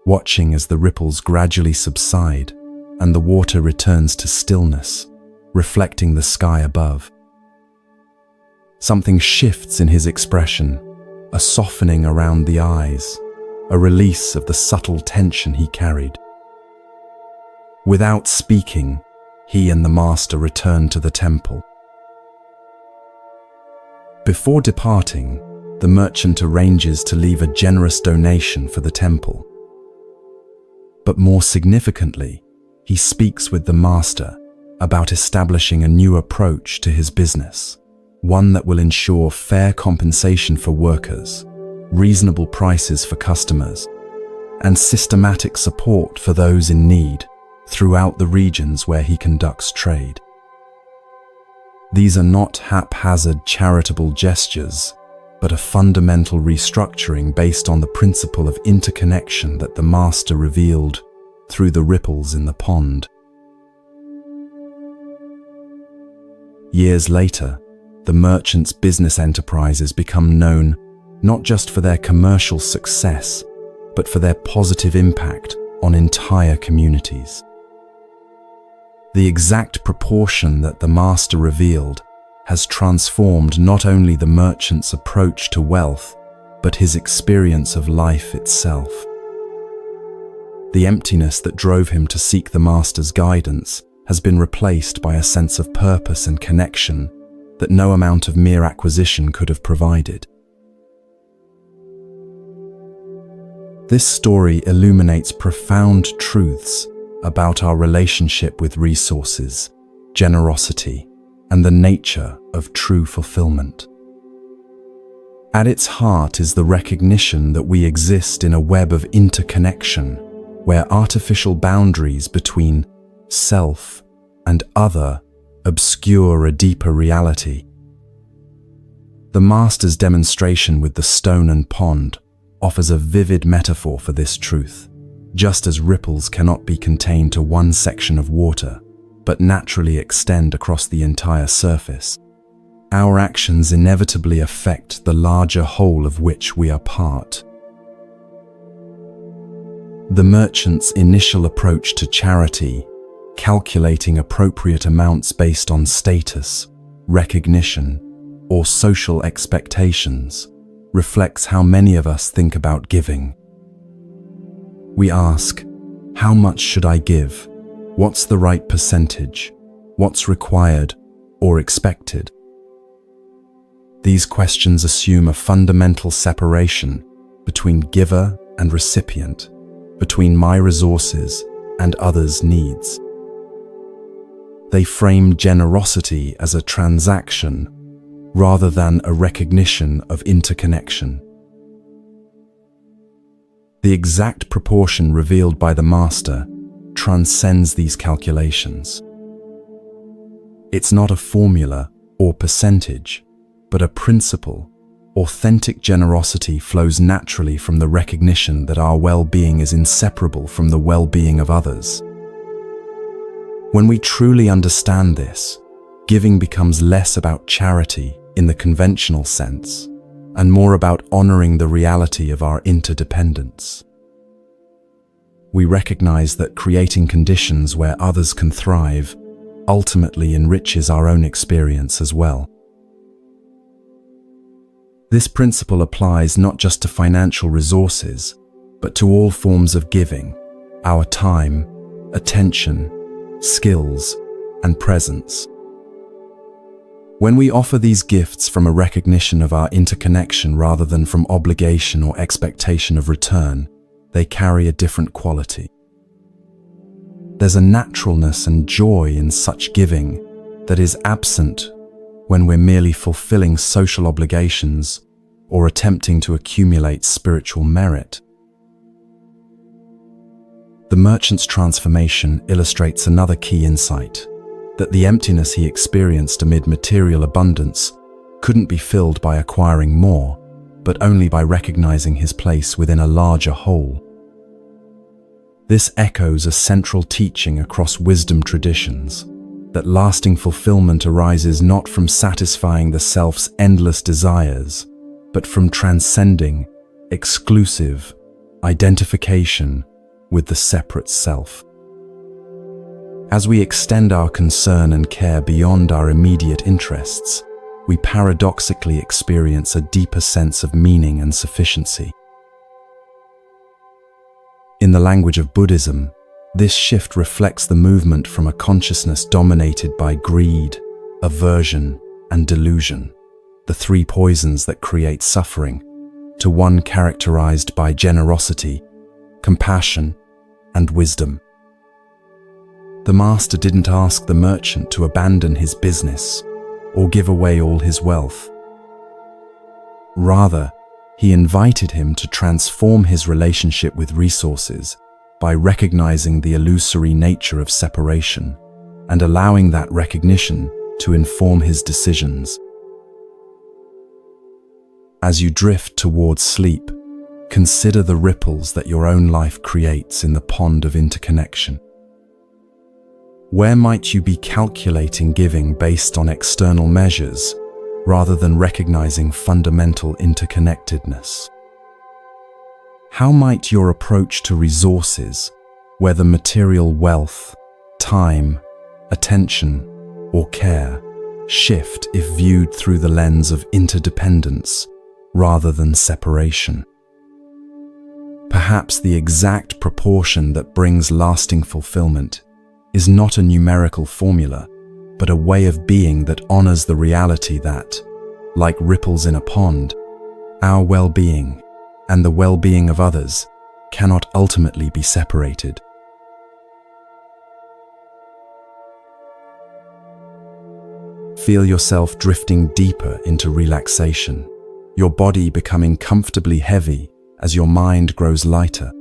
watching as the ripples gradually subside and the water returns to stillness, reflecting the sky above. Something shifts in his expression, a softening around the eyes, a release of the subtle tension he carried. Without speaking, he and the master return to the temple. Before departing, the merchant arranges to leave a generous donation for the temple. But more significantly, he speaks with the master about establishing a new approach to his business, one that will ensure fair compensation for workers, reasonable prices for customers, and systematic support for those in need throughout the regions where he conducts trade. These are not haphazard charitable gestures, but a fundamental restructuring based on the principle of interconnection that the master revealed through the ripples in the pond. Years later, the merchant's business enterprises become known not just for their commercial success, but for their positive impact on entire communities. The exact proportion that the master revealed has transformed not only the merchant's approach to wealth, but his experience of life itself. The emptiness that drove him to seek the master's guidance has been replaced by a sense of purpose and connection that no amount of mere acquisition could have provided. This story illuminates profound truths about our relationship with resources, generosity, and the nature of true fulfillment. At its heart is the recognition that we exist in a web of interconnection, where artificial boundaries between self and other obscure a deeper reality. The master's demonstration with the stone and pond offers a vivid metaphor for this truth. Just as ripples cannot be contained to one section of water, but naturally extend across the entire surface, our actions inevitably affect the larger whole of which we are part. The merchant's initial approach to charity, calculating appropriate amounts based on status, recognition, or social expectations, reflects how many of us think about giving. We ask, how much should I give? What's the right percentage? What's required or expected? These questions assume a fundamental separation between giver and recipient, between my resources and others' needs. They frame generosity as a transaction rather than a recognition of interconnection. The exact proportion revealed by the master transcends these calculations. It's not a formula or percentage, but a principle, Authentic generosity flows naturally from the recognition that our well-being is inseparable from the well-being of others. When we truly understand this, giving becomes less about charity in the conventional sense and more about honoring the reality of our interdependence. We recognize that creating conditions where others can thrive ultimately enriches our own experience as well. This principle applies not just to financial resources, but to all forms of giving, our time, attention, skills, and presence. When we offer these gifts from a recognition of our interconnection rather than from obligation or expectation of return, they carry a different quality. There's a naturalness and joy in such giving that is absent when we're merely fulfilling social obligations or attempting to accumulate spiritual merit. The merchant's transformation illustrates another key insight, that the emptiness he experienced amid material abundance couldn't be filled by acquiring more, but only by recognizing his place within a larger whole. This echoes a central teaching across wisdom traditions, that lasting fulfillment arises not from satisfying the self's endless desires, but from transcending exclusive identification with the separate self. As we extend our concern and care beyond our immediate interests, we paradoxically experience a deeper sense of meaning and sufficiency. In the language of Buddhism, this shift reflects the movement from a consciousness dominated by greed, aversion, and delusion, the three poisons that create suffering, to one characterized by generosity, compassion, and wisdom. The master didn't ask the merchant to abandon his business or give away all his wealth. Rather, he invited him to transform his relationship with resources by recognizing the illusory nature of separation and allowing that recognition to inform his decisions. As you drift towards sleep, consider the ripples that your own life creates in the pond of interconnection. Where might you be calculating giving based on external measures rather than recognizing fundamental interconnectedness? How might your approach to resources, whether material wealth, time, attention, or care, shift if viewed through the lens of interdependence rather than separation? Perhaps the exact proportion that brings lasting fulfillment is not a numerical formula, but a way of being that honors the reality that, like ripples in a pond, our well-being and the well-being of others cannot ultimately be separated. Feel yourself drifting deeper into relaxation, your body becoming comfortably heavy as your mind grows lighter.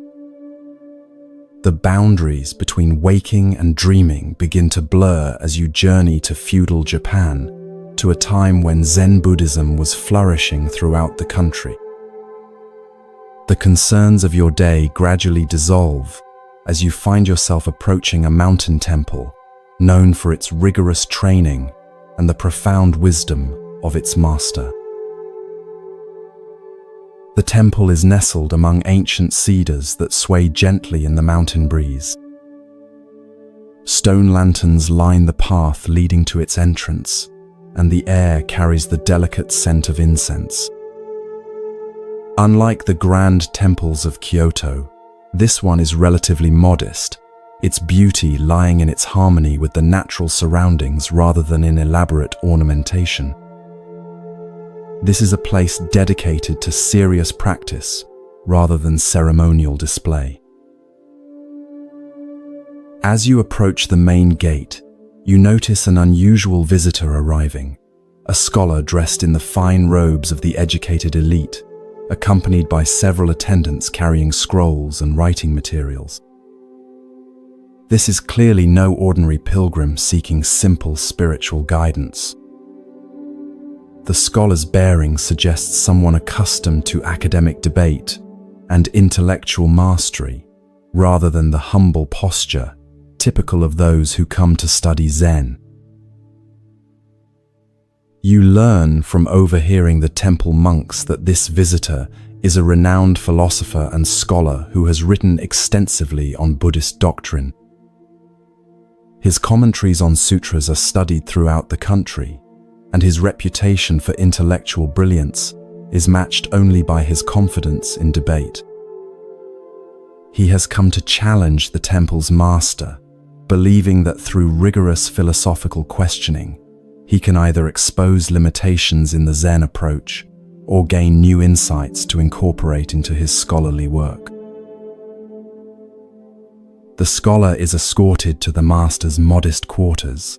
The boundaries between waking and dreaming begin to blur as you journey to feudal Japan, to a time when Zen Buddhism was flourishing throughout the country. The concerns of your day gradually dissolve as you find yourself approaching a mountain temple known for its rigorous training and the profound wisdom of its master. The temple is nestled among ancient cedars that sway gently in the mountain breeze. Stone lanterns line the path leading to its entrance, and the air carries the delicate scent of incense. Unlike the grand temples of Kyoto, this one is relatively modest, its beauty lying in its harmony with the natural surroundings rather than in elaborate ornamentation. This is a place dedicated to serious practice rather than ceremonial display. As you approach the main gate, you notice an unusual visitor arriving, a scholar dressed in the fine robes of the educated elite, accompanied by several attendants carrying scrolls and writing materials. This is clearly no ordinary pilgrim seeking simple spiritual guidance. The scholar's bearing suggests someone accustomed to academic debate and intellectual mastery, rather than the humble posture typical of those who come to study Zen. You learn from overhearing the temple monks that this visitor is a renowned philosopher and scholar who has written extensively on Buddhist doctrine. His commentaries on sutras are studied throughout the country, and his reputation for intellectual brilliance is matched only by his confidence in debate. He has come to challenge the temple's master, believing that through rigorous philosophical questioning, he can either expose limitations in the Zen approach or gain new insights to incorporate into his scholarly work. The scholar is escorted to the master's modest quarters.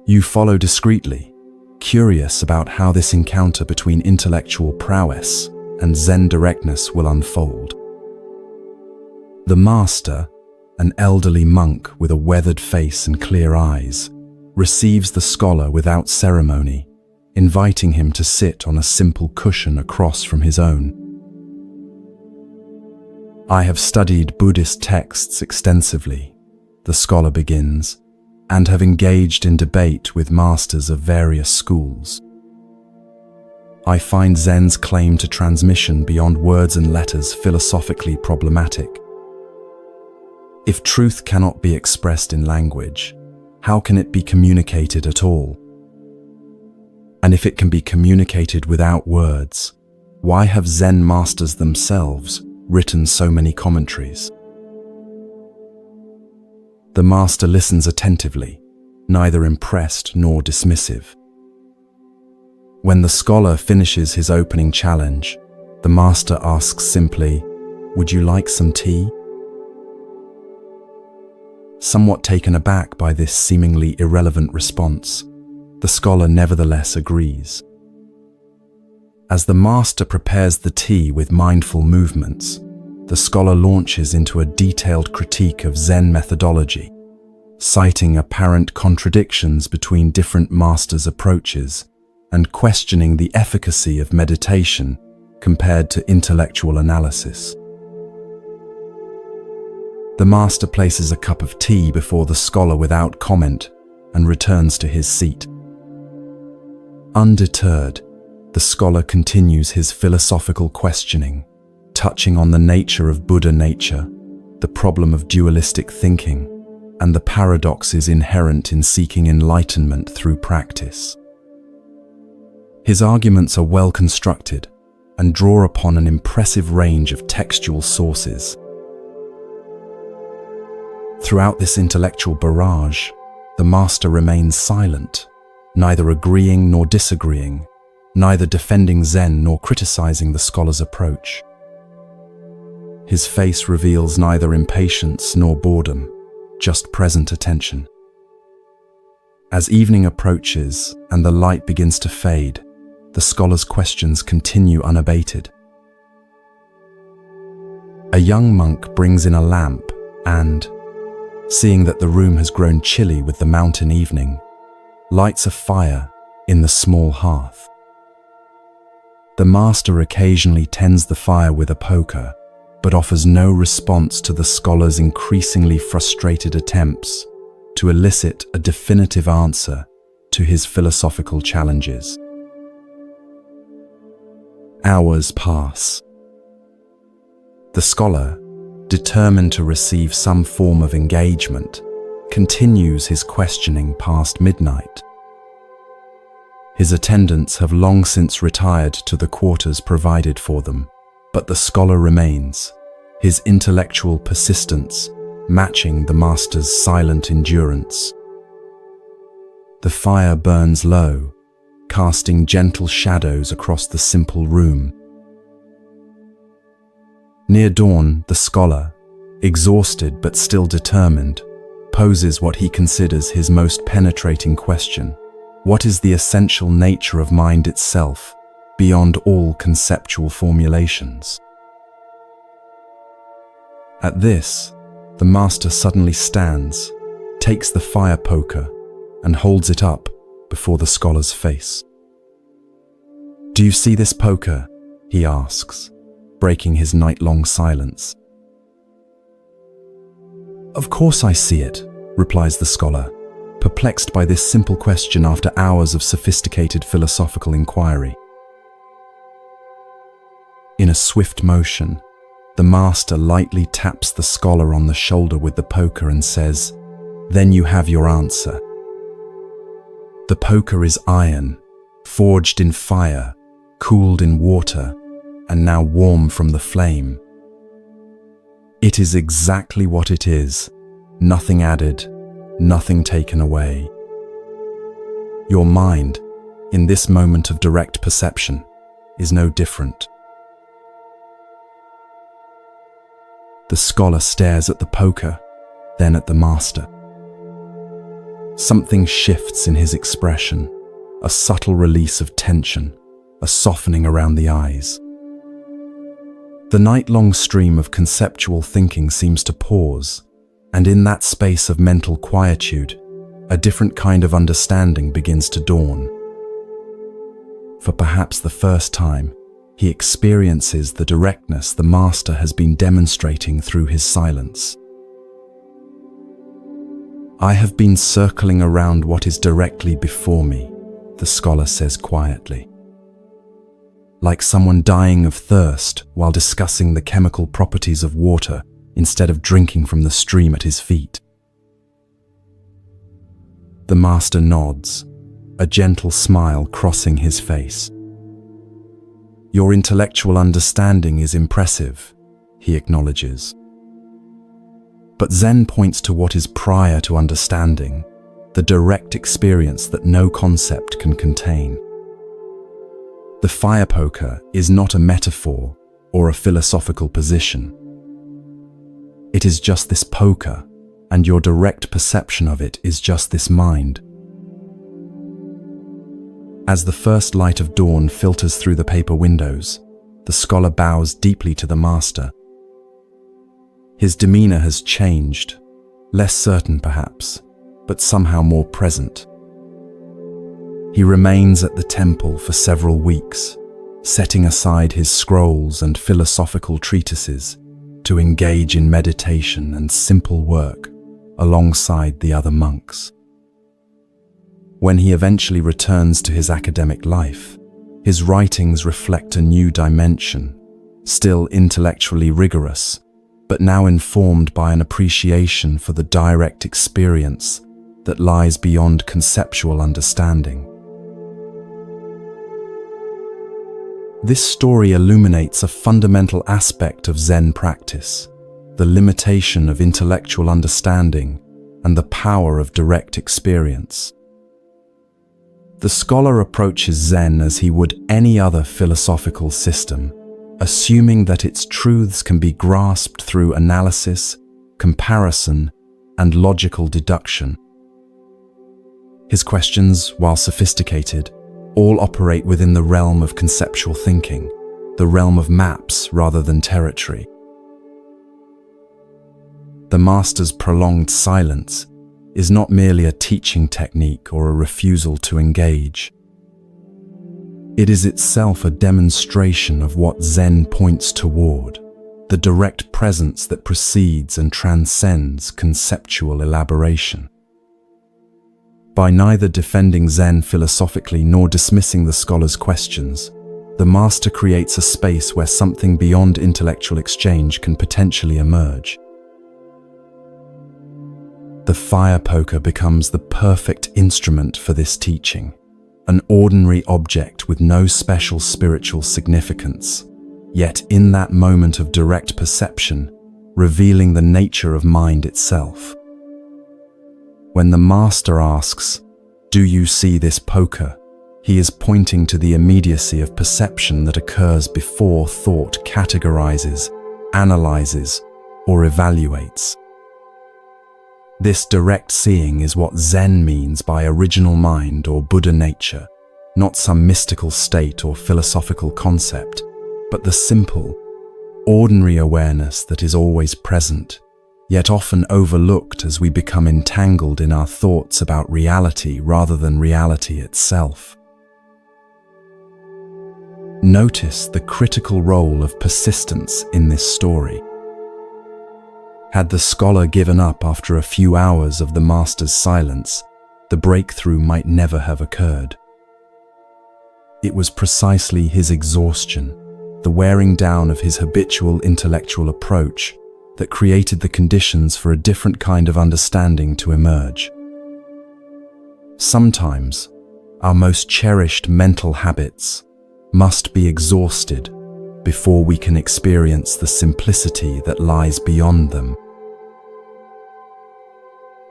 You follow discreetly, curious about how this encounter between intellectual prowess and Zen directness will unfold. The master, an elderly monk with a weathered face and clear eyes, receives the scholar without ceremony, inviting him to sit on a simple cushion across from his own. I have studied Buddhist texts extensively, the scholar begins, and have engaged in debate with masters of various schools. I find Zen's claim to transmission beyond words and letters philosophically problematic. If truth cannot be expressed in language, how can it be communicated at all? And if it can be communicated without words, why have Zen masters themselves written so many commentaries? The master listens attentively, neither impressed nor dismissive. When the scholar finishes his opening challenge, the master asks simply, "Would you like some tea?" Somewhat taken aback by this seemingly irrelevant response, the scholar nevertheless agrees. As the master prepares the tea with mindful movements, the scholar launches into a detailed critique of Zen methodology, citing apparent contradictions between different masters' approaches and questioning the efficacy of meditation compared to intellectual analysis. The master places a cup of tea before the scholar without comment and returns to his seat. Undeterred, the scholar continues his philosophical questioning, touching on the nature of Buddha nature, the problem of dualistic thinking, and the paradoxes inherent in seeking enlightenment through practice. His arguments are well constructed and draw upon an impressive range of textual sources. Throughout this intellectual barrage, the master remains silent, neither agreeing nor disagreeing, neither defending Zen nor criticizing the scholar's approach. His face reveals neither impatience nor boredom, just present attention. As evening approaches and the light begins to fade, the scholar's questions continue unabated. A young monk brings in a lamp and, seeing that the room has grown chilly with the mountain evening, lights a fire in the small hearth. The master occasionally tends the fire with a poker, but offers no response to the scholar's increasingly frustrated attempts to elicit a definitive answer to his philosophical challenges. Hours pass. The scholar, determined to receive some form of engagement, continues his questioning past midnight. His attendants have long since retired to the quarters provided for them, but the scholar remains, his intellectual persistence matching the master's silent endurance. The fire burns low, casting gentle shadows across the simple room. Near dawn, the scholar, exhausted but still determined, poses what he considers his most penetrating question. What is the essential nature of mind itself, beyond all conceptual formulations? At this, the master suddenly stands, takes the fire poker, and holds it up before the scholar's face. "Do you see this poker?" he asks, breaking his night-long silence. "Of course I see it," replies the scholar, perplexed by this simple question after hours of sophisticated philosophical inquiry. In a swift motion, the master lightly taps the scholar on the shoulder with the poker and says, "Then you have your answer. The poker is iron, forged in fire, cooled in water, and now warm from the flame. It is exactly what it is, nothing added, nothing taken away. Your mind, in this moment of direct perception, is no different." The scholar stares at the poker, then at the master. Something shifts in his expression, a subtle release of tension, a softening around the eyes. The night-long stream of conceptual thinking seems to pause, and in that space of mental quietude, a different kind of understanding begins to dawn. For perhaps the first time, he experiences the directness the master has been demonstrating through his silence. "I have been circling around what is directly before me," the scholar says quietly. Like someone dying of thirst while discussing the chemical properties of water instead of drinking from the stream at his feet. The master nods, a gentle smile crossing his face. "Your intellectual understanding is impressive," he acknowledges. But Zen points to what is prior to understanding, the direct experience that no concept can contain. The fire poker is not a metaphor or a philosophical position. It is just this poker, and your direct perception of it is just this mind. As the first light of dawn filters through the paper windows, the scholar bows deeply to the master. His demeanor has changed, less certain perhaps, but somehow more present. He remains at the temple for several weeks, setting aside his scrolls and philosophical treatises to engage in meditation and simple work alongside the other monks. When he eventually returns to his academic life, his writings reflect a new dimension, still intellectually rigorous, but now informed by an appreciation for the direct experience that lies beyond conceptual understanding. This story illuminates a fundamental aspect of Zen practice, the limitation of intellectual understanding and the power of direct experience. The scholar approaches Zen as he would any other philosophical system, assuming that its truths can be grasped through analysis, comparison, and logical deduction. His questions, while sophisticated, all operate within the realm of conceptual thinking, the realm of maps rather than territory. The master's prolonged silence is not merely a teaching technique or a refusal to engage. It is itself a demonstration of what Zen points toward, the direct presence that precedes and transcends conceptual elaboration. By neither defending Zen philosophically nor dismissing the scholar's questions, the master creates a space where something beyond intellectual exchange can potentially emerge. The fire poker becomes the perfect instrument for this teaching, an ordinary object with no special spiritual significance, yet in that moment of direct perception, revealing the nature of mind itself. When the master asks, "Do you see this poker?" he is pointing to the immediacy of perception that occurs before thought categorizes, analyzes, or evaluates. This direct seeing is what Zen means by original mind or Buddha nature, not some mystical state or philosophical concept, but the simple, ordinary awareness that is always present, yet often overlooked as we become entangled in our thoughts about reality rather than reality itself. Notice the critical role of persistence in this story. Had the scholar given up after a few hours of the master's silence, the breakthrough might never have occurred. It was precisely his exhaustion, the wearing down of his habitual intellectual approach, that created the conditions for a different kind of understanding to emerge. Sometimes, our most cherished mental habits must be exhausted before we can experience the simplicity that lies beyond them.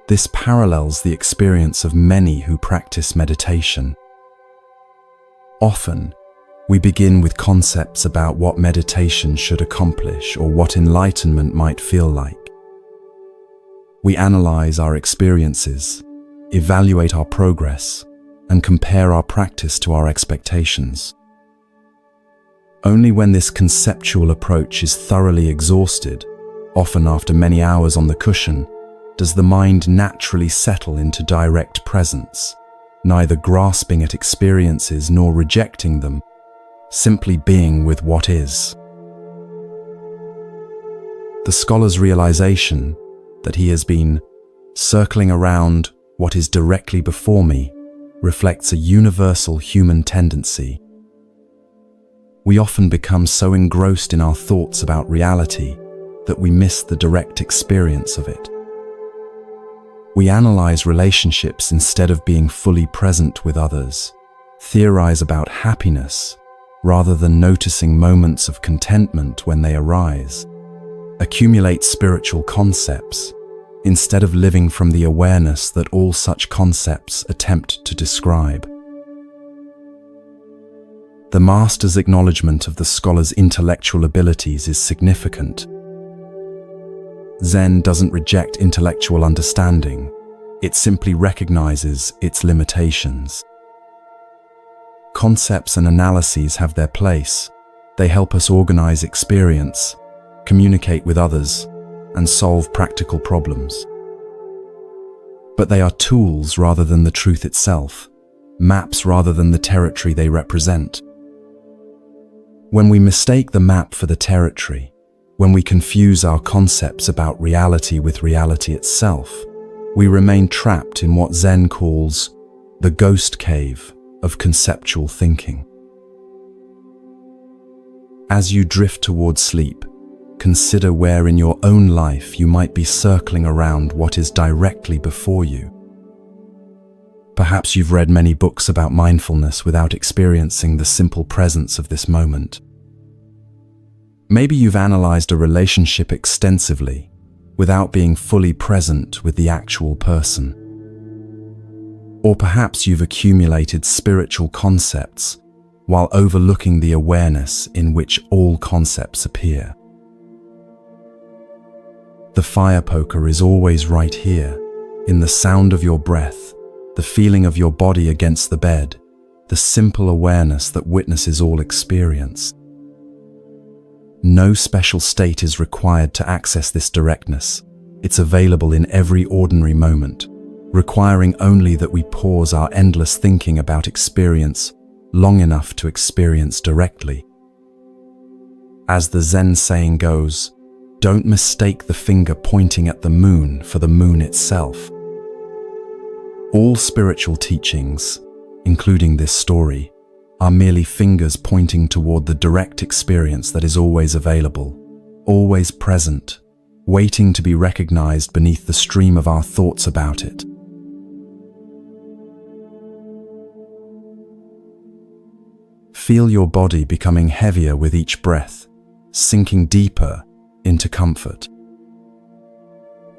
This parallels the experience of many who practice meditation. Often, we begin with concepts about what meditation should accomplish or what enlightenment might feel like. We analyze our experiences, evaluate our progress, and compare our practice to our expectations. Only when this conceptual approach is thoroughly exhausted, often after many hours on the cushion, does the mind naturally settle into direct presence, neither grasping at experiences nor rejecting them, simply being with what is. The scholar's realization that he has been circling around what is directly before me reflects a universal human tendency. We often become so engrossed in our thoughts about reality that we miss the direct experience of it. We analyze relationships instead of being fully present with others, theorize about happiness rather than noticing moments of contentment when they arise, accumulate spiritual concepts instead of living from the awareness that all such concepts attempt to describe. The master's acknowledgement of the scholar's intellectual abilities is significant. Zen doesn't reject intellectual understanding, it simply recognizes its limitations. Concepts and analyses have their place. They help us organize experience, communicate with others, and solve practical problems. But they are tools rather than the truth itself, maps rather than the territory they represent. When we mistake the map for the territory, when we confuse our concepts about reality with reality itself, we remain trapped in what Zen calls the ghost cave of conceptual thinking. As you drift towards sleep, consider where in your own life you might be circling around what is directly before you. Perhaps you've read many books about mindfulness without experiencing the simple presence of this moment. Maybe you've analyzed a relationship extensively without being fully present with the actual person. Or perhaps you've accumulated spiritual concepts while overlooking the awareness in which all concepts appear. The fire poker is always right here, in the sound of your breath, the feeling of your body against the bed, the simple awareness that witnesses all experience. No special state is required to access this directness. It's available in every ordinary moment, requiring only that we pause our endless thinking about experience long enough to experience directly. As the Zen saying goes, don't mistake the finger pointing at the moon for the moon itself. All spiritual teachings, including this story, are merely fingers pointing toward the direct experience that is always available, always present, waiting to be recognized beneath the stream of our thoughts about it. Feel your body becoming heavier with each breath, sinking deeper into comfort.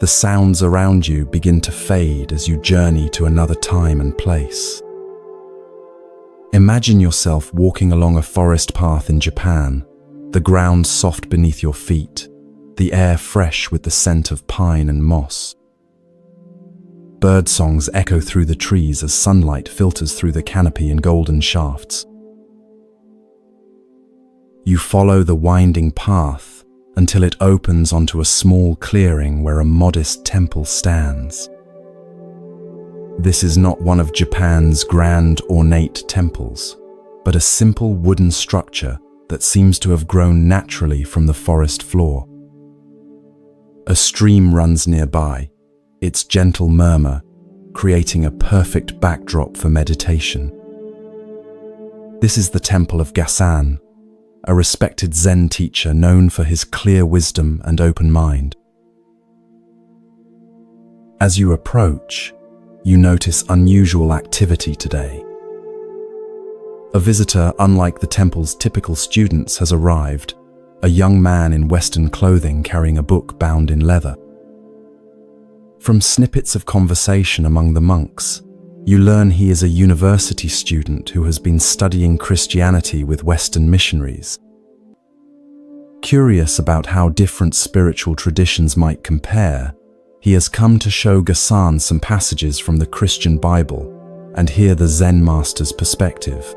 The sounds around you begin to fade as you journey to another time and place. Imagine yourself walking along a forest path in Japan, the ground soft beneath your feet, the air fresh with the scent of pine and moss. Bird songs echo through the trees as sunlight filters through the canopy in golden shafts. You follow the winding path until it opens onto a small clearing where a modest temple stands. This is not one of Japan's grand ornate temples. but a simple wooden structure that seems to have grown naturally from the forest floor. A stream runs nearby, its gentle murmur creating a perfect backdrop for meditation. This is the temple of Gasan, a respected Zen teacher known for his clear wisdom and open mind. As you approach, you notice unusual activity today. A visitor, unlike the temple's typical students, has arrived, a young man in Western clothing carrying a book bound in leather. From snippets of conversation among the monks, you learn he is a university student who has been studying Christianity with Western missionaries. Curious about how different spiritual traditions might compare, he has come to show Gasan some passages from the Christian Bible and hear the Zen master's perspective.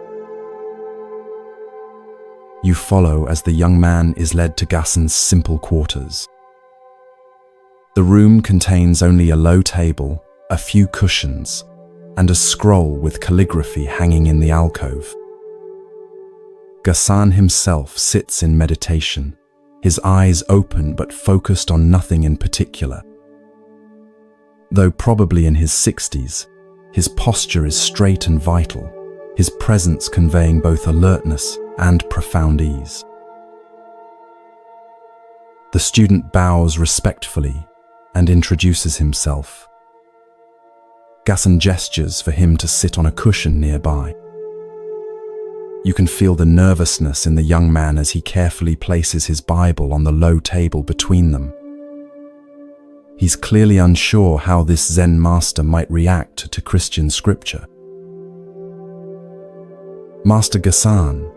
You follow as the young man is led to Gasan's simple quarters. The room contains only a low table, a few cushions, and a scroll with calligraphy hanging in the alcove. Gasan himself sits in meditation, his eyes open but focused on nothing in particular. Though probably in his 60s, his posture is straight and vital, his presence conveying both alertness and profound ease. The student bows respectfully and introduces himself. Gasan gestures for him to sit on a cushion nearby. You can feel the nervousness in the young man as he carefully places his Bible on the low table between them. He's clearly unsure how this Zen master might react to Christian scripture. "Master Gasan,"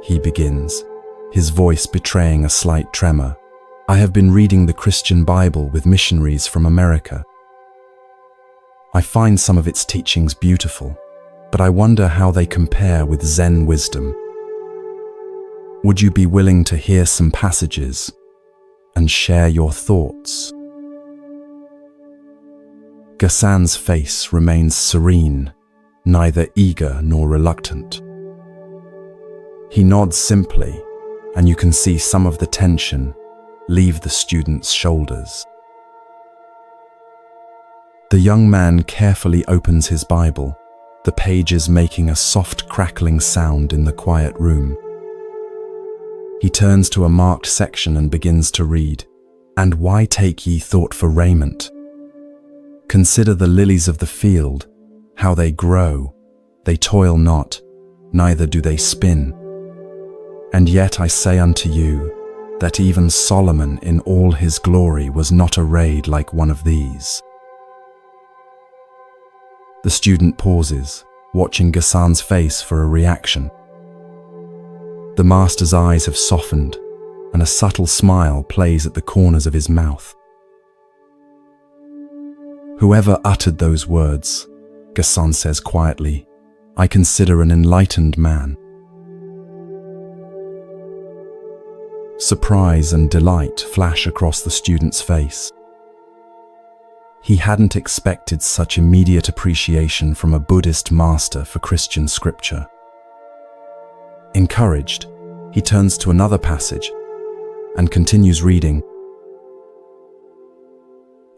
he begins, his voice betraying a slight tremor, "I have been reading the Christian Bible with missionaries from America. I find some of its teachings beautiful, but I wonder how they compare with Zen wisdom. Would you be willing to hear some passages and share your thoughts?" Gasan's face remains serene, neither eager nor reluctant. He nods simply, and you can see some of the tension leave the student's shoulders. The young man carefully opens his Bible, the pages making a soft crackling sound in the quiet room. He turns to a marked section and begins to read, "And why take ye thought for raiment? Consider the lilies of the field, how they grow. They toil not, neither do they spin. And yet I say unto you, that even Solomon in all his glory was not arrayed like one of these." The student pauses, watching Gasan's face for a reaction. The master's eyes have softened, and a subtle smile plays at the corners of his mouth. "Whoever uttered those words," Gasan says quietly, "I consider an enlightened man." Surprise and delight flash across the student's face. He hadn't expected such immediate appreciation from a Buddhist master for Christian scripture. Encouraged, he turns to another passage and continues reading,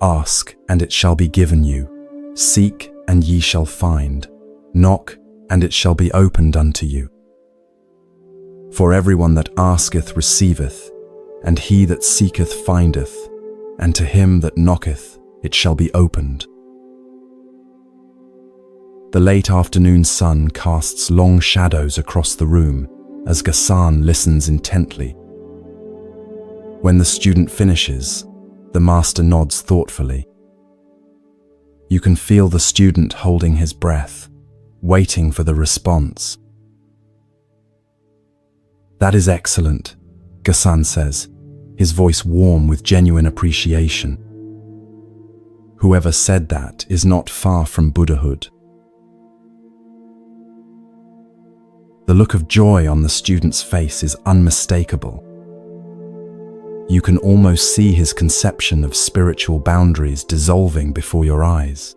"Ask, and it shall be given you. Seek, and ye shall find. Knock, and it shall be opened unto you. For everyone that asketh receiveth, and he that seeketh findeth, and to him that knocketh it shall be opened." The late afternoon sun casts long shadows across the room as Gasan listens intently. When the student finishes, the master nods thoughtfully. You can feel the student holding his breath, waiting for the response. "That is excellent," Gasan says, his voice warm with genuine appreciation. Whoever said that is not far from Buddhahood. The look of joy on the student's face is unmistakable. You can almost see his conception of spiritual boundaries dissolving before your eyes.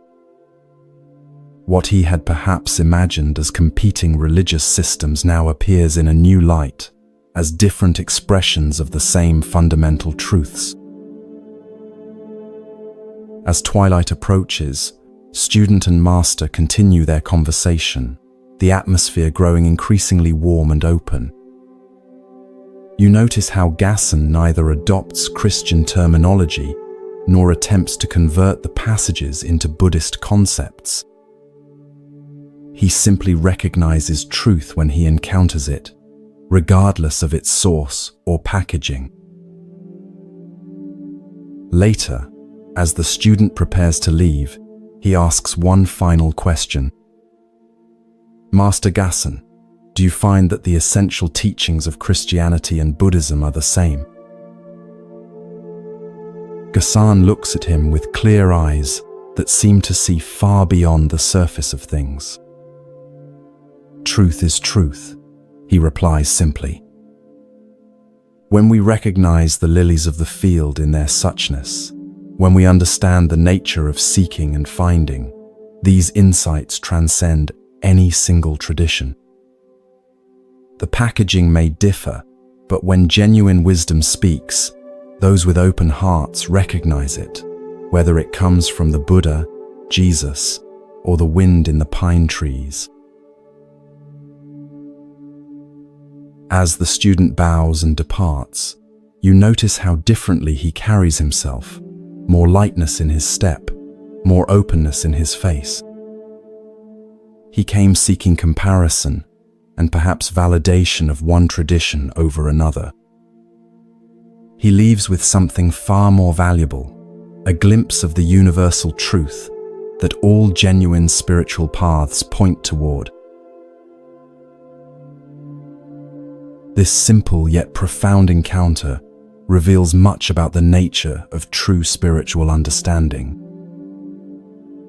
What he had perhaps imagined as competing religious systems now appears in a new light, as different expressions of the same fundamental truths. As twilight approaches, student and master continue their conversation, the atmosphere growing increasingly warm and open. You notice how Gasson neither adopts Christian terminology nor attempts to convert the passages into Buddhist concepts. He simply recognizes truth when he encounters it, regardless of its source or packaging. Later, as the student prepares to leave, he asks one final question. Master Gasson, do you find that the essential teachings of Christianity and Buddhism are the same? Gasson looks at him with clear eyes that seem to see far beyond the surface of things. Truth is truth, he replies simply. When we recognize the lilies of the field in their suchness, when we understand the nature of seeking and finding, these insights transcend any single tradition. The packaging may differ, but when genuine wisdom speaks, those with open hearts recognize it, whether it comes from the Buddha, Jesus, or the wind in the pine trees. As the student bows and departs, you notice how differently he carries himself, more lightness in his step, more openness in his face. He came seeking comparison and perhaps validation of one tradition over another. He leaves with something far more valuable, a glimpse of the universal truth that all genuine spiritual paths point toward. This simple yet profound encounter reveals much about the nature of true spiritual understanding.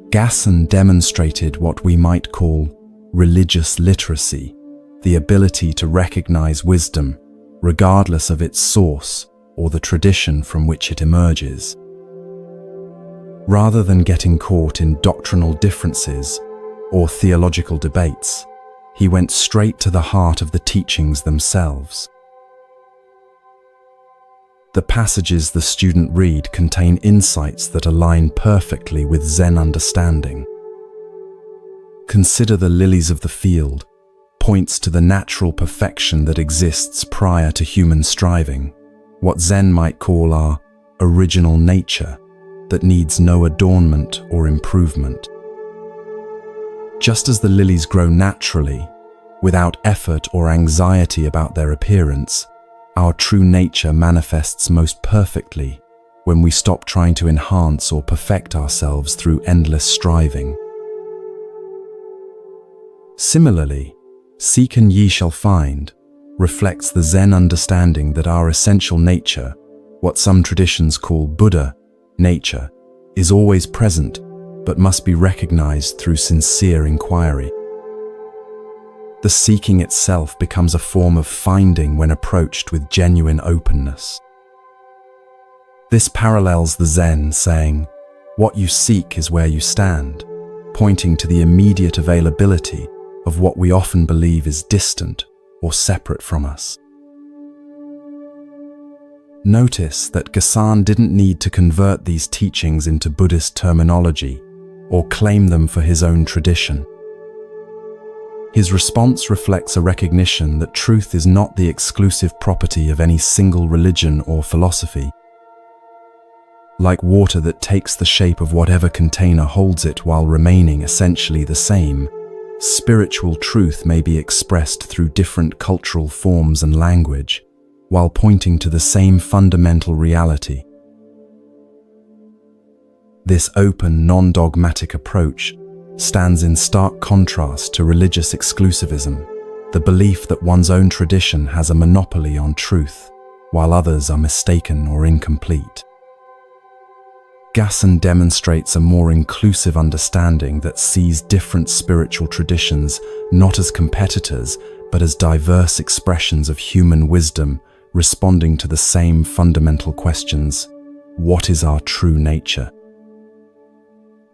Gasson demonstrated what we might call religious literacy, the ability to recognize wisdom, regardless of its source or the tradition from which it emerges. Rather than getting caught in doctrinal differences or theological debates, he went straight to the heart of the teachings themselves. The passages the student read contain insights that align perfectly with Zen understanding. Consider the lilies of the field, points to the natural perfection that exists prior to human striving, what Zen might call our original nature, that needs no adornment or improvement. Just as the lilies grow naturally, without effort or anxiety about their appearance, our true nature manifests most perfectly when we stop trying to enhance or perfect ourselves through endless striving. Similarly, "Seek and ye shall find" reflects the Zen understanding that our essential nature, what some traditions call Buddha nature, is always present but must be recognized through sincere inquiry. The seeking itself becomes a form of finding when approached with genuine openness. This parallels the Zen saying, "What you seek is where you stand," pointing to the immediate availability of what we often believe is distant or separate from us. Notice that Gasson didn't need to convert these teachings into Buddhist terminology or claim them for his own tradition. His response reflects a recognition that truth is not the exclusive property of any single religion or philosophy. Like water that takes the shape of whatever container holds it while remaining essentially the same, spiritual truth may be expressed through different cultural forms and language, while pointing to the same fundamental reality. This open, non-dogmatic approach stands in stark contrast to religious exclusivism, the belief that one's own tradition has a monopoly on truth, while others are mistaken or incomplete. Gasson demonstrates a more inclusive understanding that sees different spiritual traditions not as competitors, but as diverse expressions of human wisdom responding to the same fundamental questions: what is our true nature?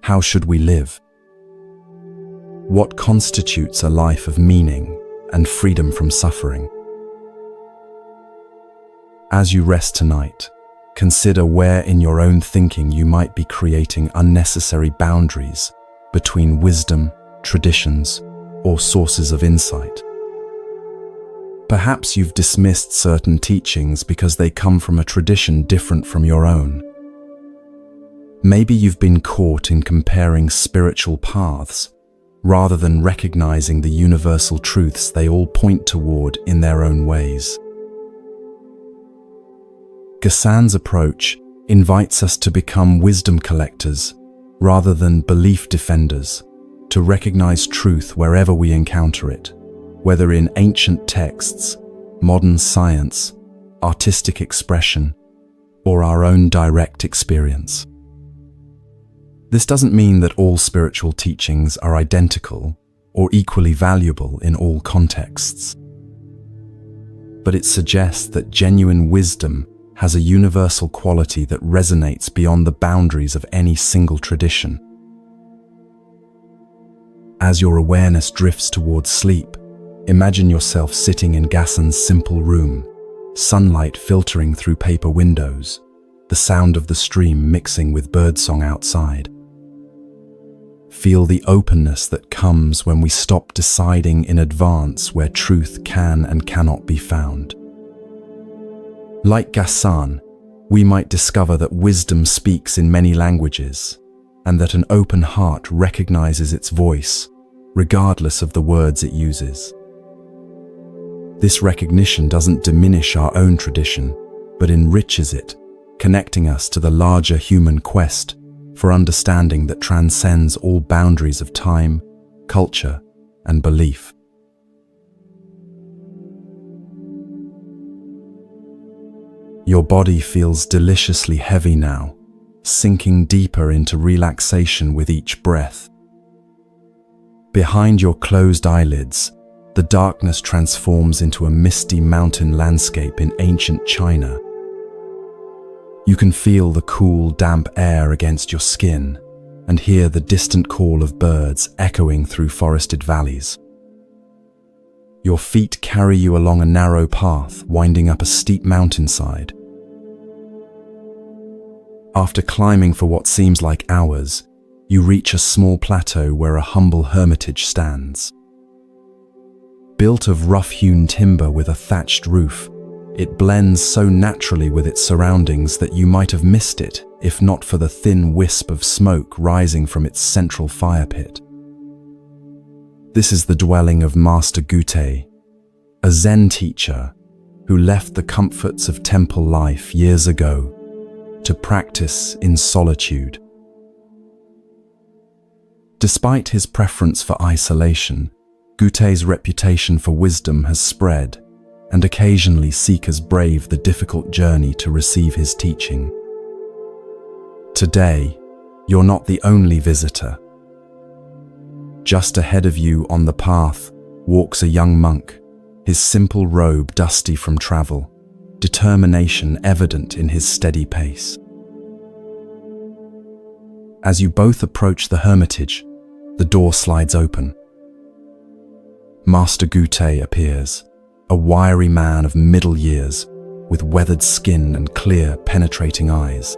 How should we live? what constitutes a life of meaning and freedom from suffering. As you rest tonight, consider where in your own thinking you might be creating unnecessary boundaries between wisdom, traditions, or sources of insight. Perhaps you've dismissed certain teachings because they come from a tradition different from your own. Maybe you've been caught in comparing spiritual paths rather than recognizing the universal truths they all point toward in their own ways. Gassan's approach invites us to become wisdom collectors rather than belief defenders, to recognize truth wherever we encounter it, whether in ancient texts, modern science, artistic expression, or our own direct experience. This doesn't mean that all spiritual teachings are identical or equally valuable in all contexts, but it suggests that genuine wisdom has a universal quality that resonates beyond the boundaries of any single tradition. As your awareness drifts towards sleep, imagine yourself sitting in Gassan's simple room, sunlight filtering through paper windows, the sound of the stream mixing with birdsong outside. Feel the openness that comes when we stop deciding in advance where truth can and cannot be found. Like Gassan, we might discover that wisdom speaks in many languages, and that an open heart recognizes its voice, regardless of the words it uses. This recognition doesn't diminish our own tradition, but enriches it, connecting us to the larger human quest for understanding that transcends all boundaries of time, culture, and belief. Your body feels deliciously heavy now, sinking deeper into relaxation with each breath. Behind your closed eyelids, the darkness transforms into a misty mountain landscape in ancient China. You can feel the cool, damp air against your skin and hear the distant call of birds echoing through forested valleys. Your feet carry you along a narrow path winding up a steep mountainside. After climbing for what seems like hours, you reach a small plateau where a humble hermitage stands. Built of rough-hewn timber with a thatched roof, it blends so naturally with its surroundings that you might have missed it if not for the thin wisp of smoke rising from its central fire pit. This is the dwelling of Master Gute, a Zen teacher who left the comforts of temple life years ago to practice in solitude. Despite his preference for isolation, Gute's reputation for wisdom has spread, and occasionally seekers brave the difficult journey to receive his teaching. Today, you're not the only visitor. Just ahead of you on the path walks a young monk, his simple robe dusty from travel, determination evident in his steady pace. As you both approach the hermitage, the door slides open. Master Gute appears, a wiry man of middle years, with weathered skin and clear, penetrating eyes.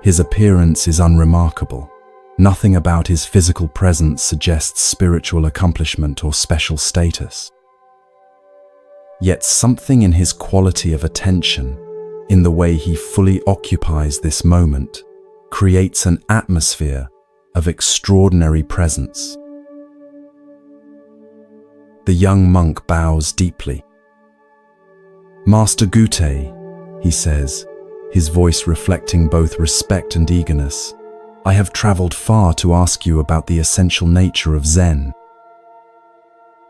His appearance is unremarkable. Nothing about his physical presence suggests spiritual accomplishment or special status. Yet something in his quality of attention, in the way he fully occupies this moment, creates an atmosphere of extraordinary presence. The young monk bows deeply. "Master Gute," he says, his voice reflecting both respect and eagerness, "I have traveled far to ask you about the essential nature of Zen.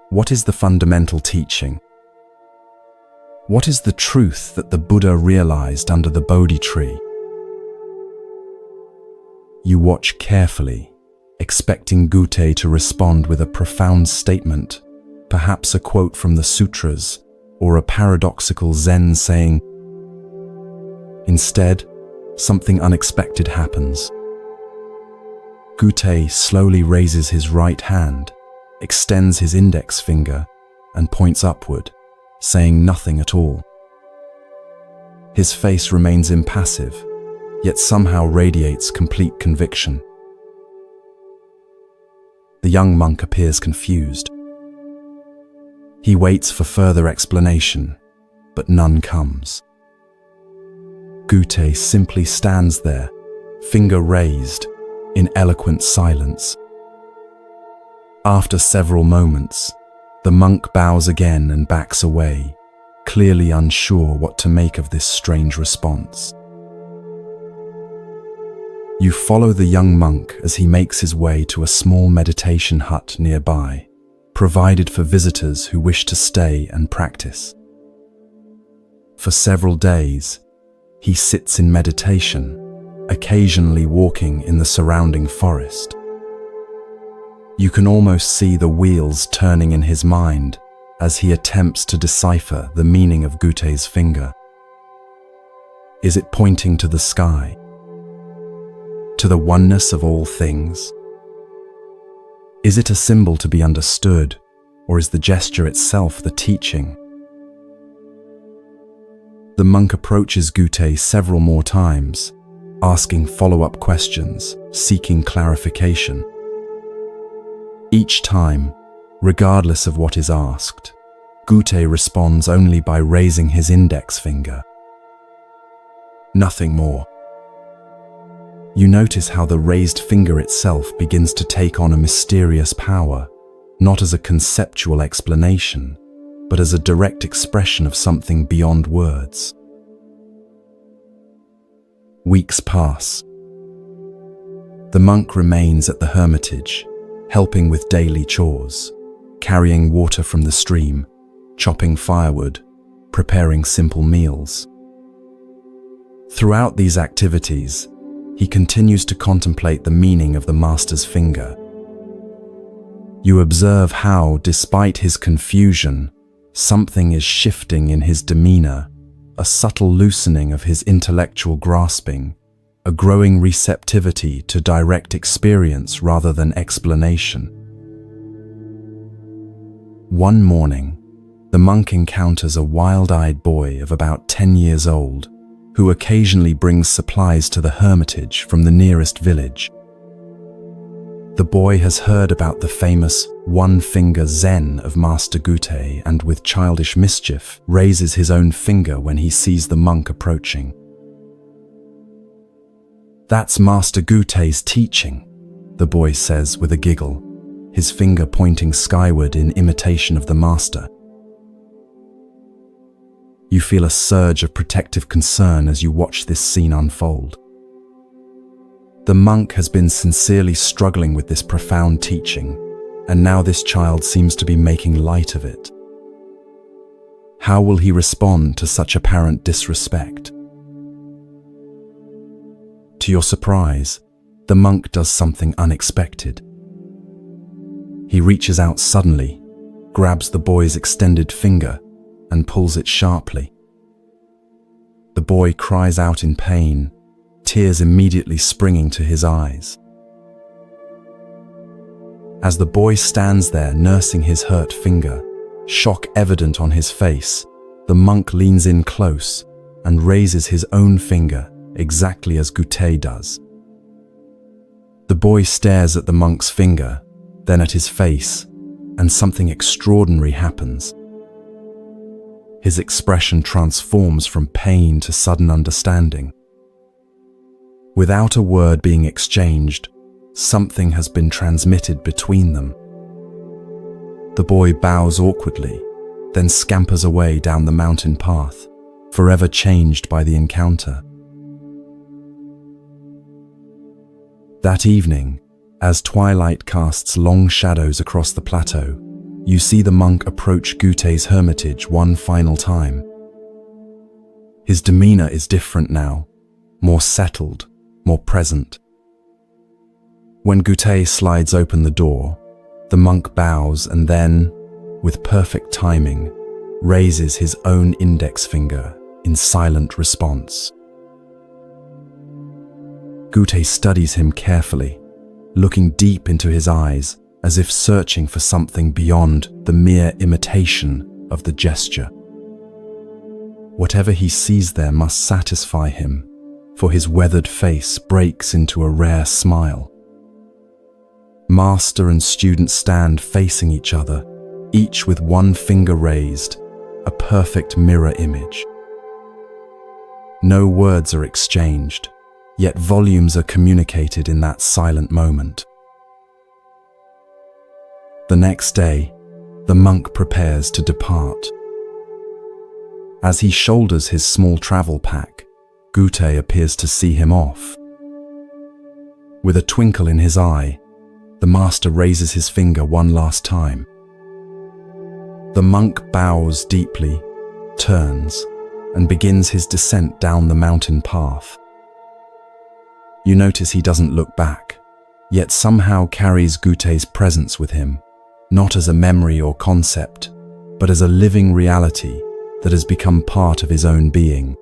What is the fundamental teaching? What is the truth that the Buddha realized under the Bodhi tree?" You watch carefully, expecting Gute to respond with a profound statement, perhaps a quote from the sutras or a paradoxical Zen saying. Instead, something unexpected happens. Gute slowly raises his right hand, extends his index finger, and points upward, saying nothing at all. His face remains impassive, yet somehow radiates complete conviction. The young monk appears confused. He waits for further explanation, but none comes. Gute simply stands there, finger raised, in eloquent silence. After several moments, the monk bows again and backs away, clearly unsure what to make of this strange response. You follow the young monk as he makes his way to a small meditation hut nearby, provided for visitors who wish to stay and practice. For several days, he sits in meditation, occasionally walking in the surrounding forest. You can almost see the wheels turning in his mind as he attempts to decipher the meaning of Gute's finger. Is it pointing to the sky? To the oneness of all things? Is it a symbol to be understood, or is the gesture itself the teaching? The monk approaches Gute several more times, asking follow-up questions, seeking clarification. Each time, regardless of what is asked, Gute responds only by raising his index finger. Nothing more. You notice how the raised finger itself begins to take on a mysterious power, not as a conceptual explanation, but as a direct expression of something beyond words. Weeks pass. The monk remains at the hermitage, helping with daily chores, carrying water from the stream, chopping firewood, preparing simple meals. Throughout these activities, he continues to contemplate the meaning of the master's finger. You observe how, despite his confusion, something is shifting in his demeanor, a subtle loosening of his intellectual grasping, a growing receptivity to direct experience rather than explanation. One morning, the monk encounters a wild-eyed boy of about 10 years old, who occasionally brings supplies to the hermitage from the nearest village. The boy has heard about the famous one-finger Zen of Master Gute and with childish mischief raises his own finger when he sees the monk approaching. "That's Master Gute's teaching," the boy says with a giggle, his finger pointing skyward in imitation of the master. You feel a surge of protective concern as you watch this scene unfold. The monk has been sincerely struggling with this profound teaching, and now this child seems to be making light of it. How will he respond to such apparent disrespect? To your surprise, the monk does something unexpected. He reaches out suddenly, grabs the boy's extended finger, and pulls it sharply. The boy cries out in pain, tears immediately springing to his eyes. As the boy stands there nursing his hurt finger, shock evident on his face, the monk leans in close and raises his own finger exactly as Gute does. The boy stares at the monk's finger, then at his face, and something extraordinary happens. His expression transforms from pain to sudden understanding. Without a word being exchanged, something has been transmitted between them. The boy bows awkwardly, then scampers away down the mountain path, forever changed by the encounter. That evening, as twilight casts long shadows across the plateau, you see the monk approach Gute's hermitage one final time. His demeanor is different now, more settled, more present. When Gute slides open the door, the monk bows and then, with perfect timing, raises his own index finger in silent response. Gute studies him carefully, looking deep into his eyes as if searching for something beyond the mere imitation of the gesture. Whatever he sees there must satisfy him, for his weathered face breaks into a rare smile. Master and student stand facing each other, each with one finger raised, a perfect mirror image. No words are exchanged, yet volumes are communicated in that silent moment. The next day, the monk prepares to depart. As he shoulders his small travel pack, Gute appears to see him off. With a twinkle in his eye, the master raises his finger one last time. The monk bows deeply, turns, and begins his descent down the mountain path. You notice he doesn't look back, yet somehow carries Gute's presence with him, not as a memory or concept, but as a living reality that has become part of his own being.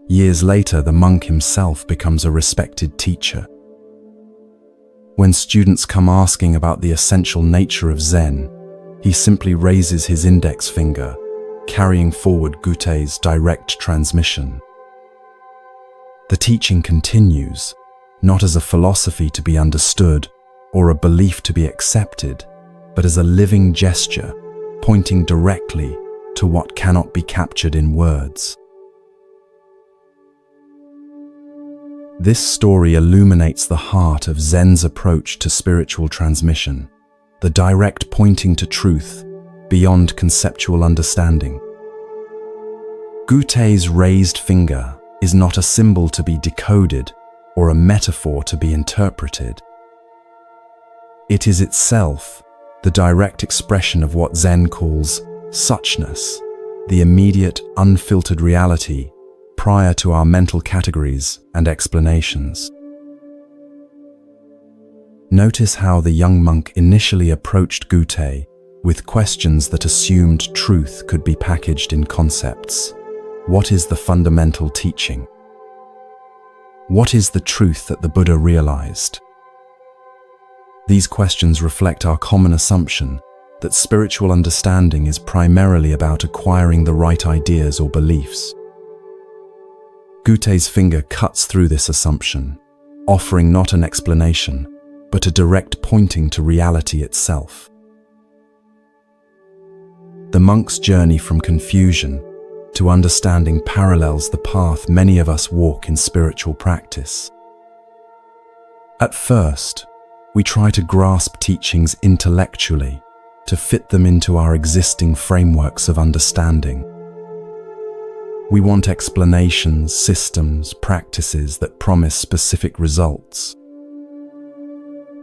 Years later, the monk himself becomes a respected teacher. When students come asking about the essential nature of Zen, he simply raises his index finger, carrying forward Gute's direct transmission. The teaching continues, not as a philosophy to be understood or a belief to be accepted, but as a living gesture, pointing directly to what cannot be captured in words. This story illuminates the heart of Zen's approach to spiritual transmission, the direct pointing to truth beyond conceptual understanding. Gute's raised finger is not a symbol to be decoded or a metaphor to be interpreted. It is itself the direct expression of what Zen calls suchness, the immediate, unfiltered reality prior to our mental categories and explanations. Notice how the young monk initially approached Gute with questions that assumed truth could be packaged in concepts. What is the fundamental teaching? What is the truth that the Buddha realized? These questions reflect our common assumption that spiritual understanding is primarily about acquiring the right ideas or beliefs. Gute's finger cuts through this assumption, offering not an explanation, but a direct pointing to reality itself. The monk's journey from confusion to understanding parallels the path many of us walk in spiritual practice. At first, we try to grasp teachings intellectually to fit them into our existing frameworks of understanding. We want explanations, systems, practices that promise specific results.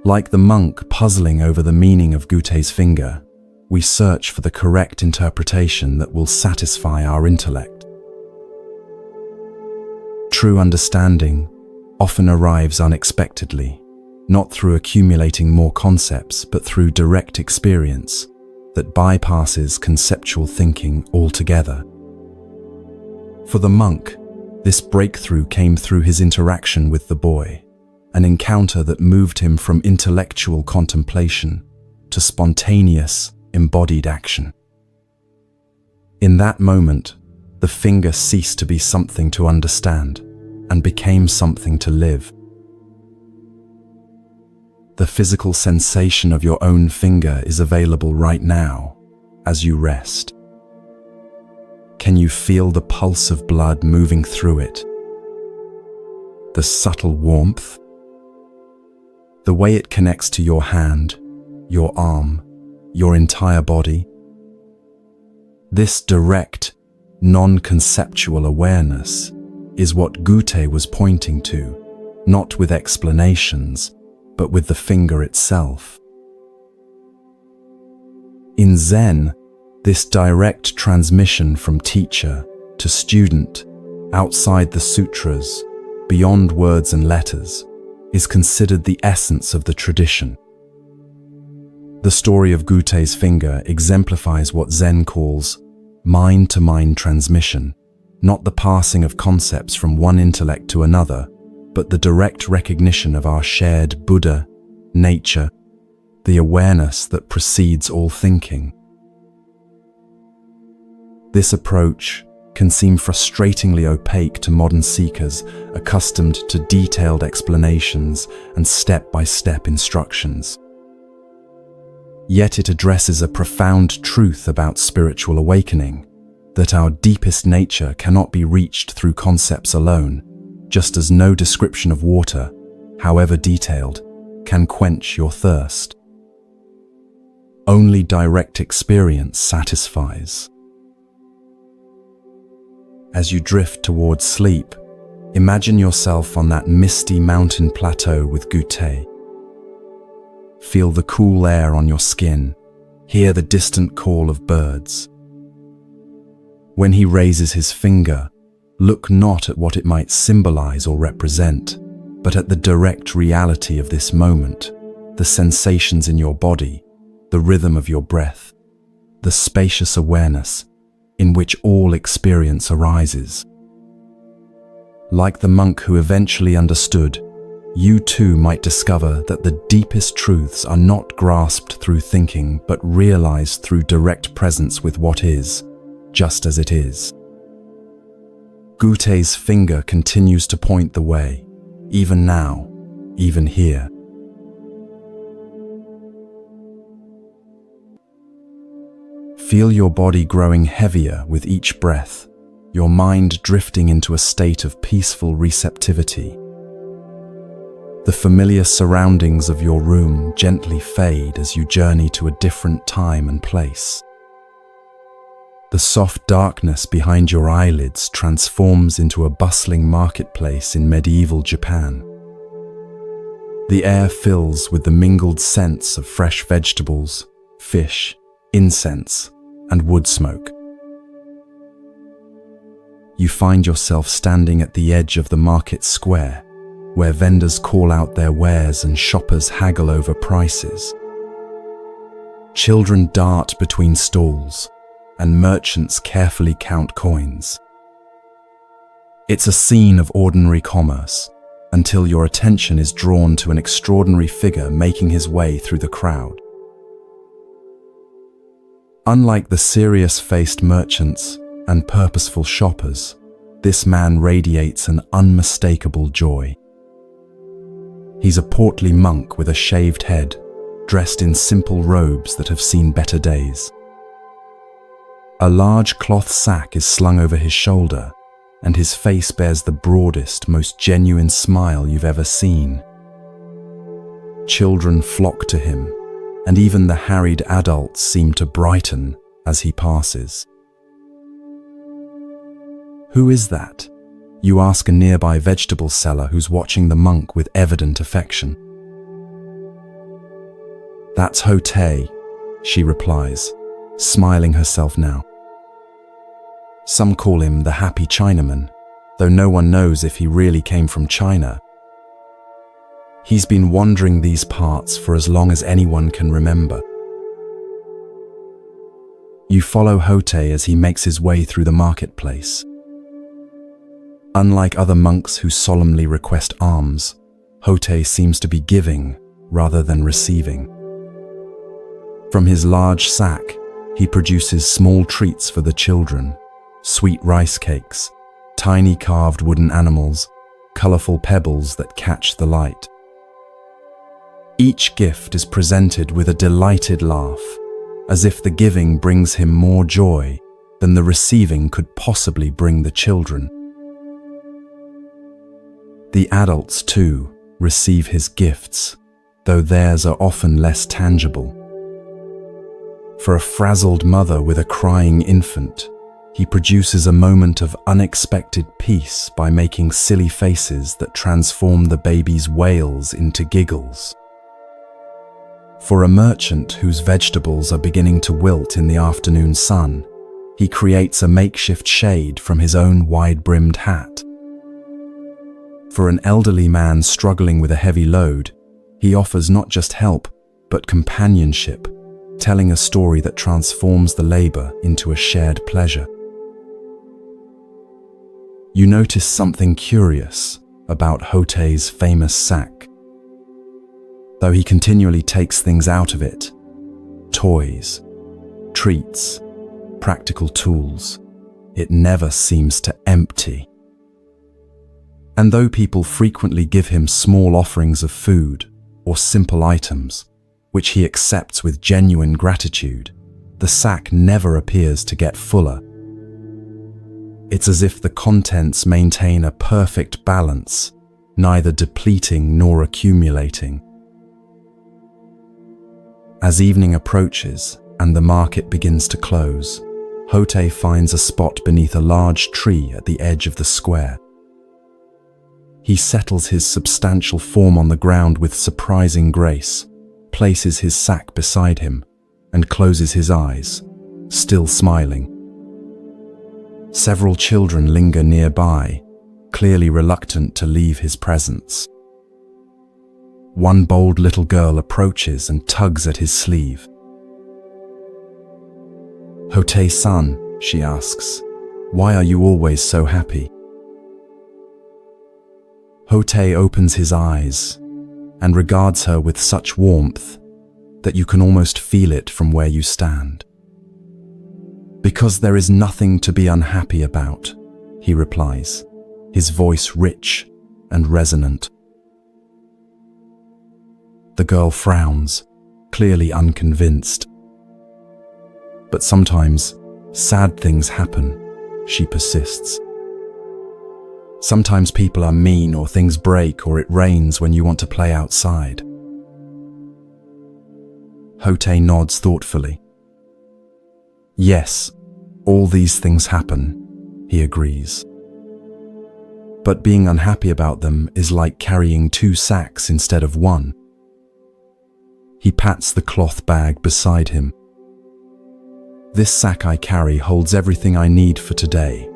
Like the monk puzzling over the meaning of Gute's finger, we search for the correct interpretation that will satisfy our intellect. True understanding often arrives unexpectedly, not through accumulating more concepts, but through direct experience that bypasses conceptual thinking altogether. For the monk, this breakthrough came through his interaction with the boy, an encounter that moved him from intellectual contemplation to spontaneous, embodied action. In that moment, the finger ceased to be something to understand and became something to live. The physical sensation of your own finger is available right now as you rest. Can you feel the pulse of blood moving through it? The subtle warmth? The way it connects to your hand, your arm, your entire body? This direct, non-conceptual awareness is what Gute was pointing to, not with explanations, but with the finger itself. In Zen, this direct transmission from teacher to student, outside the sutras, beyond words and letters, is considered the essence of the tradition. The story of Gute's finger exemplifies what Zen calls mind-to-mind transmission, not the passing of concepts from one intellect to another, but the direct recognition of our shared Buddha, nature, the awareness that precedes all thinking. This approach can seem frustratingly opaque to modern seekers accustomed to detailed explanations and step-by-step instructions. Yet it addresses a profound truth about spiritual awakening, that our deepest nature cannot be reached through concepts alone, just as no description of water, however detailed, can quench your thirst. Only direct experience satisfies. As you drift towards sleep, imagine yourself on that misty mountain plateau with Gute. Feel the cool air on your skin, hear the distant call of birds. When he raises his finger, look not at what it might symbolize or represent, but at the direct reality of this moment, the sensations in your body, the rhythm of your breath, the spacious awareness in which all experience arises. Like the monk who eventually understood, you too might discover that the deepest truths are not grasped through thinking but realized through direct presence with what is, just as it is. Gute's finger continues to point the way, even now, even here. Feel your body growing heavier with each breath, your mind drifting into a state of peaceful receptivity. The familiar surroundings of your room gently fade as you journey to a different time and place. The soft darkness behind your eyelids transforms into a bustling marketplace in medieval Japan. The air fills with the mingled scents of fresh vegetables, fish, incense, and wood smoke. You find yourself standing at the edge of the market square, where vendors call out their wares and shoppers haggle over prices. Children dart between stalls, and merchants carefully count coins. It's a scene of ordinary commerce, until your attention is drawn to an extraordinary figure making his way through the crowd. Unlike the serious-faced merchants and purposeful shoppers, this man radiates an unmistakable joy. He's a portly monk with a shaved head, dressed in simple robes that have seen better days. A large cloth sack is slung over his shoulder, and his face bears the broadest, most genuine smile you've ever seen. Children flock to him, and even the harried adults seem to brighten as he passes. Who is that? You ask a nearby vegetable seller who's watching the monk with evident affection. That's Hote, she replies, smiling herself now. Some call him the Happy Chinaman, though no one knows if he really came from China. He's been wandering these parts for as long as anyone can remember. You follow Hote as he makes his way through the marketplace. Unlike other monks who solemnly request alms, Hote seems to be giving rather than receiving. From his large sack, he produces small treats for the children, sweet rice cakes, tiny carved wooden animals, colorful pebbles that catch the light. Each gift is presented with a delighted laugh, as if the giving brings him more joy than the receiving could possibly bring the children. The adults, too, receive his gifts, though theirs are often less tangible. For a frazzled mother with a crying infant, he produces a moment of unexpected peace by making silly faces that transform the baby's wails into giggles. For a merchant whose vegetables are beginning to wilt in the afternoon sun, he creates a makeshift shade from his own wide-brimmed hat. For an elderly man struggling with a heavy load, he offers not just help, but companionship, telling a story that transforms the labor into a shared pleasure. You notice something curious. about Hotei's famous sack. Though he continually takes things out of it, toys, treats, practical tools, it never seems to empty. And though people frequently give him small offerings of food or simple items, which he accepts with genuine gratitude, the sack never appears to get fuller. It's as if the contents maintain a perfect balance, neither depleting nor accumulating. As evening approaches and the market begins to close, Hotei finds a spot beneath a large tree at the edge of the square. He settles his substantial form on the ground with surprising grace, places his sack beside him, and closes his eyes, still smiling. Several children linger nearby, clearly reluctant to leave his presence. One bold little girl approaches and tugs at his sleeve. "Hotei-san," she asks, "why are you always so happy?" Hotei opens his eyes and regards her with such warmth that you can almost feel it from where you stand. "Because there is nothing to be unhappy about," he replies, his voice rich and resonant. The girl frowns, clearly unconvinced. "But sometimes sad things happen," she persists. "Sometimes people are mean, or things break, or it rains when you want to play outside." Hotei nods thoughtfully. "Yes, all these things happen," he agrees. "But being unhappy about them is like carrying 2 sacks instead of 1. He pats the cloth bag beside him. "This sack I carry holds everything I need for today,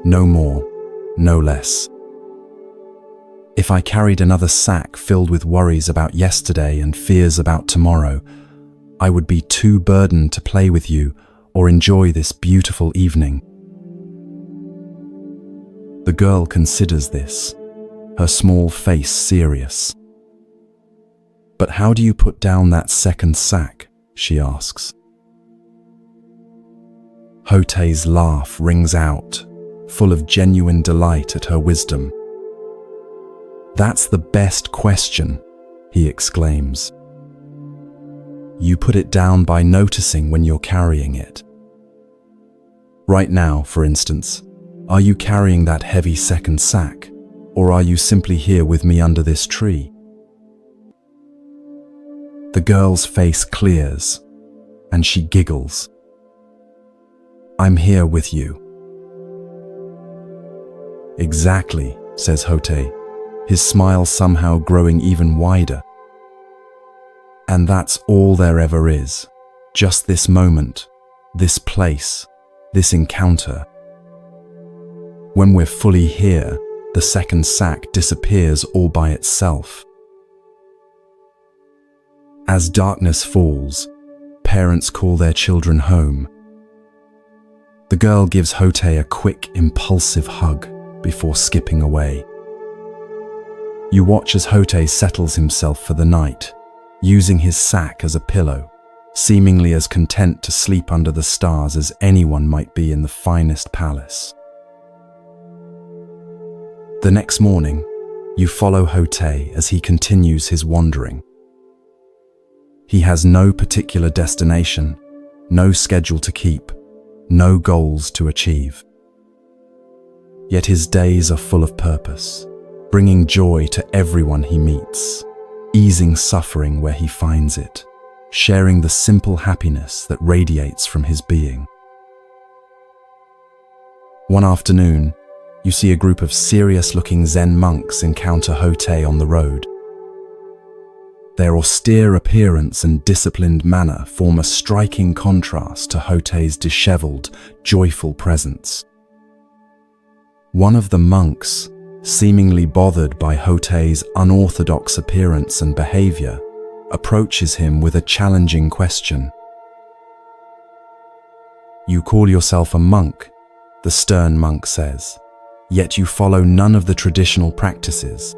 no more, no less. If I carried another sack filled with worries about yesterday and fears about tomorrow, I would be too burdened to play with you or enjoy this beautiful evening." The girl considers this, her small face serious. "But how do you put down that second sack?" she asks. Hotei's laugh rings out, full of genuine delight at her wisdom. "That's the best question," he exclaims. "You put it down by noticing when you're carrying it. Right now, for instance, are you carrying that heavy second sack, or are you simply here with me under this tree?" The girl's face clears, and she giggles. "I'm here with you." "Exactly," says Hotei, his smile somehow growing even wider. "And that's all there ever is, just this moment, this place, this encounter. When we're fully here, the second sack disappears all by itself." As darkness falls, parents call their children home. The girl gives Hotei a quick, impulsive hug before skipping away. You watch as Hotei settles himself for the night, using his sack as a pillow, seemingly as content to sleep under the stars as anyone might be in the finest palace. The next morning, you follow Hotei as he continues his wandering. He has no particular destination, no schedule to keep, no goals to achieve. Yet his days are full of purpose, bringing joy to everyone he meets, easing suffering where he finds it, sharing the simple happiness that radiates from his being. One afternoon, you see a group of serious-looking Zen monks encounter Hotei on the road. Their austere appearance and disciplined manner form a striking contrast to Hotei's disheveled, joyful presence. One of the monks, seemingly bothered by Hotei's unorthodox appearance and behavior, approaches him with a challenging question. "You call yourself a monk?" the stern monk says. yet you follow none of the traditional practices.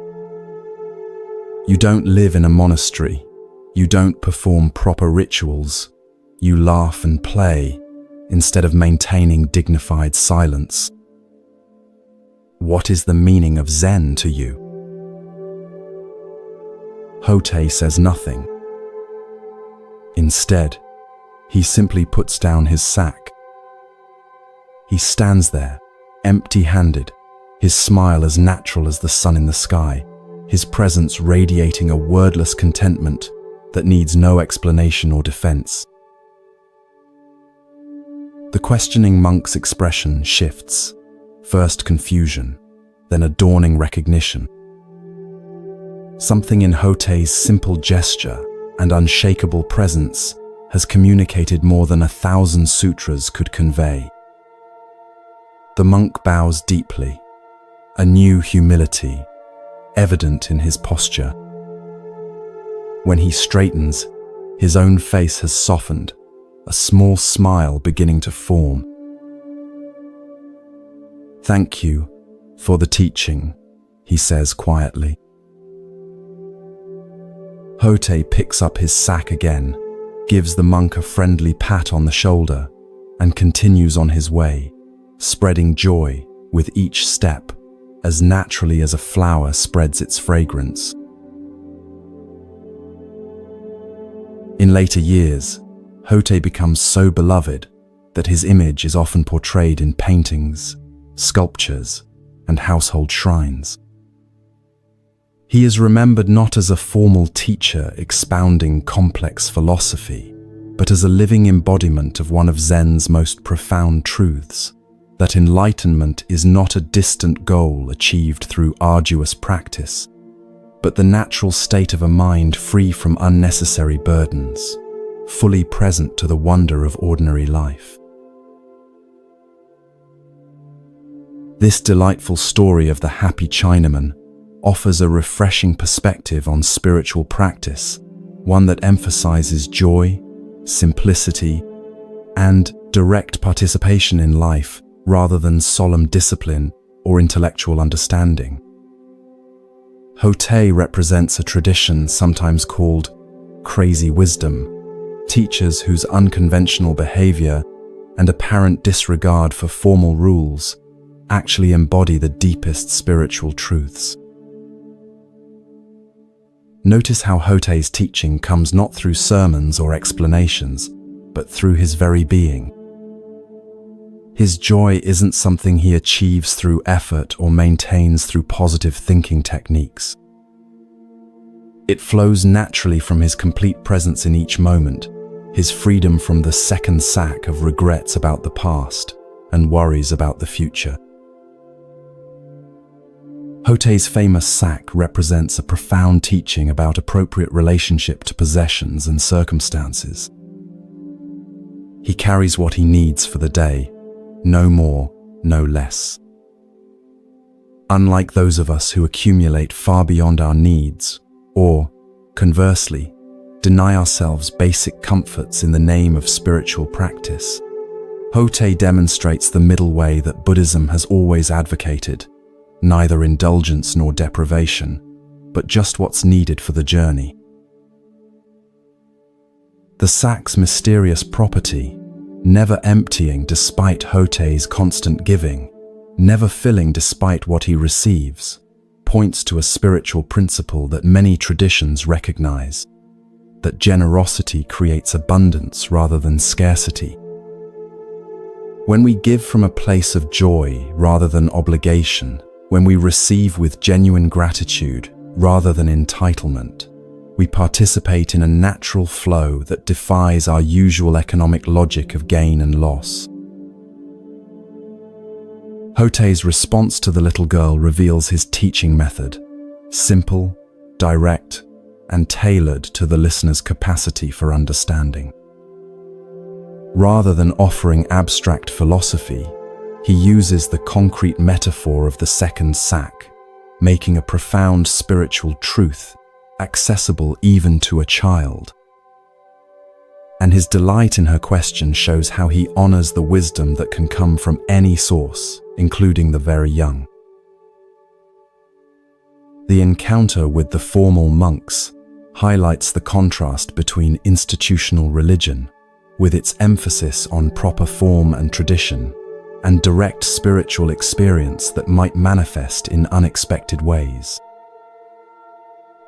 You don't live in a monastery. You don't perform proper rituals. You laugh and play instead of maintaining dignified silence. What is the meaning of Zen to you? Hotei says nothing. Instead, he simply puts down his sack. He stands there, empty-handed, his smile as natural as the sun in the sky, his presence radiating a wordless contentment that needs no explanation or defense. The questioning monk's expression shifts, first confusion, then a dawning recognition. Something in Hotei's simple gesture and unshakable presence has communicated more than 1,000 sutras could convey. The monk bows deeply, a new humility evident in his posture. When he straightens, his own face has softened, a small smile beginning to form. "Thank you for the teaching," he says quietly. Hotei picks up his sack again, gives the monk a friendly pat on the shoulder, and continues on his way, spreading joy with each step, as naturally as a flower spreads its fragrance. In later years, Hotei becomes so beloved that his image is often portrayed in paintings, sculptures, and household shrines. He is remembered not as a formal teacher expounding complex philosophy, but as a living embodiment of one of Zen's most profound truths, that enlightenment is not a distant goal achieved through arduous practice, but the natural state of a mind free from unnecessary burdens, fully present to the wonder of ordinary life. This delightful story of the happy Chinaman offers a refreshing perspective on spiritual practice, one that emphasizes joy, simplicity, and direct participation in life rather than solemn discipline or intellectual understanding. Hotei represents a tradition sometimes called crazy wisdom, teachers whose unconventional behavior and apparent disregard for formal rules actually embody the deepest spiritual truths. Notice how Hotei's teaching comes not through sermons or explanations, but through his very being. His joy isn't something he achieves through effort or maintains through positive thinking techniques. It flows naturally from his complete presence in each moment, his freedom from the second sack of regrets about the past and worries about the future. Hotei's famous sack represents a profound teaching about appropriate relationship to possessions and circumstances. He carries what he needs for the day, no more, no less. Unlike those of us who accumulate far beyond our needs, or, conversely, deny ourselves basic comforts in the name of spiritual practice, Hotei demonstrates the middle way that Buddhism has always advocated, neither indulgence nor deprivation, but just what's needed for the journey. The sack's mysterious property, never emptying despite Hotei's constant giving, never filling despite what he receives, points to a spiritual principle that many traditions recognize, that generosity creates abundance rather than scarcity. When we give from a place of joy rather than obligation, when we receive with genuine gratitude rather than entitlement, we participate in a natural flow that defies our usual economic logic of gain and loss. Hotei's response to the little girl reveals his teaching method, simple, direct, and tailored to the listener's capacity for understanding. Rather than offering abstract philosophy, he uses the concrete metaphor of the second sack, making a profound spiritual truth accessible even to a child. And his delight in her question shows how he honors the wisdom that can come from any source, including the very young. The encounter with the formal monks highlights the contrast between institutional religion, with its emphasis on proper form and tradition, and direct spiritual experience that might manifest in unexpected ways.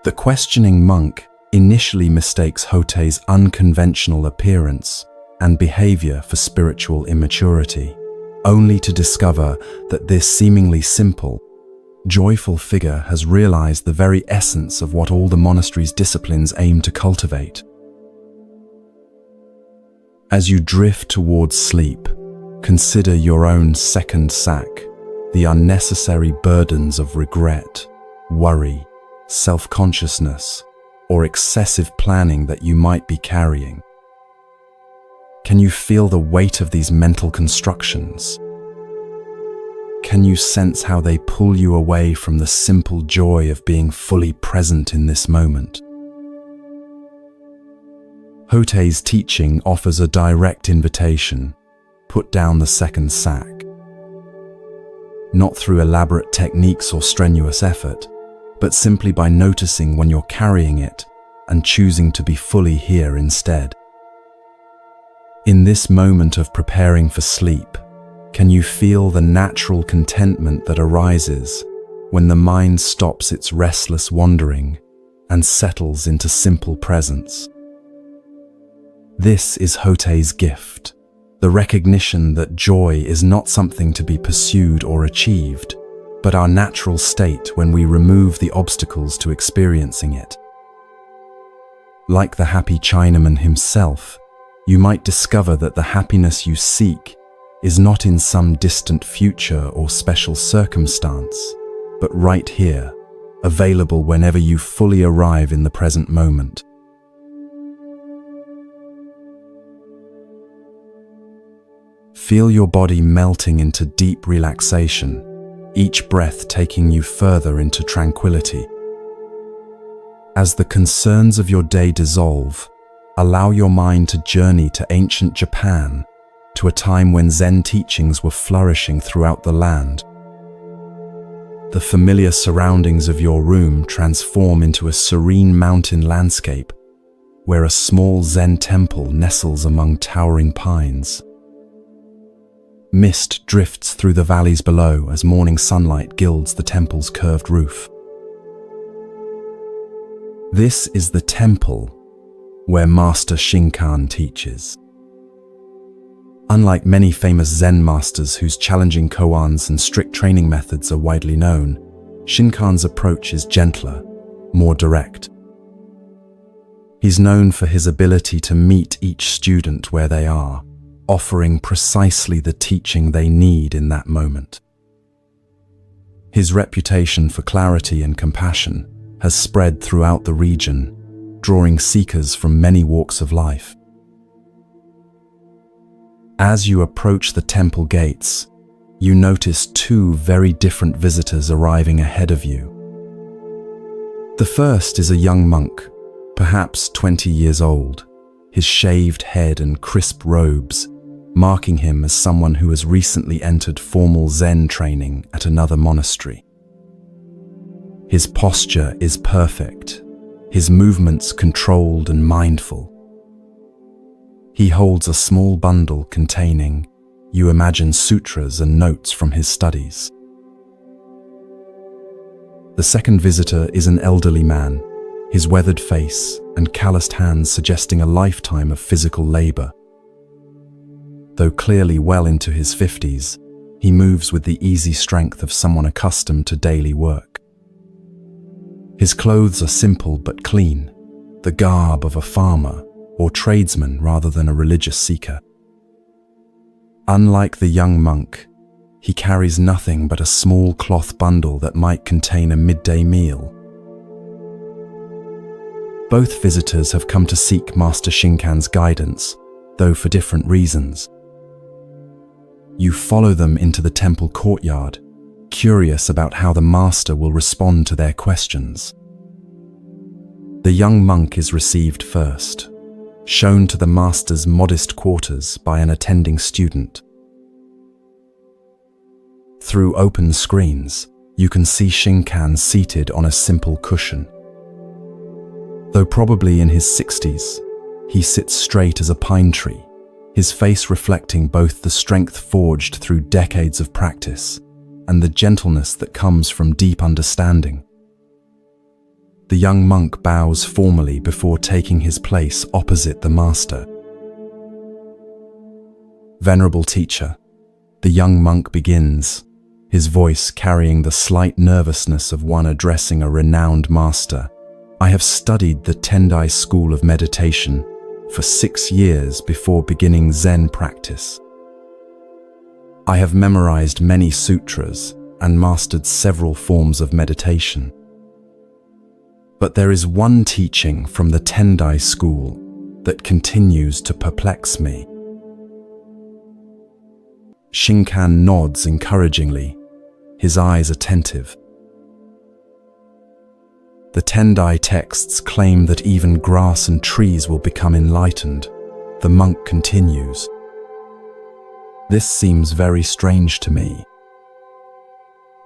The questioning monk initially mistakes Hotei's unconventional appearance and behavior for spiritual immaturity, only to discover that this seemingly simple, joyful figure has realized the very essence of what all the monastery's disciplines aim to cultivate. As you drift towards sleep, consider your own second sack, the unnecessary burdens of regret, worry, self-consciousness, or excessive planning that you might be carrying. Can you feel the weight of these mental constructions? Can you sense how they pull you away from the simple joy of being fully present in this moment? Hotei's teaching offers a direct invitation: put down the second sack. Not through elaborate techniques or strenuous effort, but simply by noticing when you're carrying it and choosing to be fully here instead. In this moment of preparing for sleep, can you feel the natural contentment that arises when the mind stops its restless wandering and settles into simple presence? This is Hotei's gift, the recognition that joy is not something to be pursued or achieved, but our natural state when we remove the obstacles to experiencing it. Like the happy Chinaman himself, you might discover that the happiness you seek is not in some distant future or special circumstance, but right here, available whenever you fully arrive in the present moment. Feel your body melting into deep relaxation, each breath taking you further into tranquility. As the concerns of your day dissolve, allow your mind to journey to ancient Japan, to a time when Zen teachings were flourishing throughout the land. The familiar surroundings of your room transform into a serene mountain landscape, where a small Zen temple nestles among towering pines. Mist drifts through the valleys below as morning sunlight gilds the temple's curved roof. This is the temple where Master Shinkan teaches. Unlike many famous Zen masters whose challenging koans and strict training methods are widely known, Shinkan's approach is gentler, more direct. He's known for his ability to meet each student where they are, offering precisely the teaching they need in that moment. His reputation for clarity and compassion has spread throughout the region, drawing seekers from many walks of life. As you approach the temple gates, you notice two very different visitors arriving ahead of you. The first is a young monk, perhaps 20 years old, his shaved head and crisp robes marking him as someone who has recently entered formal Zen training at another monastery. His posture is perfect, his movements controlled and mindful. He holds a small bundle containing, you imagine, sutras and notes from his studies. The second visitor is an elderly man, his weathered face and calloused hands suggesting a lifetime of physical labor. Though clearly well into his 50s, he moves with the easy strength of someone accustomed to daily work. His clothes are simple but clean, the garb of a farmer or tradesman rather than a religious seeker. Unlike the young monk, he carries nothing but a small cloth bundle that might contain a midday meal. Both visitors have come to seek Master Shinkan's guidance, though for different reasons. You follow them into the temple courtyard, curious about how the master will respond to their questions. The young monk is received first, shown to the master's modest quarters by an attending student. Through open screens, you can see Shinkan seated on a simple cushion. Though probably in his 60s, he sits straight as a pine tree, his face reflecting both the strength forged through decades of practice and the gentleness that comes from deep understanding. The young monk bows formally before taking his place opposite the master. Venerable teacher, the young monk begins, his voice carrying the slight nervousness of one addressing a renowned master. I have studied the Tendai school of meditation for 6 years before beginning Zen practice. I have memorized many sutras and mastered several forms of meditation. But there is one teaching from the Tendai school that continues to perplex me. Shinkan nods encouragingly, his eyes attentive. The Tendai texts claim that even grass and trees will become enlightened. The monk continues. This seems very strange to me.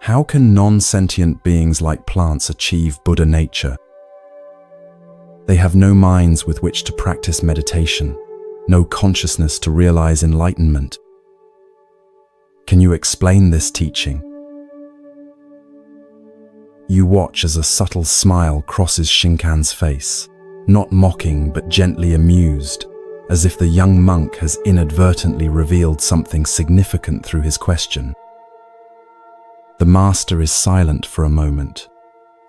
How can non-sentient beings like plants achieve Buddha nature? They have no minds with which to practice meditation, no consciousness to realize enlightenment. Can you explain this teaching? You watch as a subtle smile crosses Shinkan's face, not mocking but gently amused, as if the young monk has inadvertently revealed something significant through his question. The master is silent for a moment,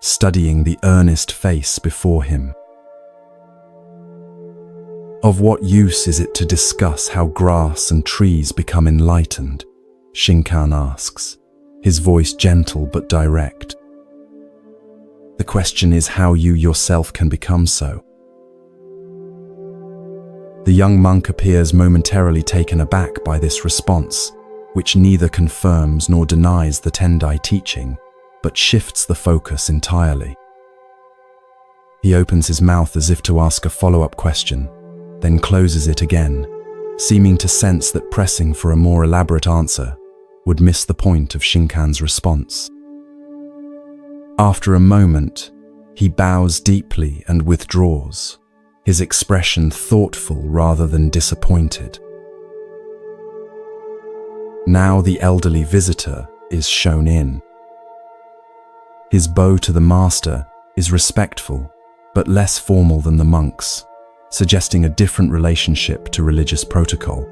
studying the earnest face before him. Of what use is it to discuss how grass and trees become enlightened? Shinkan asks, his voice gentle but direct. The question is how you yourself can become so. The young monk appears momentarily taken aback by this response, which neither confirms nor denies the Tendai teaching, but shifts the focus entirely. He opens his mouth as if to ask a follow-up question, then closes it again, seeming to sense that pressing for a more elaborate answer would miss the point of Shinkan's response. After a moment, he bows deeply and withdraws, his expression thoughtful rather than disappointed. Now the elderly visitor is shown in. His bow to the master is respectful, but less formal than the monk's, suggesting a different relationship to religious protocol.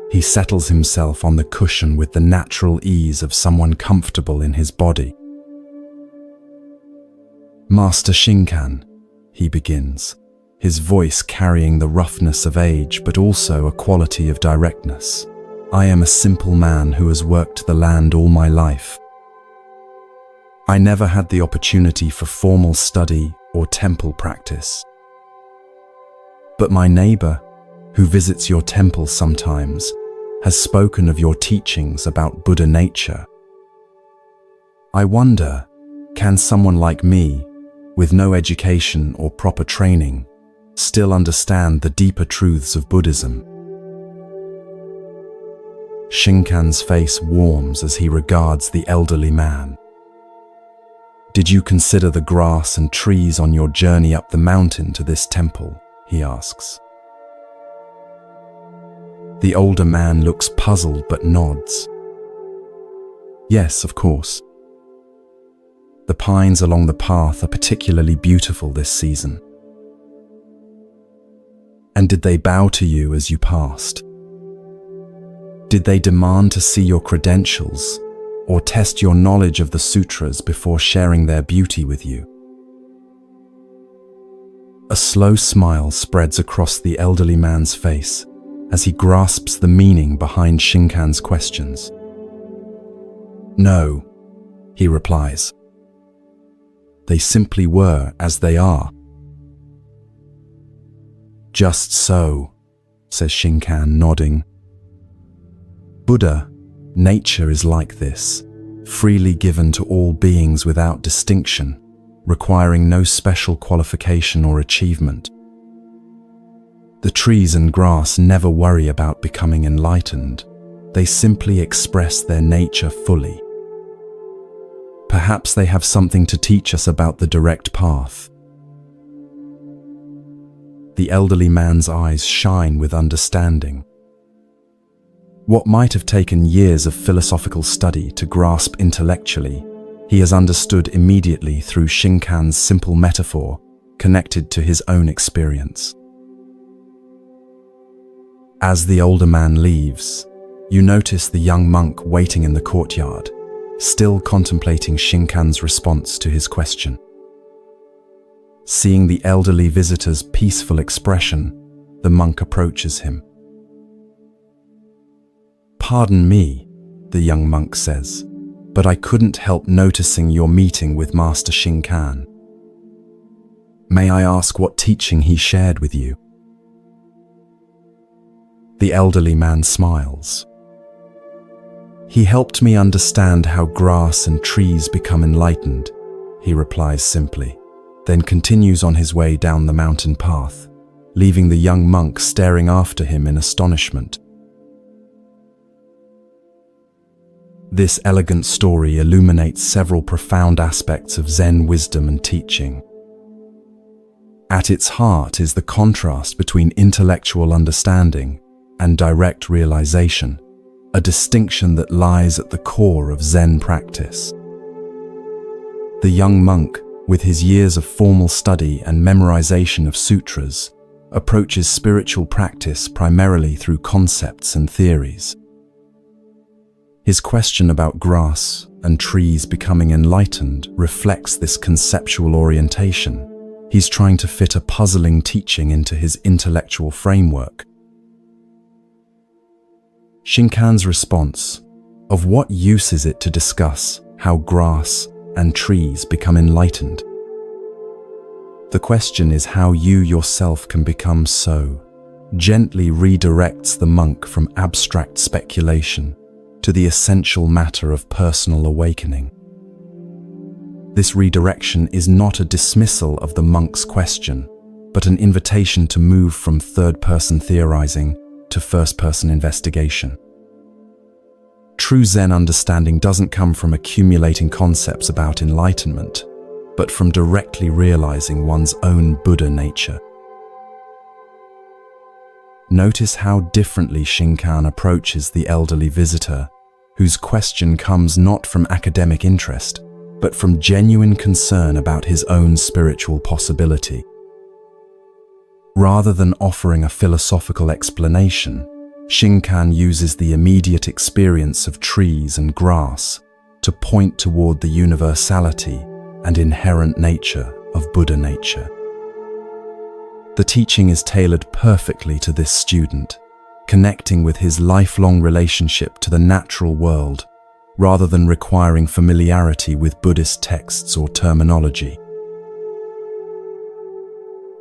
He settles himself on the cushion with the natural ease of someone comfortable in his body. Master Shinkan, he begins, his voice carrying the roughness of age but also a quality of directness. I am a simple man who has worked the land all my life. I never had the opportunity for formal study or temple practice. But my neighbor, who visits your temple sometimes, has spoken of your teachings about Buddha nature. I wonder, can someone like me, with no education or proper training, still understand the deeper truths of Buddhism? Shinkan's face warms as he regards the elderly man. Did you consider the grass and trees on your journey up the mountain to this temple? He asks. The older man looks puzzled but nods. Yes, of course. The pines along the path are particularly beautiful this season. And did they bow to you as you passed? Did they demand to see your credentials or test your knowledge of the sutras before sharing their beauty with you? A slow smile spreads across the elderly man's face as he grasps the meaning behind Shinkan's questions. No, he replies. They simply were as they are. Just so, says Shinkan, nodding. Buddha, nature is like this, freely given to all beings without distinction, requiring no special qualification or achievement. The trees and grass never worry about becoming enlightened. They simply express their nature fully. Perhaps they have something to teach us about the direct path. The elderly man's eyes shine with understanding. What might have taken years of philosophical study to grasp intellectually, he has understood immediately through Shinkan's simple metaphor connected to his own experience. As the older man leaves, you notice the young monk waiting in the courtyard, still contemplating Shinkan's response to his question. Seeing the elderly visitor's peaceful expression, the monk approaches him. "Pardon me," the young monk says, "but I couldn't help noticing your meeting with Master Shinkan. May I ask what teaching he shared with you?" The elderly man smiles. "He helped me understand how grass and trees become enlightened," he replies simply, then continues on his way down the mountain path, leaving the young monk staring after him in astonishment. This elegant story illuminates several profound aspects of Zen wisdom and teaching. At its heart is the contrast between intellectual understanding and direct realization, a distinction that lies at the core of Zen practice. The young monk, with his years of formal study and memorization of sutras, approaches spiritual practice primarily through concepts and theories. His question about grass and trees becoming enlightened reflects this conceptual orientation. He's trying to fit a puzzling teaching into his intellectual framework. Shinkan's response, "Of what use is it to discuss how grass and trees become enlightened?" The question is how you yourself can become so, gently redirects the monk from abstract speculation to the essential matter of personal awakening. This redirection is not a dismissal of the monk's question, but an invitation to move from third-person theorizing to first-person investigation. True Zen understanding doesn't come from accumulating concepts about enlightenment, but from directly realizing one's own Buddha nature. Notice how differently Shinkan approaches the elderly visitor, whose question comes not from academic interest, but from genuine concern about his own spiritual possibility. Rather than offering a philosophical explanation, Shinkan uses the immediate experience of trees and grass to point toward the universality and inherent nature of Buddha nature. The teaching is tailored perfectly to this student, connecting with his lifelong relationship to the natural world, rather than requiring familiarity with Buddhist texts or terminology.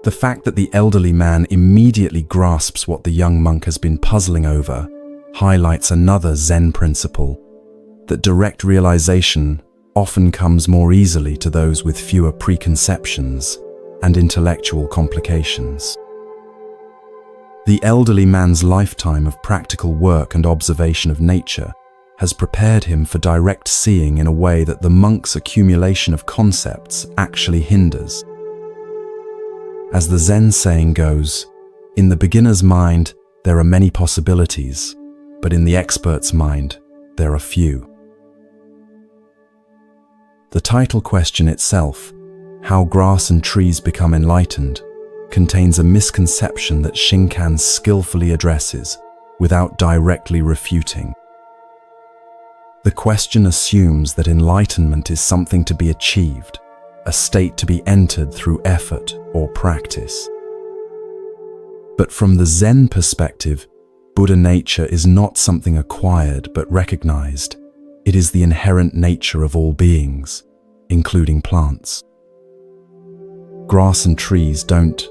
The fact that the elderly man immediately grasps what the young monk has been puzzling over highlights another Zen principle, that direct realization often comes more easily to those with fewer preconceptions and intellectual complications. The elderly man's lifetime of practical work and observation of nature has prepared him for direct seeing in a way that the monk's accumulation of concepts actually hinders. As the Zen saying goes, in the beginner's mind, there are many possibilities, but in the expert's mind, there are few. The title question itself, How Grass and Trees Become Enlightened, contains a misconception that Shinkan skillfully addresses without directly refuting. The question assumes that enlightenment is something to be achieved, a state to be entered through effort or practice. But from the Zen perspective, Buddha nature is not something acquired but recognized. It is the inherent nature of all beings, including plants. Grass and trees don't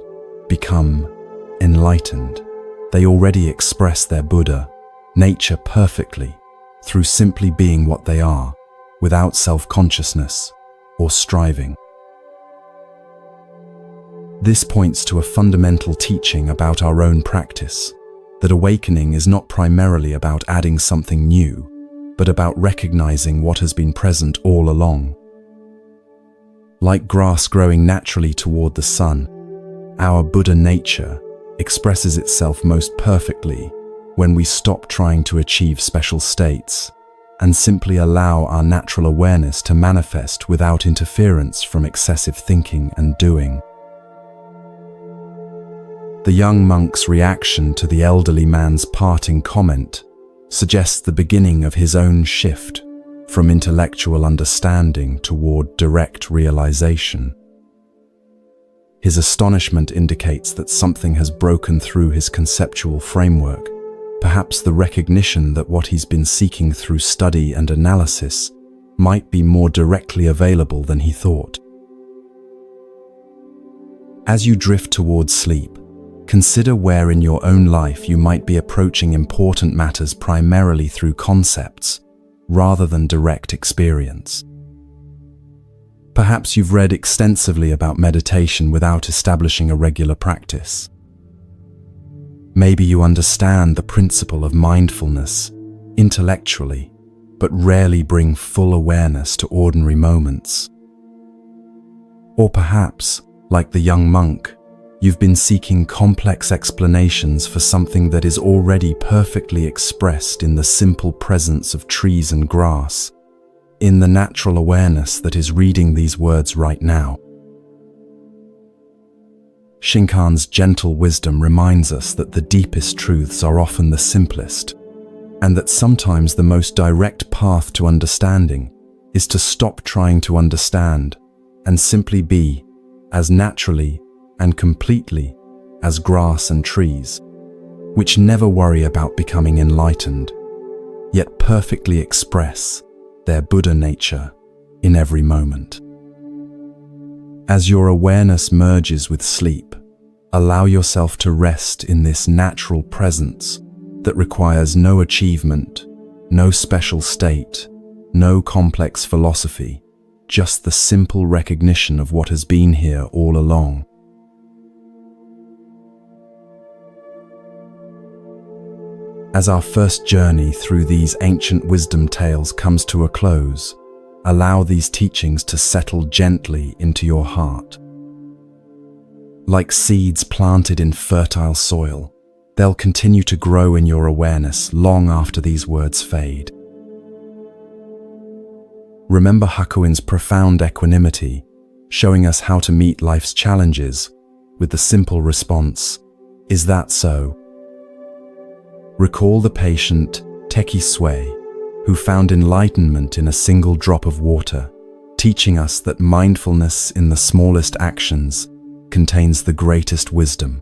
become enlightened. They already express their Buddha nature perfectly through simply being what they are, without self-consciousness or striving. This points to a fundamental teaching about our own practice, that awakening is not primarily about adding something new, but about recognizing what has been present all along, Like grass growing naturally toward the sun, our Buddha nature expresses itself most perfectly when we stop trying to achieve special states and simply allow our natural awareness to manifest without interference from excessive thinking and doing. The young monk's reaction to the elderly man's parting comment suggests the beginning of his own shift from intellectual understanding toward direct realization. His astonishment indicates that something has broken through his conceptual framework, perhaps the recognition that what he's been seeking through study and analysis might be more directly available than he thought. As you drift towards sleep, consider where in your own life you might be approaching important matters primarily through concepts, rather than direct experience. Perhaps you've read extensively about meditation without establishing a regular practice. Maybe you understand the principle of mindfulness intellectually, but rarely bring full awareness to ordinary moments. Or perhaps, like the young monk, you've been seeking complex explanations for something that is already perfectly expressed in the simple presence of trees and grass, in the natural awareness that is reading these words right now. Shinkan's gentle wisdom reminds us that the deepest truths are often the simplest, and that sometimes the most direct path to understanding is to stop trying to understand and simply be as naturally and completely as grass and trees, which never worry about becoming enlightened, yet perfectly express their Buddha nature in every moment. As your awareness merges with sleep, allow yourself to rest in this natural presence that requires no achievement, no special state, no complex philosophy, just the simple recognition of what has been here all along. As our first journey through these ancient wisdom tales comes to a close, allow these teachings to settle gently into your heart. Like seeds planted in fertile soil, they'll continue to grow in your awareness long after these words fade. Remember Hakuin's profound equanimity, showing us how to meet life's challenges with the simple response, "Is that so?" Recall the patient Teki Sui, who found enlightenment in a single drop of water, teaching us that mindfulness in the smallest actions contains the greatest wisdom.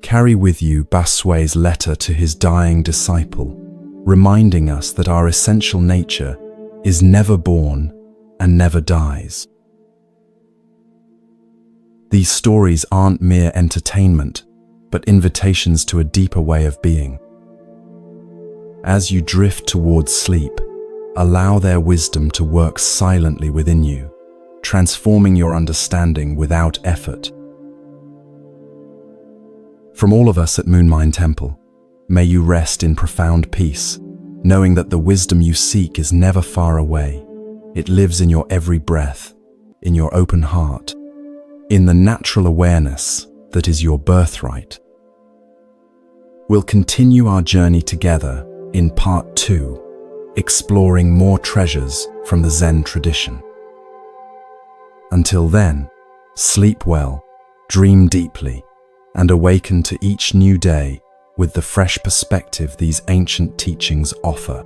Carry with you Basui's letter to his dying disciple, reminding us that our essential nature is never born and never dies. These stories aren't mere entertainment, but invitations to a deeper way of being. As you drift towards sleep, allow their wisdom to work silently within you, transforming your understanding without effort. From all of us at Moonlight Temple, may you rest in profound peace, knowing that the wisdom you seek is never far away. It lives in your every breath, in your open heart, in the natural awareness that is your birthright. We'll continue our journey together in part 2, exploring more treasures from the Zen tradition. Until then, sleep well, dream deeply, and awaken to each new day with the fresh perspective these ancient teachings offer.